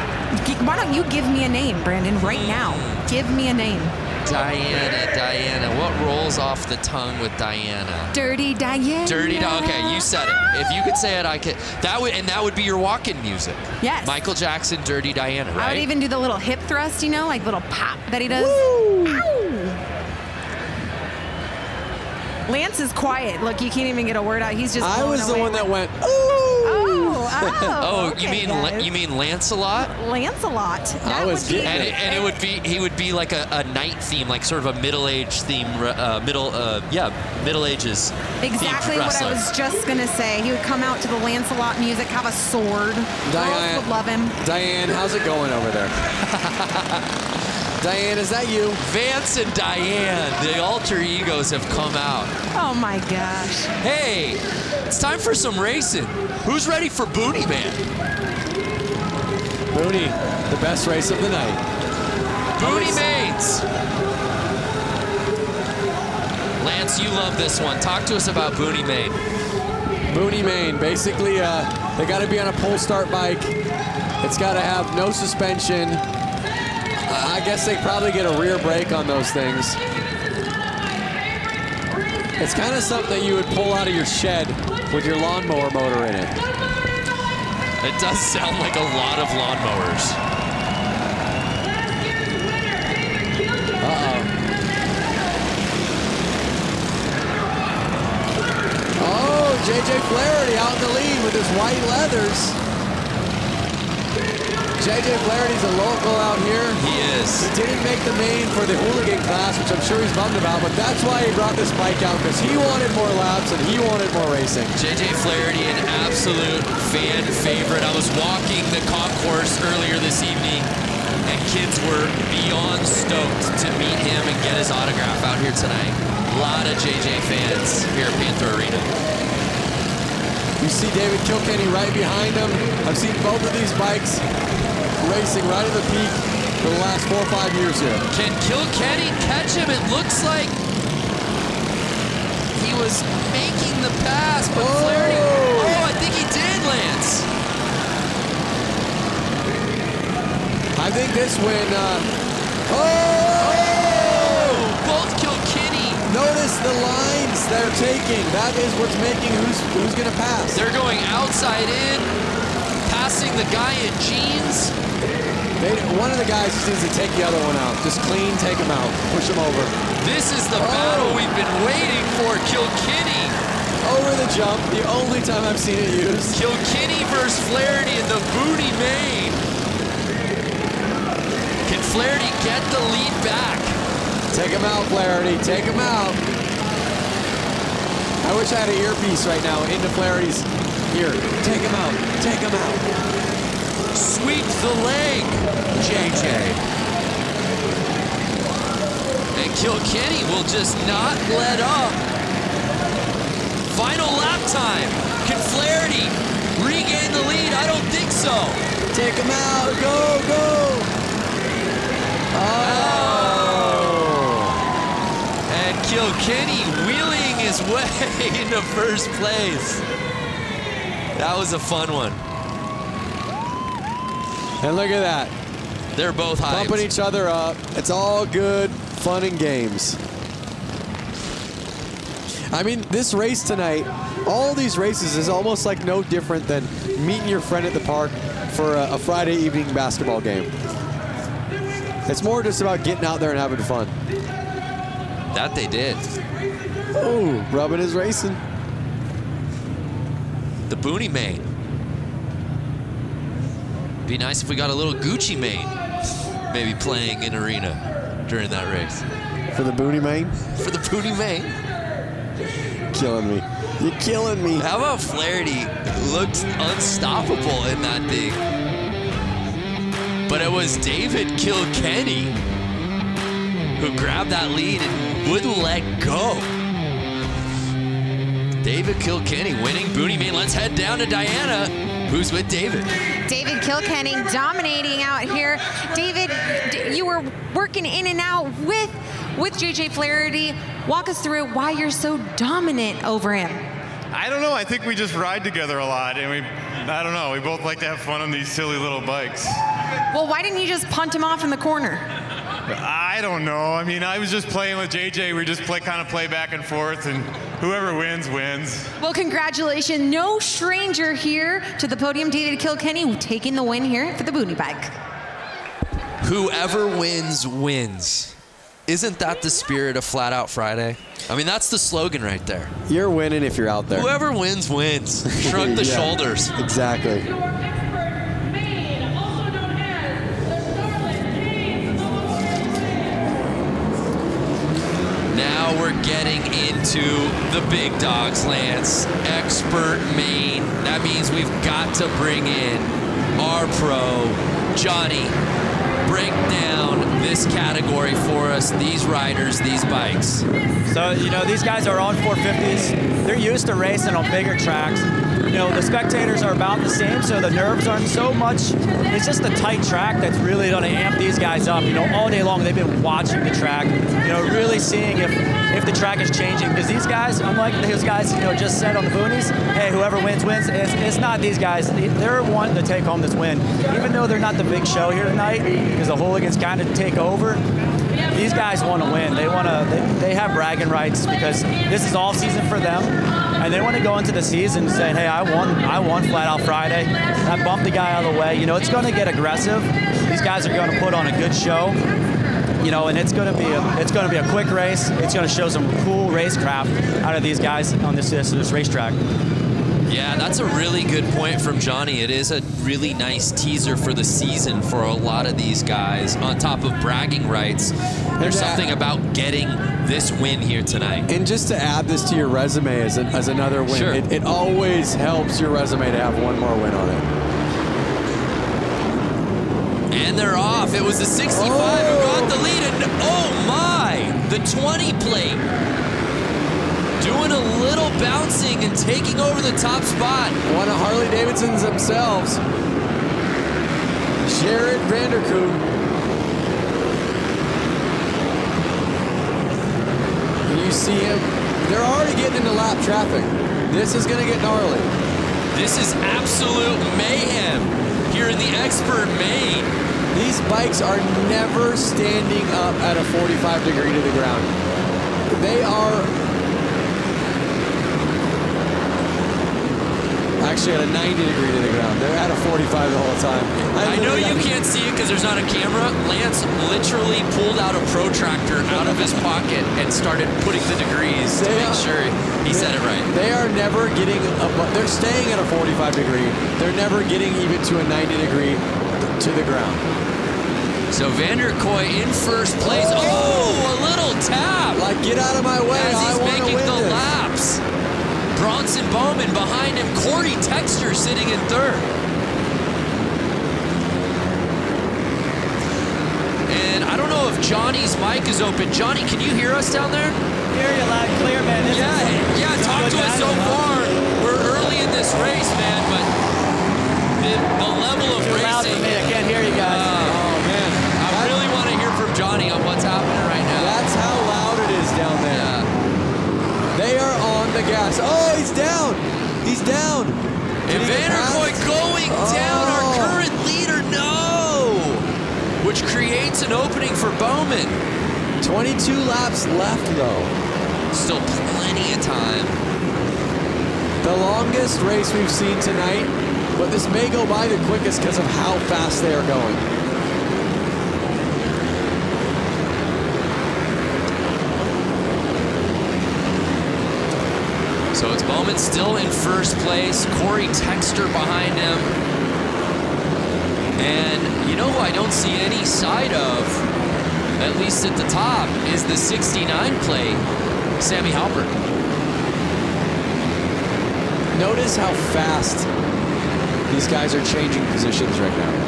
Why don't you give me a name, Brandon, right now? Give me a name. Diana. What rolls off the tongue with Diana? Dirty Diana. Okay, you said it. If you could say it, I could. That would be your walk-in music. Yes. Michael Jackson, Dirty Diana, right? I would even do the little hip thrust, you know, like little pop that he does. Woo! Ow! Lance is quiet. Look, you can't even get a word out. He's just. I was the one that went, ooh! Oh, okay, you mean Lancelot? Lancelot. I was getting it. And he would be like a knight theme, like sort of a middle-aged theme, Middle Ages. Exactly what I was just gonna say. He would come out to the Lancelot music, have a sword. Girls would love him. Diane, how's it going over there? Diane, is that you? Vance and Diane, the alter egos have come out. Oh my gosh. Hey, it's time for some racing. Who's ready for Boonie, man? Boonie, the best race of the night. Boonie Mains. Lance, you love this one. Talk to us about Boonie Main. Boonie Main, basically, they got to be on a pull start bike. It's got to have no suspension. I guess they probably get a rear brake on those things. It's kind of something that you would pull out of your shed with your lawnmower motor in it. It does sound like a lot of lawnmowers. Uh-oh. Oh, JJ Flaherty out in the lead with his white leathers. JJ Flaherty's a local out here. He is. He didn't make the main for the Hooligan class, which I'm sure he's bummed about, but that's why he brought this bike out, because he wanted more laps and he wanted more racing. JJ Flaherty, an absolute fan favorite. I was walking the concourse earlier this evening, and kids were beyond stoked to meet him and get his autograph out here tonight. A lot of JJ fans here at Panther Arena. You see David Kilkenny right behind him. I've seen both of these bikes racing right at the peak for the last 4 or 5 years here. Can Kilkenny catch him? It looks like he was making the pass, but Flaherty, I think he did, Lance. I think this win, both Kilkenny. Notice the lines they're taking. That is what's making who's gonna pass. They're going outside in, passing the guy in jeans. One of the guys just needs to take the other one out. Just clean, take him out, push him over. This is the battle we've been waiting for. Kilkenny. Over the jump, the only time I've seen it used. Kilkenny versus Flaherty in the Boonie main. Can Flaherty get the lead back? Take him out, Flaherty, take him out. I wish I had an earpiece right now into Flaherty's ear. Take him out, take him out. Sweep the leg, JJ. And Kilkenny will just not let up. Final lap time. Can Flaherty regain the lead? I don't think so. Take him out, go, go. Oh. And Kilkenny wheeling his way into first place. That was a fun one. And look at that. They're both hyped. Bumping each other up. It's all good fun and games. I mean, this race tonight, all these races is almost like no different than meeting your friend at the park for a Friday evening basketball game. It's more just about getting out there and having fun. That they did. Oh, rubbing is racing. The Boonie main. Be nice if we got a little Gucci main maybe playing in arena during that race. For the Boonie main? For the Boonie main. Killing me. You're killing me. How about Flaherty looked unstoppable in that thing? But it was David Kilkenny who grabbed that lead and wouldn't let go. David Kilkenny winning Boonie main. Let's head down to Diana, who's with David. David Kilkenny dominating out here. David, you were working in and out with JJ Flaherty. Walk us through why you're so dominant over him. I don't know. I think we just ride together a lot, and I don't know. We both like to have fun on these silly little bikes. Well, why didn't you just punt him off in the corner? I don't know. I mean, I was just playing with JJ. We just kind of play back and forth, and whoever wins, wins. Well, congratulations. No stranger here to the podium. David Kilkenny taking the win here for the Boonie bike. Whoever wins, wins. Isn't that the spirit of Flat Out Friday? I mean, that's the slogan right there. You're winning if you're out there. Whoever wins, wins. Shrug the shoulders. Exactly. Now we're getting into the big dogs, Lance. Expert main. That means we've got to bring in our pro, Johnny. Break down this category for us, these riders, these bikes. So, you know, these guys are on 450s. They're used to racing on bigger tracks. You know, the spectators are about the same, so the nerves aren't so much. It's just the tight track that's really going to amp these guys up. You know, all day long they've been watching the track, you know, really seeing if the track is changing. Because these guys, unlike those guys, you know, just said on the Boonies, hey, whoever wins, wins. It's not these guys. They're wanting to take home this win. Even though they're not the big show here tonight, because the Hooligans kind of take over, these guys want to win. They have bragging rights because this is all season for them, and they want to go into the season saying, hey, I won Flat Out Friday. I bumped the guy out of the way. You know, it's going to get aggressive. These guys are going to put on a good show. You know, and it's going to be a quick race. It's going to show some cool racecraft out of these guys on this racetrack. Yeah, that's a really good point from Johnny. It is a really nice teaser for the season for a lot of these guys. On top of bragging rights, there's something about getting this win here tonight. And just to add this to your resume as another win, sure. it always helps your resume to have one more win on it. And they're off. It was the 65 who got the lead, and oh my, the 20 plate. Doing a little bouncing and taking over the top spot. One of Harley-Davidson's themselves. Jared Vanderkoop. You see him. They're already getting into lap traffic. This is going to get gnarly. This is absolute mayhem here in the expert main. These bikes are never standing up at a 45 degree to the ground. actually at a 90 degree to the ground. They're at a 45 the whole time. I know you can't see it because there's not a camera. Lance literally pulled out a protractor out of his pocket and started putting the degrees to make sure he said it right. They are never getting, they're staying at a 45 degree. They're never getting even to a 90 degree to the ground. So Vanderkoy in first place. Oh, a little tap. Like, get out of my way. As he's making the this. laps. Bronson Bowman behind him. Corey Texter sitting in third. And I don't know if Johnny's mic is open. Johnny, can you hear us down there? Hear you loud and clear, man. Yeah, talk to us so far. We're early in this race, man, but the level of racing. Loud for me. I can't hear you guys. I really want to hear from Johnny on what's happening right now. That's how loud it is down there. Yeah. They are on the gas. Oh, he's down. He's down. And Vanderkoy going down, our current leader, no! Which creates an opening for Bowman. 22 laps left, though. Still plenty of time. The longest race we've seen tonight, but this may go by the quickest because of how fast they are going. So it's Bowman still in first place. Corey Texter behind him. And you know who I don't see any side of, at least at the top, is the 69 plate, Sammy Halpert. Notice how fast these guys are changing positions right now.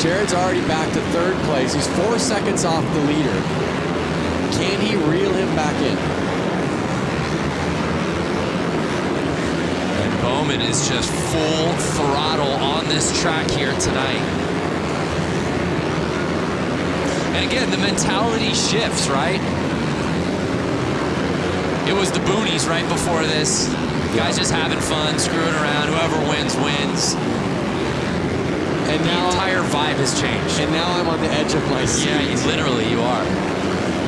Jared's already back to third place. He's 4 seconds off the leader. Can he reel him back in? And Bowman is just full throttle on this track here tonight. And again, the mentality shifts, right? It was the Boonies right before this. Guys just having fun, screwing around. Whoever wins, wins. And the entire vibe has changed. And now I'm on the edge of my seat. Yeah, literally, you are.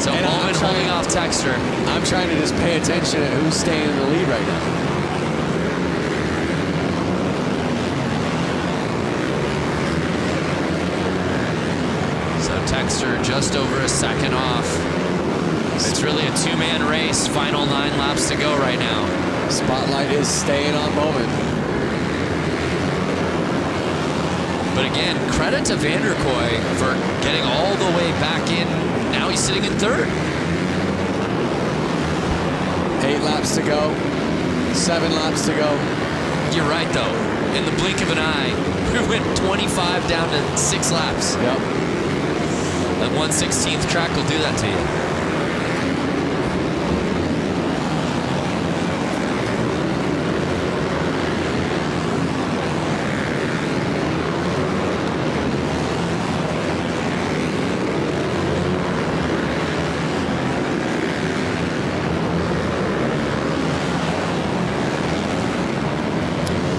So Bowman holding off Texter. I'm trying to just pay attention to who's staying in the lead right now. So Texter just over a second off. It's really a two-man race. Final 9 laps to go right now. Spotlight is staying on Bowman. But again, credit to Vanderkoy for getting all the way back in. Now he's sitting in third. 8 laps to go. 7 laps to go. You're right, though. In the blink of an eye, we went 25 down to 6 laps. Yep. That 1/16th track will do that to you.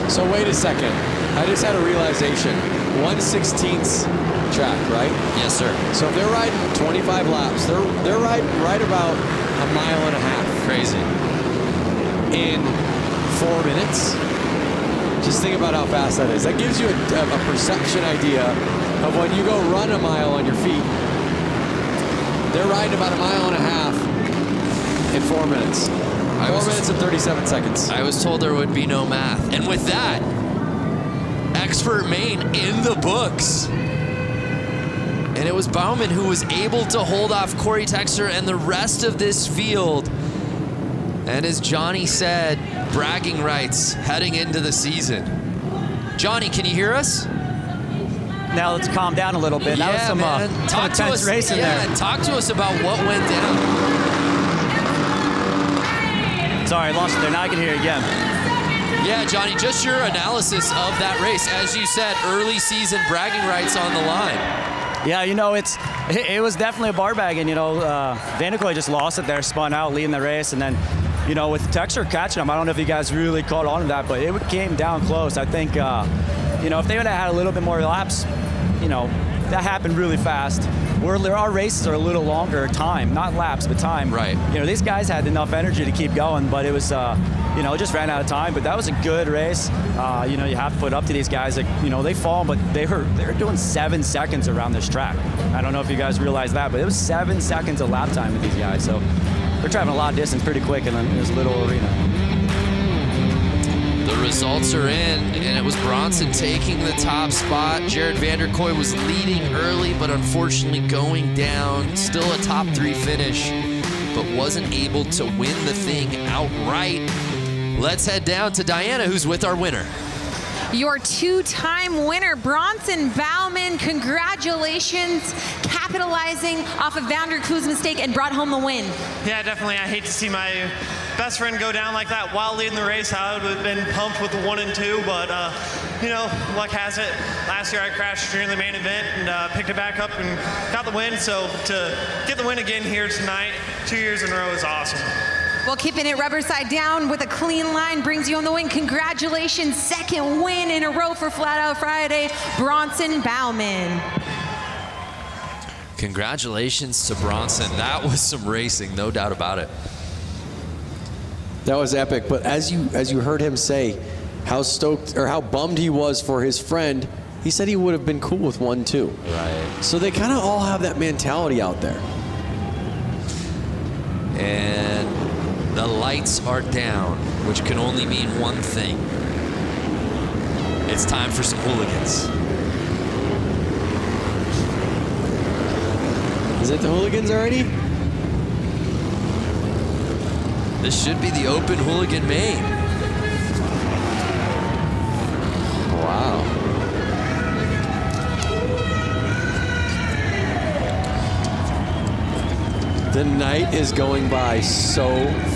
So wait a second. I just had a realization. 1/16th track, right? Yes, sir. So if they're riding 25 laps, they're riding right about a mile and a half. Crazy. In 4 minutes. Just think about how fast that is. That gives you a perception idea of when you go run a mile on your feet. They're riding about a mile and a half in 4 minutes. 4 minutes and 37 seconds. I was told there would be no math. And with that, expert main in the books. And it was Bowman who was able to hold off Corey Texter and the rest of this field. And as Johnny said, bragging rights heading into the season. Johnny, can you hear us? Now let's calm down a little bit. Yeah, that was some man. Talk to intense us. racing there. Talk to us about what went down. Sorry, I lost it there. Now I can hear you again. Yeah, Johnny, just your analysis of that race. As you said, early season bragging rights on the line. Yeah, you know, it was definitely a bar bagging. You know, Vanderkoy just lost it there, spun out, leading the race, and then, you know, with Texter catching him, I don't know if you guys really caught on to that, but it came down close. I think, you know, if they would have had a little bit more laps, you know, that happened really fast. Our races are a little longer time, not laps, but time. Right. You know, these guys had enough energy to keep going, but it was, you know, just ran out of time. But that was a good race. You know, you have to put up to these guys. That, you know, they fall, but they were doing 7 seconds around this track. I don't know if you guys realize that, but it was 7 seconds of lap time with these guys. So they're traveling a lot of distance pretty quick in this little arena. The results are in, and it was Bronson taking the top spot. Jared Vanderkoy was leading early, but unfortunately going down. Still a top 3 finish, but wasn't able to win the thing outright. Let's head down to Diana, who's with our winner. Your 2-time winner, Bronson Bauman. Congratulations, capitalizing off of Vanderkoy's mistake and brought home the win. Yeah, definitely. I hate to see my best friend go down like that while leading the race. I would have been pumped with the 1 and 2, but you know, luck has it. Last year I crashed during the main event and picked it back up and got the win. So to get the win again here tonight, 2 years in a row is awesome. Well, keeping it rubber side down with a clean line brings you on the win. Congratulations, 2nd win in a row for Flat Out Friday, Bronson Bauman. Congratulations to Bronson. That was some racing, no doubt about it. That was epic, but as you heard him say how stoked or how bummed he was for his friend, he said he would have been cool with 1, 2. Right. So they kind of all have that mentality out there. And the lights are down, which can only mean one thing. It's time for some hooligans. Is it the hooligans already? This should be the open hooligan main. Wow. The night is going by so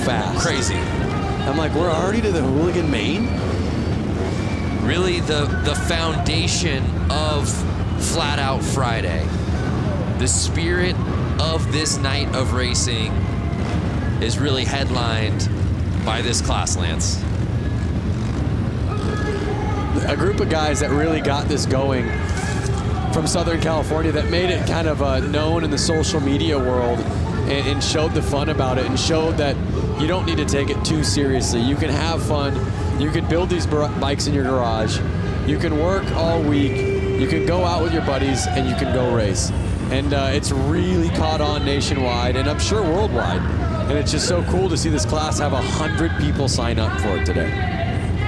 fast. Crazy. I'm like, we're already to the hooligan main? Really the foundation of Flat Out Friday. The spirit of this night of racing is really headlined by this class, Lance. A group of guys that really got this going from Southern California that made it kind of known in the social media world and showed the fun about it and showed that you don't need to take it too seriously. You can have fun. You can build these bikes in your garage. You can work all week. You can go out with your buddies and you can go race. And it's really caught on nationwide and I'm sure worldwide. And it's just so cool to see this class have 100 people sign up for it today.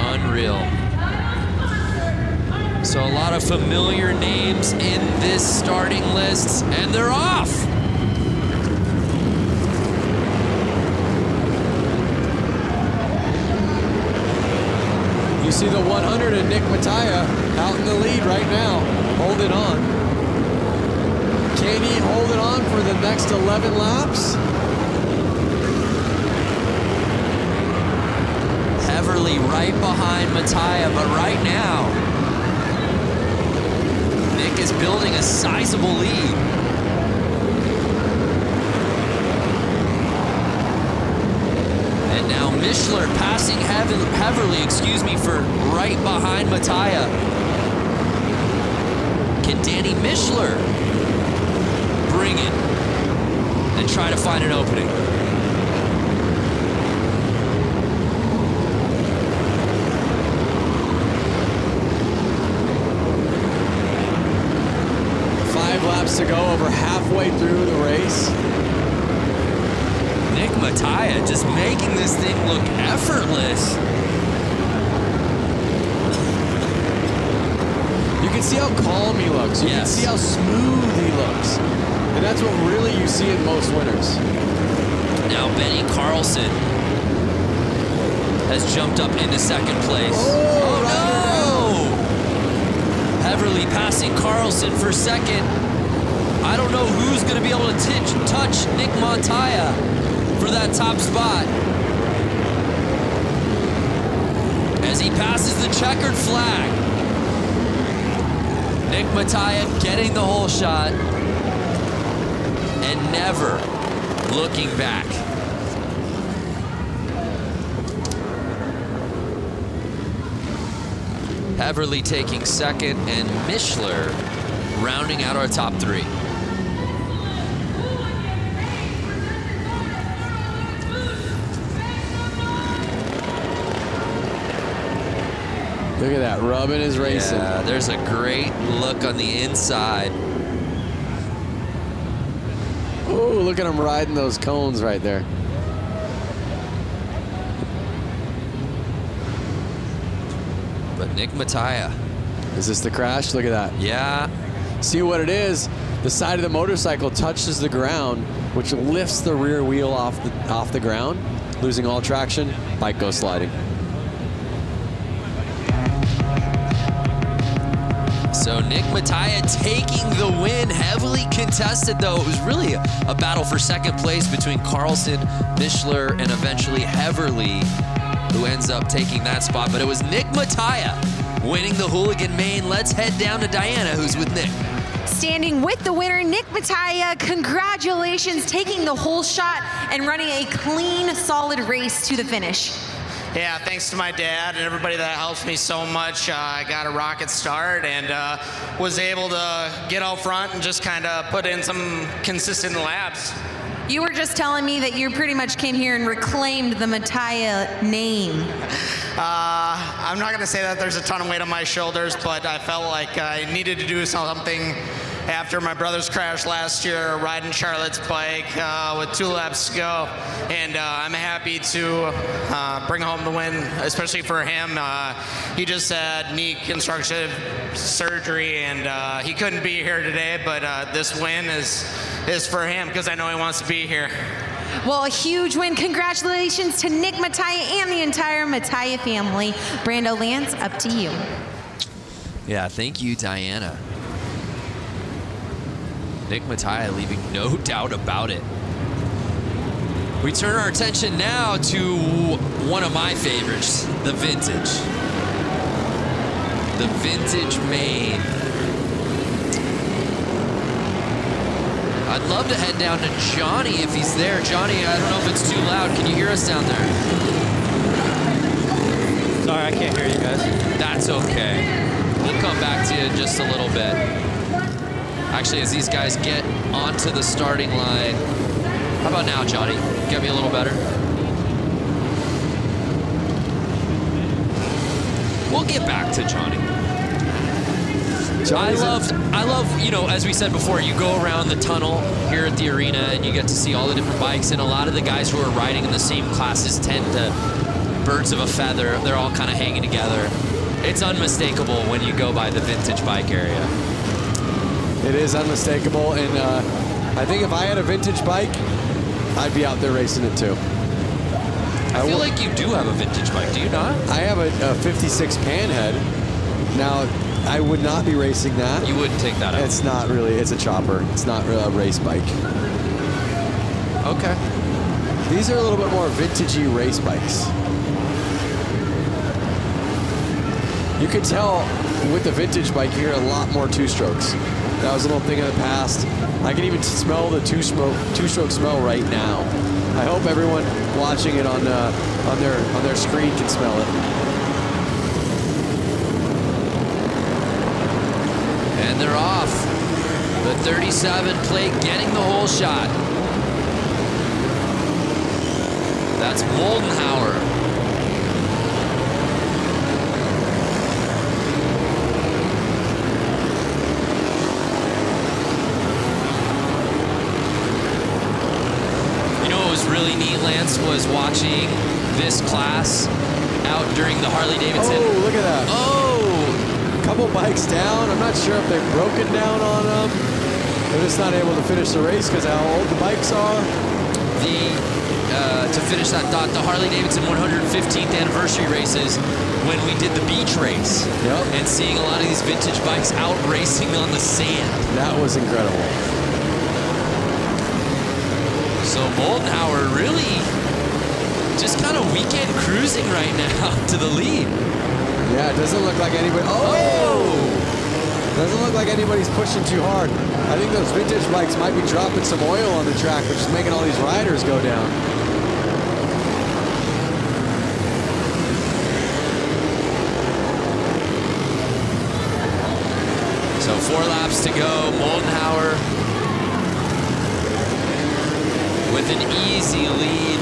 Unreal. So a lot of familiar names in this starting list, and they're off. You see the 100 and Nick Mattia out in the lead right now, holding on. Can he hold it on for the next 11 laps? Heverly right behind Mattia, but right now, Nick is building a sizable lead. And now Mishler passing Heverly, for right behind Mattia. Can Danny Mishler bring it and try to find an opening? Laps to go, over halfway through the race. Nick Mattia just making this thing look effortless. You can see how calm he looks. You can see how smooth he looks. And that's what really you see in most winners. Now Benny Carlson has jumped up into second place. Oh no! Heverly passing Carlson for second. I don't know who's going to be able to touch Nick Mattia for that top spot. As he passes the checkered flag. Nick Mattia getting the whole shot and never looking back. Heverly taking second and Mishler rounding out our top 3. Look at that, rubbing his racing. Yeah, there's a great look on the inside. Oh, look at him riding those cones right there. But Nick Mattia. Is this the crash? Look at that. Yeah. See what it is? The side of the motorcycle touches the ground, which lifts the rear wheel off the ground, losing all traction. Bike goes sliding. So Nick Mattia taking the win, heavily contested though. It was really a battle for second place between Carlson, Mishler, and eventually Heverly, who ends up taking that spot. But it was Nick Mattia winning the Hooligan main. Let's head down to Diana, who's with Nick. Standing with the winner, Nick Mattia, congratulations, taking the whole shot and running a clean, solid race to the finish. Yeah, thanks to my dad and everybody that helps me so much. I got a rocket start and was able to get out front and just kind of put in some consistent laps. You were just telling me that you pretty much came here and reclaimed the Mattia name. I'm not going to say that there's a ton of weight on my shoulders, but I felt like I needed to do something after my brother's crash last year, riding Charlotte's bike with 2 laps to go. And I'm happy to bring home the win, especially for him. He just had knee constructive surgery, and he couldn't be here today, but this win is for him because I know he wants to be here. Well, a huge win. Congratulations to Nick Mattia and the entire Mattia family. Brando Lance, up to you. Yeah, thank you, Diana. Nick Mattia leaving no doubt about it. We turn our attention now to one of my favorites, the vintage. The vintage main. I'd love to head down to Johnny if he's there. Johnny, I don't know if it's too loud. Can you hear us down there? Sorry, I can't hear you guys. That's okay. We'll come back to you in just a little bit. Actually, as these guys get onto the starting line. How about now, Johnny? Get me a little better. We'll get back to Johnny. I love, you know, as we said before, you go around the tunnel here at the arena and you get to see all the different bikes, and a lot of the guys who are riding in the same classes tend to, birds of a feather, they're all kind of hanging together. It's unmistakable when you go by the vintage bike area. It is unmistakable, and I think if I had a vintage bike, I'd be out there racing it too. I feel like you do have a vintage bike, do you not? I have a 56 Panhead. Now, I would not be racing that. You wouldn't take that out? It's not really, it's a chopper. It's not really a race bike. Okay. These are a little bit more vintagey race bikes. You could tell with the vintage bike, you hear a lot more two-strokes. That was a little thing in the past. I can even smell the two-stroke smell right now. I hope everyone watching it on their screen can smell it. And they're off. The 37 plate getting the whole shot. That's Moldenhauer. Really neat, Lance, was watching this class out during the Harley-Davidson. Oh, look at that. Oh! A couple bikes down. I'm not sure if they've broken down on them. They're just not able to finish the race because of how old the bikes are. To finish that thought, the Harley-Davidson 115th anniversary races when we did the beach race. Yep. And seeing a lot of these vintage bikes out racing on the sand. That was incredible. So Moldenhauer really just kind of weekend cruising right now to the lead. Yeah, it doesn't look like anybody. Oh! Doesn't look like anybody's pushing too hard. I think those vintage bikes might be dropping some oil on the track, which is making all these riders go down. So 4 laps to go. Moldenhauer with an easy lead.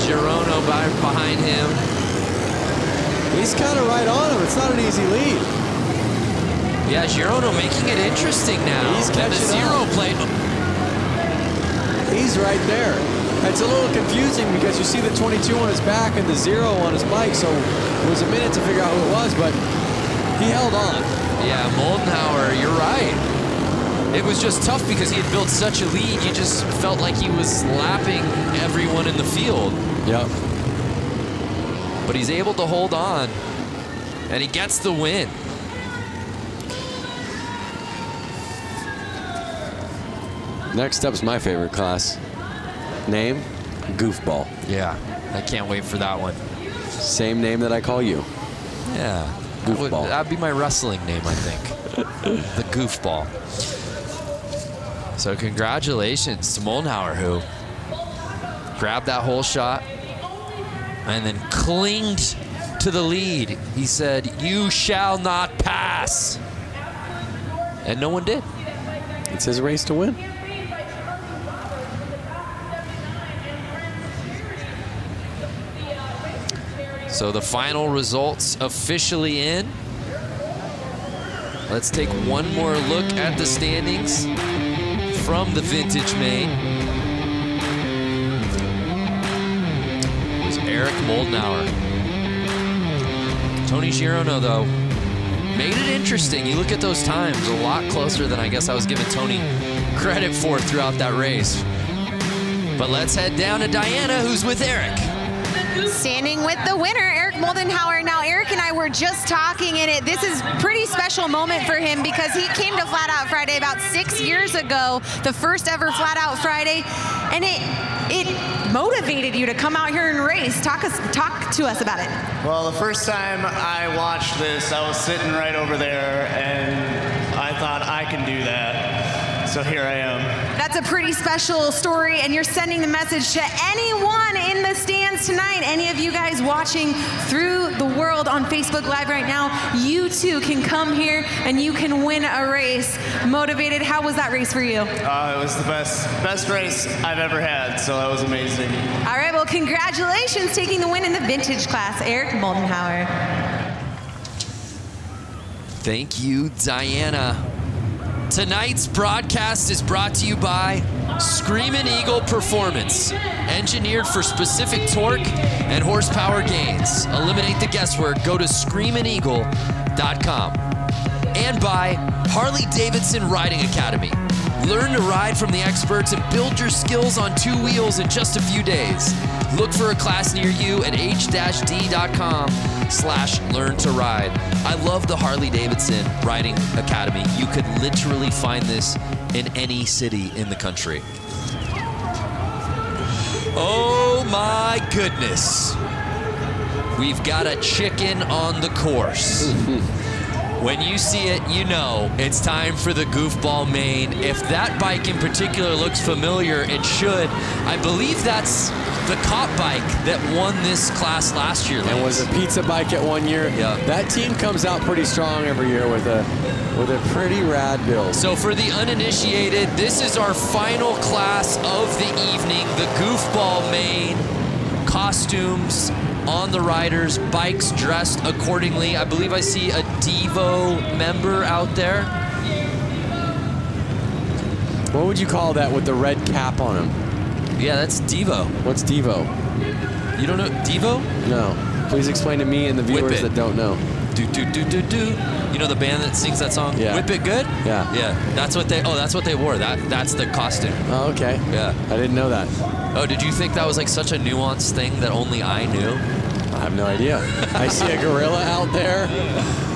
Girono behind him. He's kind of right on him. It's not an easy lead. Yeah, Girono making it interesting now. He's catching the zero up. plate. He's right there. It's a little confusing because you see the 22 on his back and the 0 on his bike, so it was a minute to figure out who it was, but he held on. Yeah, Moldenhauer, you're right. It was just tough because he had built such a lead. You just felt like he was lapping everyone in the field. Yep. But he's able to hold on, and he gets the win. Next up's my favorite class. Name, Goofball. Yeah, I can't wait for that one. Same name that I call you. Yeah, Goofball. That'd be my wrestling name, I think. The Goofball. So congratulations to Moldenhauer, who grabbed that whole shot and then clinged to the lead. He said, "You shall not pass." And no one did. It's his race to win. So the final results officially in. Let's take one more look at the standings from the Vintage Main. It was Eric Moldenhauer. Tony Girono, though, made it interesting. You look at those times, a lot closer than I guess I was giving Tony credit for throughout that race. But let's head down to Diana, who's with Eric. Standing with the winner, Eric Moldenhauer. Now, Eric and I were just talking in it. This is a pretty special moment for him because he came to Flat Out Friday about 6 years ago, the first ever Flat Out Friday, and it motivated you to come out here and race. Talk to us about it. Well, the first time I watched this, I was sitting right over there, and I thought, I can do that. So here I am. That's a pretty special story, and you're sending the message to anyone in the stands tonight. Any of you guys watching through the world on Facebook Live right now, you too can come here and you can win a race. Motivated, how was that race for you? It was the best race I've ever had, so that was amazing. All right, well, congratulations taking the win in the vintage class, Eric Moldenhauer. Thank you, Diana. Tonight's broadcast is brought to you by Screamin' Eagle Performance, engineered for specific torque and horsepower gains. Eliminate the guesswork, go to screamin'eagle.com. And by Harley-Davidson Riding Academy. Learn to ride from the experts and build your skills on 2 wheels in just a few days. Look for a class near you at h-d.com/learn-to-ride. I love the Harley-Davidson Riding Academy. You could literally find this in any city in the country. Oh my goodness. We've got a chicken on the course. When you see it, you know it's time for the Goofball main. If that bike in particular looks familiar, it should. I believe that's the cop bike that won this class last year. And was a pizza bike at 1 year. Yeah. That team comes out pretty strong every year with a pretty rad build. So for the uninitiated, this is our final class of the evening, the Goofball main. Costumes on the riders, bikes dressed accordingly. I believe I see a Devo member out there. What would you call that with the red cap on him? Yeah, that's Devo. What's Devo? You don't know Devo? No. Please explain to me and the viewers that don't know. Do do do do do. You know the band that sings that song? Yeah. Whip It Good? Yeah. Yeah. That's what they wore. That's the costume. Oh, okay. Yeah. I didn't know that. Oh, did you think that was like such a nuanced thing that only I knew? I have no idea. I see a gorilla out there.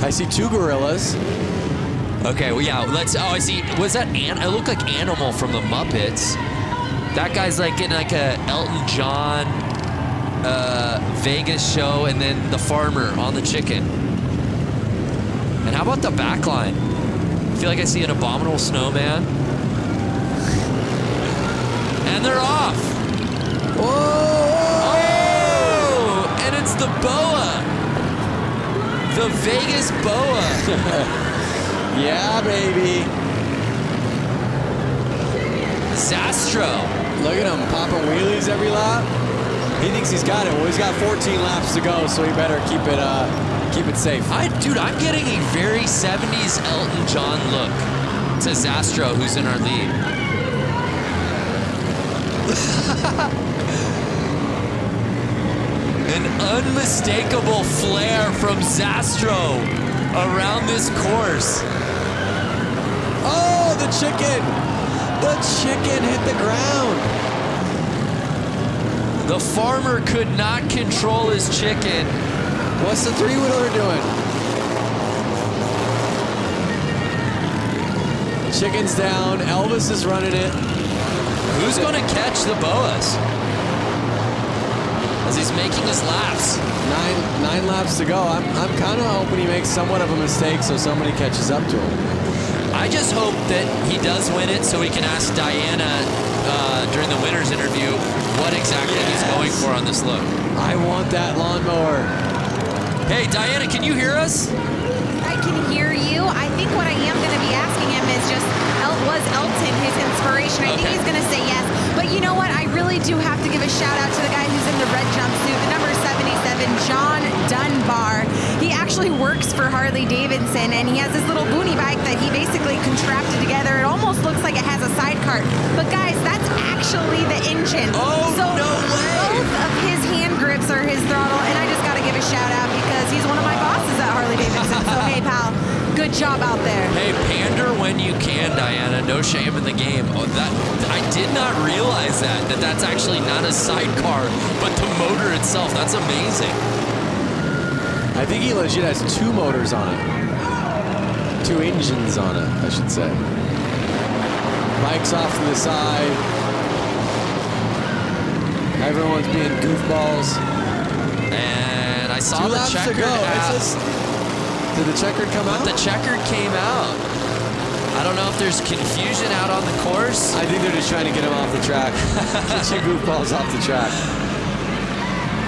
I see 2 gorillas. Okay, well, yeah, I see, was that it looked like Animal from the Muppets. That guy's like in like a Elton John Vegas show, and then the farmer on the chicken. And how about the back line? I feel like I see an Abominable Snowman. And they're off. Whoa! Oh! And it's the BOA. The Vegas Boa. Yeah, baby. Zastro. Look at him popping wheelies every lap. He thinks he's got it. Well, he's got 14 laps to go, so he better keep it safe. Dude, I'm getting a very 70s Elton John look to Zastro, who's in our lead. An unmistakable flair from Zastro around this course. Oh, the chicken! The chicken hit the ground. The farmer could not control his chicken. What's the three-wheeler doing? Chicken's down. Elvis is running it. Who's going to catch the Boas? As he's making his laps. Nine laps to go. I'm kind of hoping he makes somewhat of a mistake so somebody catches up to him. I just hope that he does win it so we can ask Diana during the winner's interview what exactly he's going for on this look. I want that lawnmower. Hey, Diana, can you hear us? I can hear you. I think what I am going to be asking him is just, was Elton his inspiration? I think he's going to say yes. But you know what? I really do have to give a shout out to the guy who's in the red jumpsuit, the number 77, John Dunbar. He actually works for Harley-Davidson, and he has this little Boonie bike that he basically contrapted together. It almost looks like it has a sidecar. But guys, that's actually the engine. Oh, so no way! Both of his hand grips are his throttle, and I just got to give a shout out because he's one of my bosses at Harley-Davidson. So hey, pal, good job out there. Hey, pander when you can, Diana. No shame in the game. Oh, I did not realize that's actually not a sidecar, but the motor itself. That's amazing. I think he legit has two motors on it. Two engines on it, I should say. Bike's off to the side. Everyone's being goofballs. And I saw Two the laps checkered to go. out. Did the checkered come out? The checkered came out. I don't know if there's confusion out on the course. I think they're just trying to get him off the track. Get your goofballs off the track.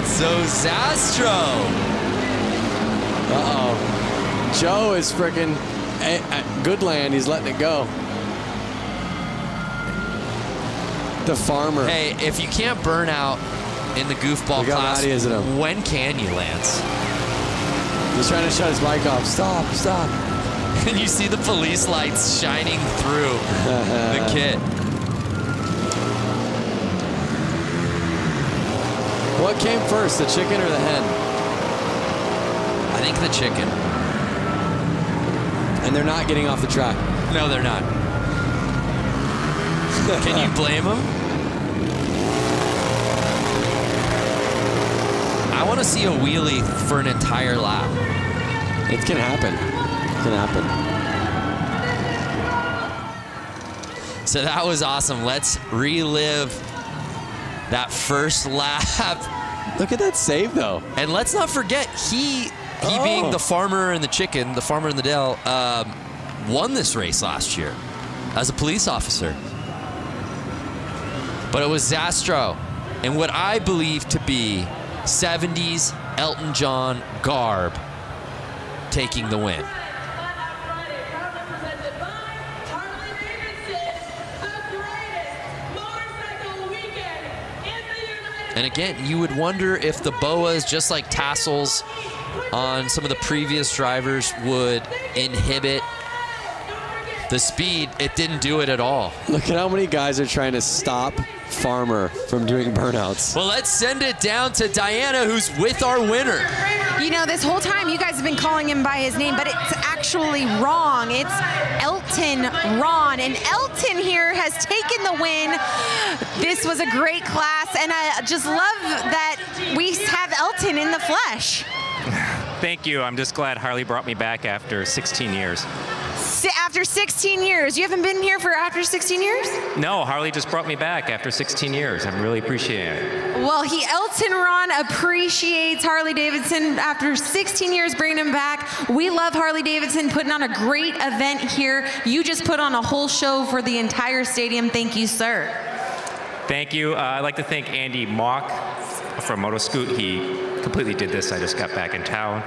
So Zastro. Uh-oh. Joe is freaking at Goodland. He's letting it go. The farmer. Hey, if you can't burn out in the goofball class, when can you, Lance? He's trying to shut his bike off. Stop, stop. And you see the police lights shining through the kit. What came first, the chicken or the hen? I think the chicken. And they're not getting off the track. No, they're not. Can you blame them? I want to see a wheelie for an entire lap. It can happen. It can happen. So that was awesome. Let's relive that first lap. Look at that save, though. And let's not forget, he being the farmer and the chicken, the farmer and the Dell, won this race last year as a police officer. But it was Zastro in what I believe to be 70s Elton John garb taking the win. And again, you would wonder if the boas, just like tassels on some of the previous drivers, would inhibit the speed. It didn't do it at all. Look at how many guys are trying to stop Farmer from doing burnouts. Well, let's send it down to Diana, who's with our winner. You know, this whole time you guys have been calling him by his name, but it's actually wrong. It's Elton Ron, and Elton here has taken the win. This was a great class, and I just love that we have Elton in the flesh. Thank you. I'm just glad Harley brought me back after 16 years. After 16 years. You haven't been here for after 16 years? No, Harley just brought me back after 16 years. I'm really appreciating it. Well, Elton Ron appreciates Harley-Davidson after 16 years bringing him back. We love Harley-Davidson putting on a great event here. You just put on a whole show for the entire stadium. Thank you, sir. Thank you. I'd like to thank Andy Mock from Motoscoot. He completely did this. I just got back in town.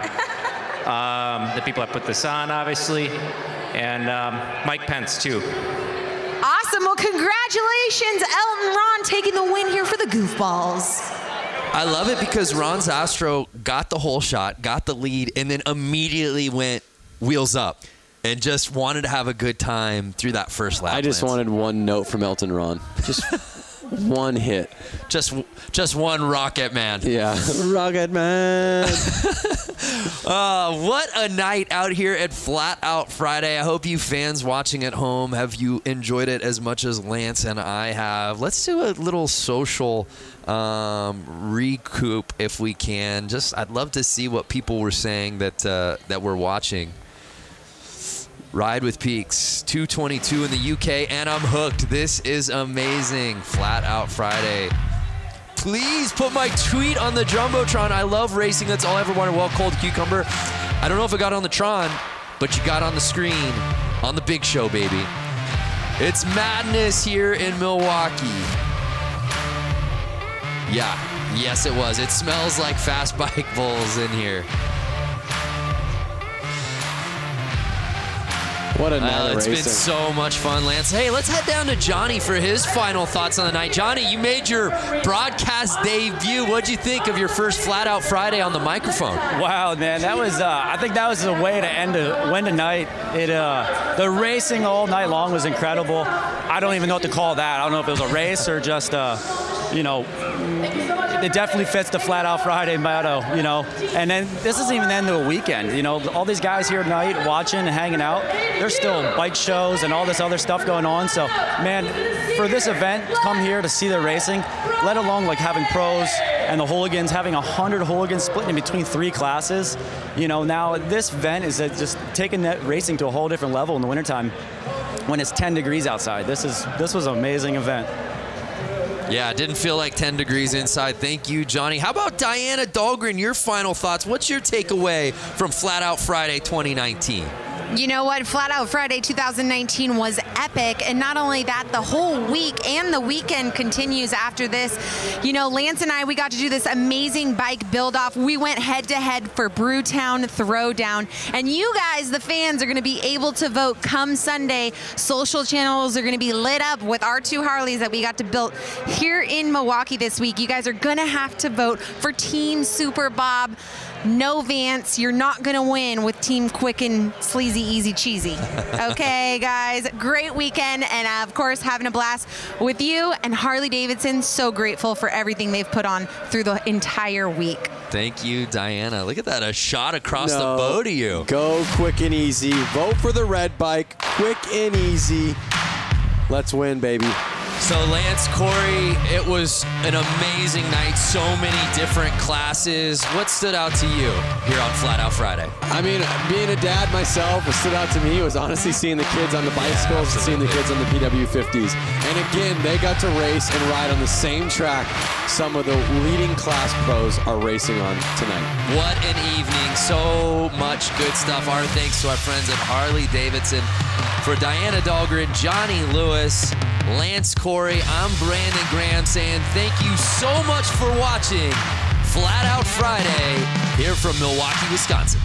the people that put this on, obviously, and Mike Pence, too. Awesome. Well, congratulations, Elton Ron, taking the win here for the Goofballs. I love it because Ron Zastro got the whole shot, got the lead, and then immediately went wheels up and just wanted to have a good time through that first lap. I just wanted one note from Elton Ron. Just one hit. Just one Rocket Man. Yeah. Rocket Man. What a night out here at Flat Out Friday. I hope you fans watching at home, have you enjoyed it as much as Lance and I have. Let's do a little social recoup if we can. I'd love to see what people were saying that we're watching. Ride with Peaks, 222 in the UK, and I'm hooked. This is amazing. Flat Out Friday. Please put my tweet on the Jumbotron. I love racing. That's all I ever wanted. Well, Cold Cucumber. I don't know if it got on the Tron, but you got on the screen on the big show, baby. It's madness here in Milwaukee. Yeah, yes it was. It smells like Fast Bike Bulls in here. What a night of It's racing. been so much fun, Lance. Hey, let's head down to Johnny for his final thoughts on the night. Johnny, you made your broadcast debut. What'd you think of your first Flat Out Friday on the microphone? Wow, man, that was. I think that was the way to win tonight. The racing all night long was incredible. I don't even know what to call that. I don't know if it was a race or just it definitely fits the Flat Out Friday motto, And then this isn't even the end of the weekend, All these guys here tonight watching and hanging out, there's still bike shows and all this other stuff going on. So, man, for this event, come here to see the racing, let alone like having pros and the hooligans, having 100 hooligans splitting in between 3 classes. Now this event is just taking that racing to a whole different level in the wintertime when it's 10 degrees outside. This was an amazing event. Yeah, it didn't feel like 10 degrees inside. Thank you, Johnny. How about Diana Dahlgren, your final thoughts? What's your takeaway from Flat Out Friday 2019? You know what? Flat Out Friday 2019 was epic. And not only that, the whole week and the weekend continues after this. Lance and I, we got to do this amazing bike build-off. We went head-to-head for Brewtown Throwdown. And you guys, the fans, are going to be able to vote come Sunday. Social channels are going to be lit up with our 2 Harleys that we got to build here in Milwaukee this week. You guys are going to have to vote for Team Super Bob. No Vance, you're not going to win with Team Quicken, Sleazy, Easy, Cheesy. Okay, guys, great weekend, and of course, having a blast with you and Harley-Davidson. So grateful for everything they've put on through the entire week. Thank you, Diana. Look at that, a shot across the bow to you. Go quick and easy. Vote for the red bike, quick and easy. Let's win, baby. So Lance, Corey, it was an amazing night. So many different classes. What stood out to you here on Flat Out Friday? I mean, being a dad myself, what stood out to me was honestly seeing the kids on the bicycles and seeing the kids on the PW50s. And again, they got to race and ride on the same track some of the leading class pros are racing on tonight. What an evening. So much good stuff. Our thanks to our friends at Harley-Davidson. For Diana Dahlgren, Johnny Lewis, Lance Corey, I'm Brandon Graham saying thank you so much for watching Flat Out Friday here from Milwaukee, Wisconsin.